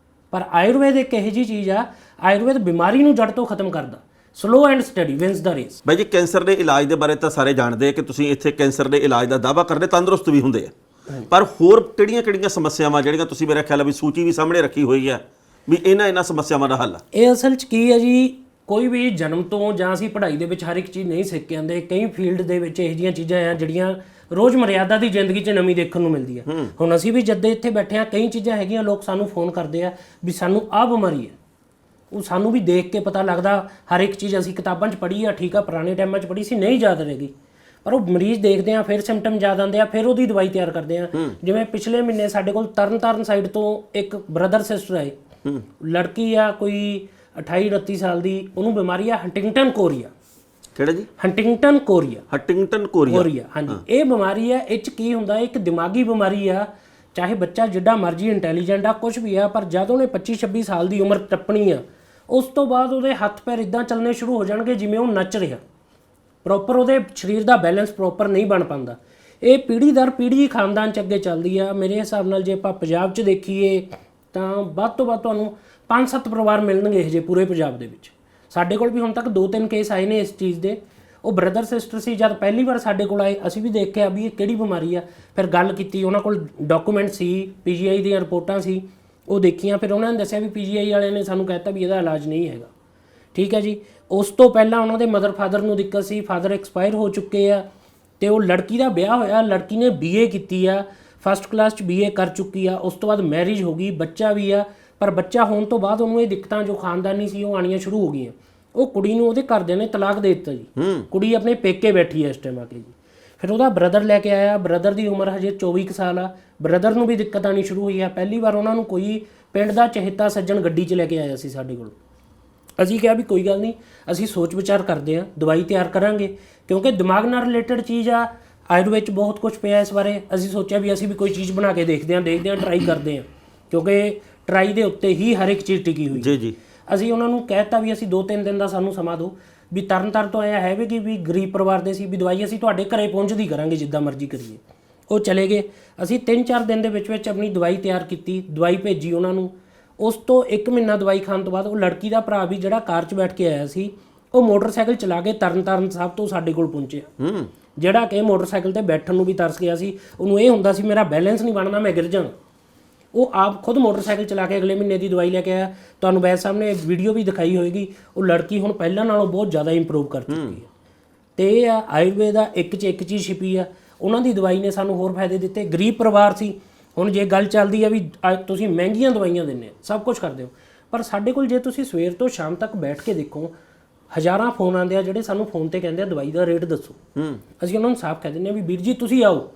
S9: ਪਰ ਆਯੁਰਵੇਦ ਇੱਕ ਇਹੋ ਜਿਹੀ ਚੀਜ਼ ਆ, ਆਯੁਰਵੇਦ ਬਿਮਾਰੀ ਨੂੰ ਜੜ ਤੋਂ ਖਤਮ ਕਰਦਾ। Slow and steady wins the race.
S1: ਬਾਈ ਜੀ, ਕੈਂਸਰ ਦੇ ਇਲਾਜ ਦੇ ਬਾਰੇ ਤਾਂ ਸਾਰੇ ਜਾਣਦੇ ਆ ਕਿ ਤੁਸੀਂ ਇੱਥੇ ਕੈਂਸਰ ਦੇ ਇਲਾਜ ਦਾ ਦਾਅਵਾ ਕਰਦੇ, ਤੰਦਰੁਸਤ ਵੀ ਹੁੰਦੇ ਆ, ਪਰ ਹੋਰ ਕਿਹੜੀਆਂ ਸਮੱਸਿਆਵਾਂ ਜਿਹੜੀਆਂ ਤੁਸੀਂ ਮੇਰੇ ਖਿਆਲ ਆ ਵੀ ਸੂਚੀ ਵੀ ਸਾਹਮਣੇ ਰੱਖੀ ਹੋਈ ਆ ਵੀ ਇਹਨਾਂ ਸਮੱਸਿਆਵਾਂ ਦਾ ਹੱਲ ਆ?
S9: ਇਹ ਅਸਲ 'ਚ ਕੀ ਹੈ ਜੀ, ਕੋਈ ਵੀ ਜਨਮ ਤੋਂ ਜਾਂ ਅਸੀਂ ਪੜ੍ਹਾਈ ਦੇ ਵਿੱਚ ਹਰ ਇੱਕ ਚੀਜ਼ ਨਹੀਂ ਸਿੱਖ ਕੇ ਆਉਂਦੇ। ਕਈ ਫੀਲਡ ਦੇ ਵਿੱਚ ਇਹੋ ਜਿਹੀਆਂ ਚੀਜ਼ਾਂ ਆ ਜਿਹੜੀਆਂ ਰੋਜ਼ ਮਰਿਆਦਾ ਦੀ ਜ਼ਿੰਦਗੀ 'ਚ ਨਵੀਂ ਦੇਖਣ ਨੂੰ ਮਿਲਦੀ ਆ। ਹੁਣ ਅਸੀਂ ਵੀ ਜਦ ਇੱਥੇ ਬੈਠੇ ਆ, ਕਈ ਚੀਜ਼ਾਂ ਹੈਗੀਆਂ ਲੋਕ ਸਾਨੂੰ ਫੋਨ ਕਰਦੇ ਆ ਵੀ ਸਾਨੂੰ ਆਹ ਬਿਮਾਰੀ ਹੈ, ਉਹ ਸਾਨੂੰ ਵੀ ਦੇਖ ਕੇ ਪਤਾ ਲੱਗਦਾ। ਹਰ ਇੱਕ ਚੀਜ਼ ਅਸੀਂ ਕਿਤਾਬਾਂ 'ਚ ਪੜ੍ਹੀ ਆ, ਠੀਕ ਆ, ਪੁਰਾਣੇ ਟਾਈਮਾਂ 'ਚ ਪੜ੍ਹੀ ਸੀ, ਨਹੀਂ ਯਾਦ ਰਹੇਗੀ, ਪਰ ਉਹ ਮਰੀਜ਼ ਦੇਖਦੇ ਆ, ਫਿਰ ਸਿੰਪਟਮ ਯਾਦ ਆਉਂਦੇ ਆ, ਫਿਰ ਉਹਦੀ ਦਵਾਈ ਤਿਆਰ ਕਰਦੇ ਆ। ਜਿਵੇਂ ਪਿਛਲੇ ਮਹੀਨੇ ਸਾਡੇ ਕੋਲ ਤਰਨਤਾਰਨ ਸਾਈਡ ਤੋਂ ਇੱਕ ਬ੍ਰਦਰ ਸਿਸਟਰ ਆਏ, ਲੜਕੀ ਆ ਕੋਈ 28-29 ਸਾਲ ਦੀ, ਉਹਨੂੰ ਬਿਮਾਰੀ ਆ ਹੰਟਿੰਗਟਨ ਕੋਰੀਆ।
S1: ਕਿਹੜਾ ਜੀ?
S9: Huntington Korea.
S1: ਹੰਟਿੰਗਟਨ ਕੋਰੀਆ,
S9: ਹਾਂਜੀ। ਇਹ ਬਿਮਾਰੀ ਆ, ਇਹ 'ਚ ਕੀ ਹੁੰਦਾ, ਇੱਕ ਦਿਮਾਗੀ ਬਿਮਾਰੀ ਆ। ਚਾਹੇ ਬੱਚਾ ਜਿੱਡਾ ਮਰਜ਼ੀ ਇੰਟੈਲੀਜੈਂਟ ਆ, ਕੁਝ ਵੀ ਆ, ਪਰ ਜਦ ਉਹਨੇ 25-26 ਸਾਲ ਦੀ ਉਮਰ ਟੱਪਣੀ ਆ, ਉਸ ਤੋਂ ਬਾਅਦ ਉਹਦੇ ਹੱਥ ਪੈਰ ਇਦਾਂ ਚੱਲਣੇ ਸ਼ੁਰੂ ਹੋ ਜਾਣਗੇ ਜਿਵੇਂ ਉਹ ਨੱਚ ਰਿਹਾ। ਪ੍ਰੋਪਰ ਉਹਦੇ ਸਰੀਰ ਦਾ ਬੈਲੈਂਸ ਪ੍ਰੋਪਰ ਨਹੀਂ ਬਣ ਪਾਉਂਦਾ। ਇਹ ਪੀੜ੍ਹੀ ਦਰ ਪੀੜ੍ਹੀ ਖਾਨਦਾਨ 'ਚ ਅੱਗੇ ਚੱਲਦੀ ਆ। ਮੇਰੇ ਹਿਸਾਬ ਨਾਲ ਜੇ ਆਪਾਂ ਪੰਜਾਬ 'ਚ ਦੇਖੀਏ ਤਾਂ ਵੱਧ ਤੋਂ ਵੱਧ ਤੁਹਾਨੂੰ 5-7 ਪਰਿਵਾਰ ਮਿਲਣਗੇ ਇਹ ਜੇ ਪੂਰੇ ਪੰਜਾਬ ਦੇ ਵਿੱਚ। ਸਾਡੇ ਕੋਲ ਵੀ ਹੁਣ ਤੱਕ 2-3 ਕੇਸ ਆਏ ਨੇ ਇਸ ਚੀਜ਼ ਦੇ। ਉਹ ਬ੍ਰਦਰ ਸਿਸਟਰ ਸੀ, ਜਦ ਪਹਿਲੀ ਵਾਰ ਸਾਡੇ ਕੋਲ ਆਏ ਅਸੀਂ ਵੀ ਦੇਖਿਆ ਵੀ ਇਹ ਕਿਹੜੀ ਬਿਮਾਰੀ ਆ। ਫਿਰ ਗੱਲ ਕੀਤੀ, ਉਹਨਾਂ ਕੋਲ ਡਾਕੂਮੈਂਟ ਸੀ, PGI ਦੀਆਂ ਰਿਪੋਰਟਾਂ ਸੀ, ਉਹ ਦੇਖੀਆਂ। ਫਿਰ ਉਹਨਾਂ ਨੇ ਦੱਸਿਆ ਵੀ PGI ਵਾਲਿਆਂ ਨੇ ਸਾਨੂੰ ਕਹਿਤਾ ਵੀ ਇਹਦਾ ਇਲਾਜ ਨਹੀਂ ਹੈਗਾ। ਠੀਕ ਹੈ ਜੀ। ਉਸ ਤੋਂ ਪਹਿਲਾਂ ਉਹਨਾਂ ਦੇ ਮਦਰ ਫਾਦਰ ਨੂੰ ਦਿੱਕਤ ਸੀ, ਫਾਦਰ ਐਕਸਪਾਇਰ ਹੋ ਚੁੱਕੇ ਆ, ਤੇ ਉਹ ਲੜਕੀ ਦਾ ਵਿਆਹ ਹੋਇਆ, ਲੜਕੀ ਨੇ BA ਕੀਤੀ ਆ, ਫਸਟ ਕਲਾਸ 'ਚ BA ਕਰ ਚੁੱਕੀ ਆ। ਉਸ ਤੋਂ ਬਾਅਦ ਮੈਰਿਜ ਹੋ ਗਈ, ਬੱਚਾ ਵੀ ਆ, ਪਰ ਬੱਚਾ ਹੋਣ ਤੋਂ ਬਾਅਦ ਉਹਨੂੰ ਇਹ ਦਿੱਕਤਾਂ ਜੋ ਖਾਨਦਾਨੀ ਸੀ ਉਹ ਆਉਣੀਆਂ ਸ਼ੁਰੂ ਹੋ ਗਈਆਂ। ਉਹ ਕੁੜੀ ਨੂੰ ਉਹਦੇ ਘਰਦਿਆਂ ਨੇ ਤਲਾਕ ਦੇ ਦਿੱਤਾ ਜੀ। ਕੁੜੀ ਆਪਣੇ ਪੇਕੇ ਬੈਠੀ ਹੈ ਇਸ ਟਾਈਮ ਆ ਕੇ ਜੀ। ਫਿਰ ਉਹਦਾ ਬ੍ਰਦਰ ਲੈ ਕੇ ਆਇਆ, ਬ੍ਰਦਰ ਦੀ ਉਮਰ ਹਜੇ 24 ਕੁ ਸਾਲ ਆ। ਬ੍ਰਦਰ ਨੂੰ ਵੀ ਦਿੱਕਤ ਆਉਣੀ ਸ਼ੁਰੂ ਹੋਈ ਆ। ਪਹਿਲੀ ਵਾਰ ਉਹਨਾਂ ਨੂੰ ਕੋਈ ਪਿੰਡ ਦਾ ਚਹੇਤਾ ਸੱਜਣ ਗੱਡੀ 'ਚ ਲੈ ਕੇ ਆਇਆ ਸੀ ਸਾਡੇ ਕੋਲ। ਅਸੀਂ ਕਿਹਾ ਵੀ ਕੋਈ ਗੱਲ ਨਹੀਂ, ਅਸੀਂ ਸੋਚ ਵਿਚਾਰ ਕਰਦੇ ਹਾਂ, ਦਵਾਈ ਤਿਆਰ ਕਰਾਂਗੇ, ਕਿਉਂਕਿ ਦਿਮਾਗ ਨਾਲ ਰਿਲੇਟਡ ਚੀਜ਼ ਆ। ਆਯੁਰਵੇਦ 'ਚ ਬਹੁਤ ਕੁਝ ਪਿਆ ਇਸ ਬਾਰੇ। ਅਸੀਂ ਸੋਚਿਆ ਵੀ ਅਸੀਂ ਵੀ ਕੋਈ ਚੀਜ਼ ਬਣਾ ਕੇ ਦੇਖਦੇ ਹਾਂ, ਟਰਾਈ ਕਰਦੇ ਹਾਂ, ਕਿਉਂਕਿ ਟਰਾਈ ਦੇ ਉੱਤੇ ਹੀ ਹਰ ਇੱਕ ਚੀਜ਼ ਟਿਕੀ ਹੋਈ
S1: ਜੀ ਜੀ।
S9: ਅਸੀਂ ਉਹਨਾਂ ਨੂੰ ਕਹਿ ਦਿੱਤਾ ਵੀ ਅਸੀਂ 2-3 ਦਿਨ ਦਾ ਸਾਨੂੰ ਸਮਾਂ ਦਿਓ। ਵੀ ਤਰਨਤਾਰਨ ਤੋਂ ਆਇਆ ਹੈ ਵੀ ਗਰੀਬ ਪਰਿਵਾਰ ਦੇ ਸੀ, ਵੀ ਦਵਾਈ ਅਸੀਂ ਤੁਹਾਡੇ ਘਰੇ ਪਹੁੰਚਦੀ ਕਰਾਂਗੇ ਜਿੱਦਾਂ ਮਰਜ਼ੀ ਕਰੀਏ। ਉਹ ਚਲੇ ਗਏ। ਅਸੀਂ 3-4 ਦਿਨ ਦੇ ਵਿੱਚ ਆਪਣੀ ਦਵਾਈ ਤਿਆਰ ਕੀਤੀ, ਦਵਾਈ ਭੇਜੀ ਉਹਨਾਂ ਨੂੰ। ਉਸ ਤੋਂ 1 ਮਹੀਨਾ ਦਵਾਈ ਖਾਣ ਤੋਂ ਬਾਅਦ ਉਹ ਲੜਕੀ ਦਾ ਭਰਾ ਵੀ ਜਿਹੜਾ ਕਾਰ 'ਚ ਬੈਠ ਕੇ ਆਇਆ ਸੀ, ਉਹ ਮੋਟਰਸਾਈਕਲ ਚਲਾ ਕੇ ਤਰਨਤਾਰਨ ਸਾਹਿਬ ਤੋਂ ਸਾਡੇ ਕੋਲ ਪਹੁੰਚਿਆ। ਜਿਹੜਾ ਕਿ ਮੋਟਰਸਾਈਕਲ ਤੇ ਬੈਠਣ ਨੂੰ ਵੀ ਤਰਸ ਗਿਆ ਸੀ। ਉਹਨੂੰ ਇਹ ਹੁੰਦਾ ਸੀ ਮੇਰਾ ਬੈਲੈਂਸ ਨਹੀਂ ਬਣਨਾ, ਮੈਂ ਗਿਰ ਜਾਣਾ। ਉਹ ਆਪ ਖੁਦ ਮੋਟਰਸਾਈਕਲ ਚਲਾ ਕੇ ਅਗਲੇ ਮਹੀਨੇ ਦੀ ਦਵਾਈ ਲੈ ਕੇ ਆਇਆ। ਤੁਹਾਨੂੰ ਵੈਦ ਸਾਹਿਬ ਨੇ ਵੀਡੀਓ ਵੀ ਦਿਖਾਈ ਹੋਏਗੀ। ਉਹ ਲੜਕੀ ਹੁਣ ਪਹਿਲਾਂ ਨਾਲੋਂ ਬਹੁਤ ਜ਼ਿਆਦਾ ਇੰਪਰੂਵ ਕਰ ਚੁੱਕੀ ਹੈ। ਤੇ ਇਹ ਆ ਆਯੁਰਵੇਦ ਦਾ ਇੱਕ 'ਚ ਇੱਕ ਚੀਜ਼ ਛਿਪੀ ਆ। ਉਹਨਾਂ ਦੀ ਦਵਾਈ ਨੇ ਸਾਨੂੰ ਹੋਰ ਫਾਇਦੇ ਦਿੱਤੇ। ਗਰੀਬ ਪਰਿਵਾਰ ਸੀ। ਹੁਣ ਜੇ ਗੱਲ ਚੱਲਦੀ ਆ ਵੀ ਤੁਸੀਂ ਮਹਿੰਗੀਆਂ ਦਵਾਈਆਂ ਦਿੰਦੇ ਹੋ, ਸਭ ਕੁਝ ਕਰਦੇ ਹੋ, ਪਰ ਸਾਡੇ ਕੋਲ ਜੇ ਤੁਸੀਂ ਸਵੇਰ ਤੋਂ ਸ਼ਾਮ ਤੱਕ ਬੈਠ ਕੇ ਦੇਖੋ, ਹਜ਼ਾਰਾਂ ਫੋਨ ਆਉਂਦੇ ਆ ਜਿਹੜੇ ਸਾਨੂੰ ਫੋਨ ਤੇ ਕਹਿੰਦੇ ਆ ਦਵਾਈ ਦਾ ਰੇਟ ਦੱਸੋ। ਅਸੀਂ ਉਹਨਾਂ ਨੂੰ ਸਾਫ਼ ਕਹਿ ਦਿੰਦੇ ਆ ਵੀ ਵੀਰ ਜੀ ਤੁਸੀਂ ਆਓ।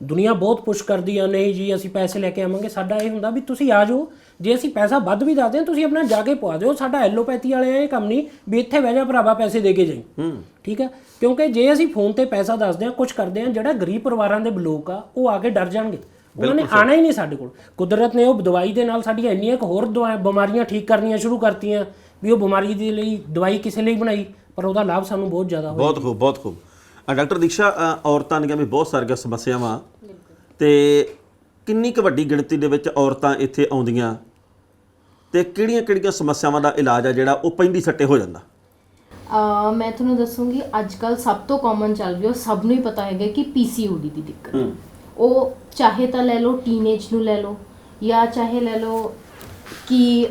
S9: ਦੁਨੀਆ ਬਹੁਤ ਪੁਸ਼ ਕਰਦੀ ਆ, ਨਹੀਂ ਜੀ ਅਸੀਂ ਪੈਸੇ ਲੈ ਕੇ ਆਵਾਂਗੇ। ਸਾਡਾ ਇਹ ਹੁੰਦਾ ਵੀ ਤੁਸੀਂ ਆ ਜਾਓ, ਜੇ ਅਸੀਂ ਪੈਸਾ ਵੱਧ ਵੀ ਦੱਸਦੇ ਹਾਂ ਤੁਸੀਂ ਆਪਣਾ ਜਾ ਕੇ ਪਵਾ ਦਿਓ। ਸਾਡਾ ਐਲੋਪੈਥੀ ਵਾਲਿਆਂ ਇਹ ਕੰਮ ਨਹੀਂ ਵੀ ਇੱਥੇ ਬਹਿ ਜਾ ਭਰਾਵਾ ਪੈਸੇ ਦੇ ਕੇ ਜਾਈ। ਠੀਕ ਹੈ, ਕਿਉਂਕਿ ਜੇ ਅਸੀਂ ਫੋਨ ਤੇ ਪੈਸਾ ਦੱਸਦੇ ਹਾਂ, ਕੁਝ ਕਰਦੇ ਹਾਂ, ਜਿਹੜਾ ਗਰੀਬ ਪਰਿਵਾਰਾਂ ਦੇ ਲੋਕ ਆ ਉਹ ਆ ਕੇ ਡਰ ਜਾਣਗੇ। ਉਹਨਾਂ ਨੇ ਆਣਾ ਹੀ ਨਹੀਂ ਸਾਡੇ ਕੋਲ। ਕੁਦਰਤ ਨੇ ਉਹ ਦਵਾਈ ਦੇ ਨਾਲ ਸਾਡੀਆਂ ਇੰਨੀਆਂ ਕੁ ਹੋਰ ਬਿਮਾਰੀਆਂ ਠੀਕ ਕਰਨੀਆਂ ਸ਼ੁਰੂ ਕਰਤੀਆਂ ਵੀ ਉਹ ਬਿਮਾਰੀ ਦੇ ਲਈ ਦਵਾਈ ਕਿਸੇ ਲਈ ਬਣਾਈ, ਪਰ ਉਹਦਾ ਲਾਭ ਸਾਨੂੰ ਬਹੁਤ ਜ਼ਿਆਦਾ ਹੋਇਆ।
S1: ਬਹੁਤ ਖੂਬ, ਬਹੁਤ ਖੂਬ। ਡਾਕਟਰ ਦੀਕਸ਼ਾ, ਔਰਤਾਂ ਦੀਆਂ ਵੀ ਬਹੁਤ ਸਾਰੀਆਂ ਸਮੱਸਿਆਵਾਂ, ਤੇ ਕਿੰਨੀ ਕੁ ਵੱਡੀ ਗਿਣਤੀ ਦੇ ਵਿੱਚ ਔਰਤਾਂ ਇੱਥੇ ਆਉਂਦੀਆਂ, ਤੇ ਕਿਹੜੀਆਂ ਸਮੱਸਿਆਵਾਂ ਦਾ ਇਲਾਜ ਆ ਜਿਹੜਾ ਉਹ ਪੈਂਦੀ ਸੱਟੇ ਹੋ ਜਾਂਦਾ?
S10: ਮੈਂ ਤੁਹਾਨੂੰ ਦੱਸੂਗੀ, ਅੱਜ ਕੱਲ ਸਭ ਤੋਂ ਕਾਮਨ ਚੱਲ ਰਹੀ, ਉਹ ਸਭ ਨੂੰ ਹੀ ਪਤਾ ਹੈਗਾ ਕਿ PCOD ਦੀ ਦਿੱਕਤ। ਉਹ ਚਾਹੇ ਤਾਂ ਲੈ ਲਓ ਟੀਨੇਜ ਨੂੰ ਲੈ ਲਓ, ਜਾਂ ਚਾਹੇ ਲੈ ਲਓ ਕਿ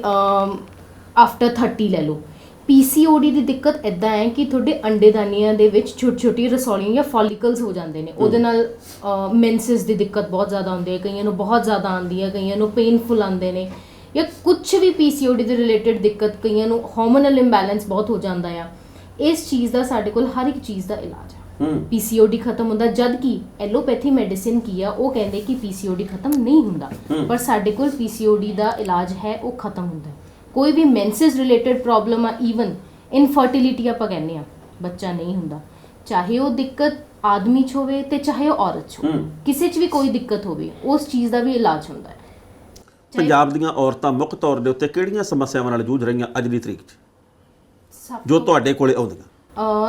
S10: ਆਫਟਰ 30 ਲੈ ਲਓ। PCOD ਦੀ ਦਿੱਕਤ ਇੱਦਾਂ ਹੈ ਕਿ ਤੁਹਾਡੇ ਅੰਡੇਦਾਨੀਆਂ ਦੇ ਵਿੱਚ ਛੋਟੀ ਰਸੌਲੀਆਂ ਜਾਂ ਫੋਲੀਕਲਸ ਹੋ ਜਾਂਦੇ ਨੇ। ਉਹਦੇ ਨਾਲ ਮੈਂਸਸ ਦੀ ਦਿੱਕਤ ਬਹੁਤ ਜ਼ਿਆਦਾ ਹੁੰਦੀ ਹੈ, ਕਈਆਂ ਨੂੰ ਬਹੁਤ ਜ਼ਿਆਦਾ ਆਉਂਦੀ ਹੈ, ਕਈਆਂ ਨੂੰ ਪੇਨਫੁਲ ਆਉਂਦੇ ਨੇ, ਜਾਂ ਕੁਝ ਵੀ PCOD ਦੇ ਰਿਲੇਟਡ ਦਿੱਕਤ, ਕਈਆਂ ਨੂੰ ਹਾਰਮੋਨਲ ਇੰਬੈਲੈਂਸ ਬਹੁਤ ਹੋ ਜਾਂਦਾ ਆ। ਇਸ ਚੀਜ਼ ਦਾ ਸਾਡੇ ਕੋਲ ਹਰ ਇੱਕ ਚੀਜ਼ ਦਾ ਇਲਾਜ ਹੈ। PCOD ਖਤਮ ਹੁੰਦਾ, ਜਦ ਕਿ ਐਲੋਪੈਥੀ ਮੈਡੀਸਿਨ ਕੀ ਆ ਉਹ ਕਹਿੰਦੇ ਕਿ PCOD ਖਤਮ ਨਹੀਂ ਹੁੰਦਾ, ਪਰ ਸਾਡੇ ਕੋਲ PCOD ਦਾ ਇਲਾਜ ਹੈ, ਉਹ ਖਤਮ ਹੁੰਦਾ। ਕੋਈ ਵੀ ਮੈਂਸਸ ਰਿਲੇਟਡ ਪ੍ਰੋਬਲਮ ਆ, ਈਵਨ ਇਨਫਰਟੀਲਿਟੀ ਆਪਾਂ ਕਹਿੰਦੇ ਆ, ਬੱਚਾ ਨਹੀਂ ਹੁੰਦਾ, ਚਾਹੇ ਉਹ ਦਿੱਕਤ ਆਦਮੀ 'ਚ ਹੋਵੇ ਤੇ ਚਾਹੇ ਉਹ ਔਰਤ 'ਚ ਹੋਵੇ, ਕਿਸੇ 'ਚ ਵੀ ਕੋਈ ਦਿੱਕਤ ਹੋਵੇ, ਉਸ ਚੀਜ਼ ਦਾ ਵੀ ਇਲਾਜ ਹੁੰਦਾ ਹੈ।
S1: ਪੰਜਾਬ ਦੀਆਂ ਔਰਤਾਂ ਮੁੱਖ ਤੌਰ ਦੇ ਉੱਤੇ ਕਿਹੜੀਆਂ ਸਮੱਸਿਆਵਾਂ ਨਾਲ ਜੂਝ ਰਹੀਆਂ ਅੱਜ ਦੀ ਤਰੀਕ 'ਚ ਜੋ ਤੁਹਾਡੇ ਕੋਲੇ ਆਉਂਦੀਆਂ?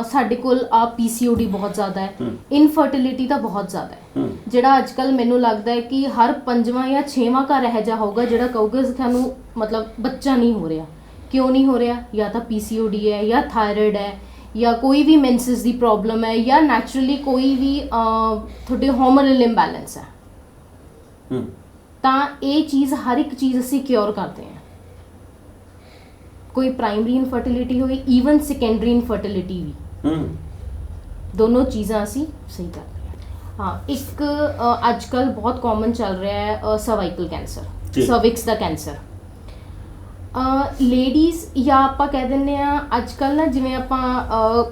S10: ਸਾਡੇ ਕੋਲ PCOD ਬਹੁਤ ਜ਼ਿਆਦਾ ਹੈ, ਇਨਫਰਟੀਲਿਟੀ ਤਾਂ ਬਹੁਤ ਜ਼ਿਆਦਾ ਹੈ। ਜਿਹੜਾ ਅੱਜ ਕੱਲ ਮੈਨੂੰ ਲੱਗਦਾ ਹੈ ਕਿ ਹਰ 5ਵਾਂ ਜਾਂ 6ਵਾਂ ਘਰ ਇਹੋ ਜਿਹਾ ਹੋਊਗਾ ਜਿਹੜਾ ਕਹੂਗਾ ਸਾਨੂੰ ਮਤਲਬ ਬੱਚਾ ਨਹੀਂ ਹੋ ਰਿਹਾ। ਕਿਉਂ ਨਹੀਂ ਹੋ ਰਿਹਾ? ਜਾਂ ਤਾਂ PCOD ਹੈ, ਜਾਂ ਥਾਇਰਾਇਡ ਹੈ, ਜਾਂ ਕੋਈ ਵੀ ਮੈਂਸਸ ਦੀ ਪ੍ਰੋਬਲਮ ਹੈ, ਜਾਂ ਨੈਚੁਰਲੀ ਕੋਈ ਵੀ ਤੁਹਾਡੇ ਹਾਰਮੋਨਲ ਇੰਬੈਲੈਂਸ ਹੈ। ਤਾਂ ਇਹ ਚੀਜ਼, ਹਰ ਇੱਕ ਚੀਜ਼ ਅਸੀਂ ਕਿਉਰ ਕਰਦੇ ਹਾਂ। ਕੋਈ ਪ੍ਰਾਇਮਰੀ ਇਨਫਰਟੀਲਿਟੀ ਹੋਈ, ਈਵਨ ਸੈਕੰਡਰੀ ਇਨਫਰਟੀਲਿਟੀ ਵੀ, ਦੋਨੋਂ ਚੀਜ਼ਾਂ ਅਸੀਂ ਸਹੀ ਕਰਦੇ ਹਾਂ। ਹਾਂ, ਇੱਕ ਅੱਜ ਕੱਲ ਬਹੁਤ ਕਾਮਨ ਚੱਲ ਰਿਹਾ ਹੈ ਸਰਵਾਈਕਲ ਕੈਂਸਰ, ਸਰਵਿਕਸ ਦਾ ਕੈਂਸਰ। ਲੇਡੀਜ਼, ਜਾਂ ਆਪਾਂ ਕਹਿ ਦਿੰਦੇ ਆ ਅੱਜ ਕੱਲ ਨਾ, ਜਿਵੇਂ ਆਪਾਂ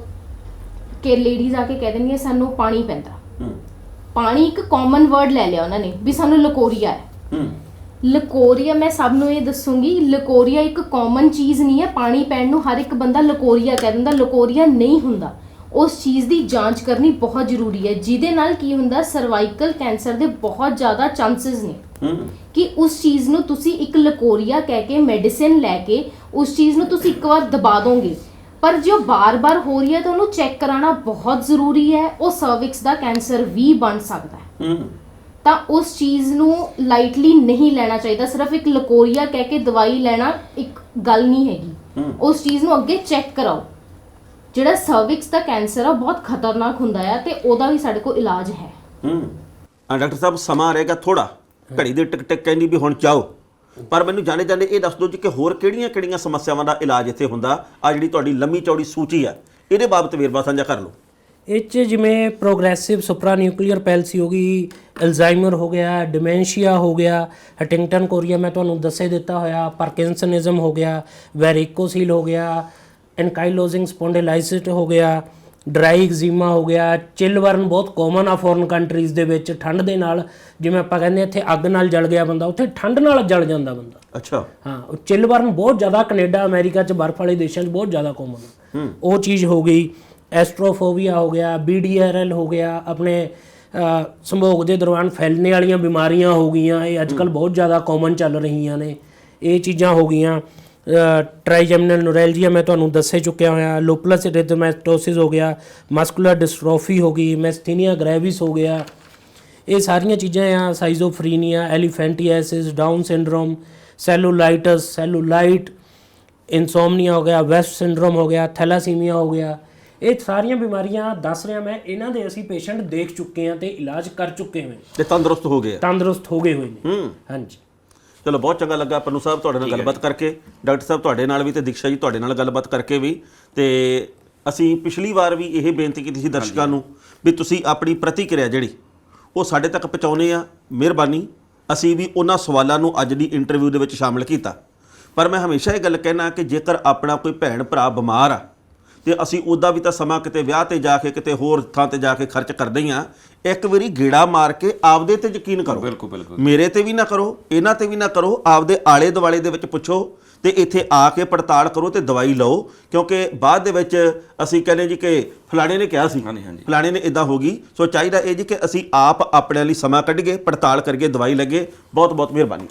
S10: ਕਿ ਲੇਡੀਜ਼ ਆ ਕੇ ਕਹਿ ਦਿੰਦੀਆਂ ਸਾਨੂੰ ਪਾਣੀ ਪੈਂਦਾ। ਪਾਣੀ ਇੱਕ ਕਾਮਨ ਵਰਡ ਲੈ ਲਿਆ ਉਹਨਾਂ ਨੇ ਵੀ ਸਾਨੂੰ ਲਕੋਰੀਆ ਹੈ। ਲਕੋਰੀਆ, ਮੈਂ ਸਭ ਨੂੰ ਇਹ ਦੱਸੂਗੀ, ਲਕੋਰੀਆ ਇੱਕ ਕਾਮਨ ਚੀਜ਼ ਨਹੀਂ ਹੈ। ਪਾਣੀ ਪੈਣ ਨੂੰ ਹਰ ਇੱਕ ਬੰਦਾ ਲਕੋਰੀਆ ਕਹਿ ਦਿੰਦਾ, ਲਕੋਰੀਆ ਨਹੀਂ ਹੁੰਦਾ। ਉਸ ਚੀਜ਼ ਦੀ ਜਾਂਚ ਕਰਨੀ ਬਹੁਤ ਜ਼ਰੂਰੀ ਹੈ, ਜਿਹਦੇ ਨਾਲ ਕੀ ਹੁੰਦਾ, ਸਰਵਾਈਕਲ ਕੈਂਸਰ ਦੇ ਬਹੁਤ ਜ਼ਿਆਦਾ ਚਾਂਸਸ ਨੇ ਕਿ ਉਸ ਚੀਜ਼ ਨੂੰ ਤੁਸੀਂ ਇੱਕ ਲਕੋਰੀਆ ਕਹਿ ਕੇ ਮੈਡੀਸਿਨ ਲੈ ਕੇ ਉਸ ਚੀਜ਼ ਨੂੰ ਤੁਸੀਂ ਇੱਕ ਵਾਰ ਦਬਾ ਦੋਗੇ, ਪਰ ਜੇ ਉਹ ਬਾਰ-ਬਾਰ ਹੋ ਰਹੀ ਹੈ ਤਾਂ ਉਹਨੂੰ ਚੈੱਕ ਕਰਾਉਣਾ ਬਹੁਤ ਜ਼ਰੂਰੀ ਹੈ। ਉਹ ਸਰਵਿਕਸ ਦਾ ਕੈਂਸਰ ਵੀ ਬਣ ਸਕਦਾ ਹੈ। ਤਾਂ ਉਸ ਚੀਜ਼ ਨੂੰ ਲਾਈਟਲੀ ਨਹੀਂ ਲੈਣਾ ਚਾਹੀਦਾ। ਸਿਰਫ ਇੱਕ ਲਕੋਰੀਆ ਕਹਿ ਕੇ ਦਵਾਈ ਲੈਣਾ ਇੱਕ ਗੱਲ ਨਹੀਂ ਹੈਗੀ। ਉਸ ਚੀਜ਼ ਨੂੰ ਅੱਗੇ ਚੈੱਕ ਕਰਾਓ। ਜਿਹੜਾ ਸਰਵਿਕਸ ਦਾ ਕੈਂਸਰ ਆ ਬਹੁਤ ਖਤਰਨਾਕ ਹੁੰਦਾ ਹੈ ਤੇ ਉਹਦਾ ਵੀ ਸਾਡੇ ਕੋਲ ਇਲਾਜ ਹੈ।
S1: ਡਾਕਟਰ ਸਾਹਿਬ, ਸਮਾਂ ਰਹੇਗਾ ਥੋੜਾ, ਘੜੀ ਦੇ ਟਿਕ ਟਿਕ ਕਹਿੰਦੀ ਵੀ ਹੁਣ ਚਾਹੋ, ਪਰ ਮੈਨੂੰ ਜਾਣੇ ਜਾਂਦੇ ਇਹ ਦੱਸ ਦਿਓ ਜੀ ਕਿ ਹੋਰ ਕਿਹੜੀਆਂ ਸਮੱਸਿਆਵਾਂ ਦਾ ਇਲਾਜ ਇੱਥੇ ਹੁੰਦਾ? ਆ ਜਿਹੜੀ ਤੁਹਾਡੀ ਲੰਮੀ ਚੌੜੀ ਸੂਚੀ ਆ, ਇਹਦੇ ਬਾਬਤ ਵੇਰਵਾ ਸਾਂਝਾ ਕਰ ਲਓ।
S9: ਇਹ 'ਚ ਜਿਵੇਂ ਪ੍ਰੋਗਰੈਸਿਵ ਸੁਪਰਾ ਨਿਊਕਲੀਅਰ ਪੈਲਸੀ ਹੋ ਗਈ, ਅਲਜ਼ਾਈਮਰ ਹੋ ਗਿਆ, ਡਿਮੈਂਸ਼ੀਆ ਹੋ ਗਿਆ, ਹਟਿੰਗਟਨ ਕੋਰੀਆ ਮੈਂ ਤੁਹਾਨੂੰ ਦੱਸੇ ਦਿੱਤਾ ਹੋਇਆ, ਪਾਰਕਿੰਸਨਿਜ਼ਮ ਹੋ ਗਿਆ, ਵੈਰੀਕੋਸੀਲ ਹੋ ਗਿਆ, ਐਨਕਾਈਲੋਜ਼ਿੰਗ ਸਪੌਂਡਿਲਾਈਸਿਸ ਹੋ ਗਿਆ, ਡਰਾਈ ਐਗਜ਼ੀਮਾ ਹੋ ਗਿਆ। ਚਿਲਬਰਨ ਬਹੁਤ ਕਾਮਨ ਆ ਫੋਰਨ ਕੰਟਰੀਜ਼ ਦੇ ਵਿੱਚ। ਠੰਡ ਦੇ ਨਾਲ, ਜਿਵੇਂ ਆਪਾਂ ਕਹਿੰਦੇ ਇੱਥੇ ਅੱਗ ਨਾਲ ਜਲ ਗਿਆ ਬੰਦਾ, ਉੱਥੇ ਠੰਡ ਨਾਲ ਜਲ ਜਾਂਦਾ ਬੰਦਾ।
S1: ਅੱਛਾ।
S9: ਹਾਂ, ਚਿਲਬਰਨ ਬਹੁਤ ਜ਼ਿਆਦਾ ਕੈਨੇਡਾ, ਅਮਰੀਕਾ 'ਚ ਬਰਫ਼ ਵਾਲੇ ਦੇਸ਼ਾਂ 'ਚ ਬਹੁਤ ਜ਼ਿਆਦਾ ਕਾਮਨ ਆ। ਉਹ ਚੀਜ਼ ਹੋ ਗਈ। ਐਸਟ੍ਰੋਫੋਬੀਆ ਹੋ ਗਿਆ, BDRL ਹੋ ਗਿਆ, ਆਪਣੇ ਸੰਭੋਗ ਦੇ ਦੌਰਾਨ ਫੈਲਣੇ ਵਾਲੀਆਂ ਬਿਮਾਰੀਆਂ ਹੋ ਗਈਆਂ, ਇਹ ਅੱਜ ਕੱਲ੍ਹ ਬਹੁਤ ਜ਼ਿਆਦਾ ਕਾਮਨ ਚੱਲ ਰਹੀਆਂ ਨੇ। ਇਹ ਚੀਜ਼ਾਂ ਹੋ ਗਈਆਂ। ਟ੍ਰਾਈਜੈਮਨਲ ਨੋਰੈਲਜੀਆ ਮੈਂ ਤੁਹਾਨੂੰ ਦੱਸੇ ਚੁੱਕਿਆ ਹੋਇਆ, ਲੂਪਲਸ ਇਰੀਥੈਮੈਟੋਸਿਸ ਹੋ ਗਿਆ, ਮਸਕੂਲਰ ਡਿਸਟ੍ਰੋਫੀ ਹੋ ਗਈ, ਮੈਸਥੀਨੀਆ ਗ੍ਰੈਵਿਸ ਹੋ ਗਿਆ। ਇਹ ਸਾਰੀਆਂ ਚੀਜ਼ਾਂ ਆ। ਸਾਈਜ਼ੋਫਰੀਨੀਆ, ਐਲੀਫੈਂਟੀਆਸਿਸ, ਡਾਊਨ ਸਿੰਡਰੋਮ, ਸੈਲੂਲਾਈਟਸ, ਸੈਲੂਲਾਈਟ, ਇਨਸੋਮਨੀਆ ਹੋ ਗਿਆ, ਵੈਸਟ ਸਿੰਡਰੋਮ ਹੋ ਗਿਆ, ਥੈਲਾਸੀਮੀਆ ਹੋ ਗਿਆ। ਇਹ ਸਾਰੀਆਂ ਬਿਮਾਰੀਆਂ ਦੱਸ ਰਿਹਾ ਮੈਂ, ਇਹਨਾਂ ਦੇ ਅਸੀਂ ਪੇਸ਼ੈਂਟ ਦੇਖ ਚੁੱਕੇ ਹਾਂ ਤੇ ਇਲਾਜ ਕਰ ਚੁੱਕੇ ਹੋਏ
S1: ਤੇ ਤੰਦਰੁਸਤ ਹੋ ਗਏ
S9: ਹੋਏ ਨੇ। ਹਾਂਜੀ,
S1: ਚਲੋ, ਬਹੁਤ ਚੰਗਾ ਲੱਗਾ ਪੰਨੂ ਸਾਹਿਬ ਤੁਹਾਡੇ ਨਾਲ ਗੱਲਬਾਤ ਕਰਕੇ। ਡਾਕਟਰ ਸਾਹਿਬ ਤੁਹਾਡੇ ਨਾਲ ਵੀ ਤੇ ਦੀਕਸ਼ਾ ਜੀ ਤੁਹਾਡੇ ਨਾਲ ਗੱਲਬਾਤ ਕਰਕੇ ਵੀ। ਤੇ ਅਸੀਂ ਪਿਛਲੀ ਵਾਰ ਵੀ ਇਹ ਬੇਨਤੀ ਕੀਤੀ ਸੀ ਦਰਸ਼ਕਾਂ ਨੂੰ ਵੀ ਤੁਸੀਂ ਆਪਣੀ ਪ੍ਰਤੀਕਿਰਿਆ ਜਿਹੜੀ ਉਹ ਸਾਡੇ ਤੱਕ ਪਹੁੰਚਾਉਣੇ ਆ। ਮਿਹਰਬਾਨੀ, ਅਸੀਂ ਵੀ ਉਹਨਾਂ ਸਵਾਲਾਂ ਨੂੰ ਅੱਜ ਦੀ ਇੰਟਰਵਿਊ ਦੇ ਵਿੱਚ ਸ਼ਾਮਿਲ ਕੀਤਾ। ਪਰ ਮੈਂ ਹਮੇਸ਼ਾ ਇਹ ਗੱਲ ਕਹਿਣਾ ਕਿ ਜੇਕਰ ਆਪਣਾ ਕੋਈ ਭੈਣ ਭਰਾ ਬਿਮਾਰ ਆ ਤੇ ਅਸੀਂ ਉਹਦਾ ਵੀ ਤਾਂ ਸਮਾਂ ਕਿਤੇ ਵਿਆਹ ਤੇ ਜਾ ਕੇ ਕਿਤੇ ਹੋਰ ਥਾਂ ਤੇ ਜਾ ਕੇ ਖਰਚ ਕਰਦੇ ਹੀ ਆ। ਇੱਕ ਵਾਰੀ ਗੇੜਾ ਮਾਰ ਕੇ ਆਪਦੇ ਤੇ ਯਕੀਨ ਕਰੋ।
S6: ਬਿਲਕੁਲ।
S1: ਮੇਰੇ ਤੇ ਵੀ ਨਾ ਕਰੋ, ਇਹਨਾਂ ਤੇ ਵੀ ਨਾ ਕਰੋ, ਆਪਦੇ ਆਲੇ ਦੁਆਲੇ ਦੇ ਵਿੱਚ ਪੁੱਛੋ ਤੇ ਇੱਥੇ ਆ ਕੇ ਪੜਤਾਲ ਕਰੋ ਤੇ ਦਵਾਈ ਲਓ। ਕਿਉਂਕਿ ਬਾਅਦ ਦੇ ਵਿੱਚ ਅਸੀਂ ਕਹਿੰਦੇ ਜੀ ਕਿ ਫਲਾਣੇ ਨੇ ਕਿਹਾ ਸੀ, ਫਲਾਣੇ ਨੇ ਇਦਾਂ ਹੋ ਗਈ। ਸੋ ਚਾਹੀਦਾ ਇਹ ਜੀ ਕਿ ਅਸੀਂ ਆਪ ਆਪਣੇ ਲਈ ਸਮਾਂ ਕੱਢੀਏ, ਪੜਤਾਲ ਕਰੀਏ, ਦਵਾਈ ਲੱਗੇ। ਬਹੁਤ ਬਹੁਤ ਮਿਹਰਬਾਨੀ।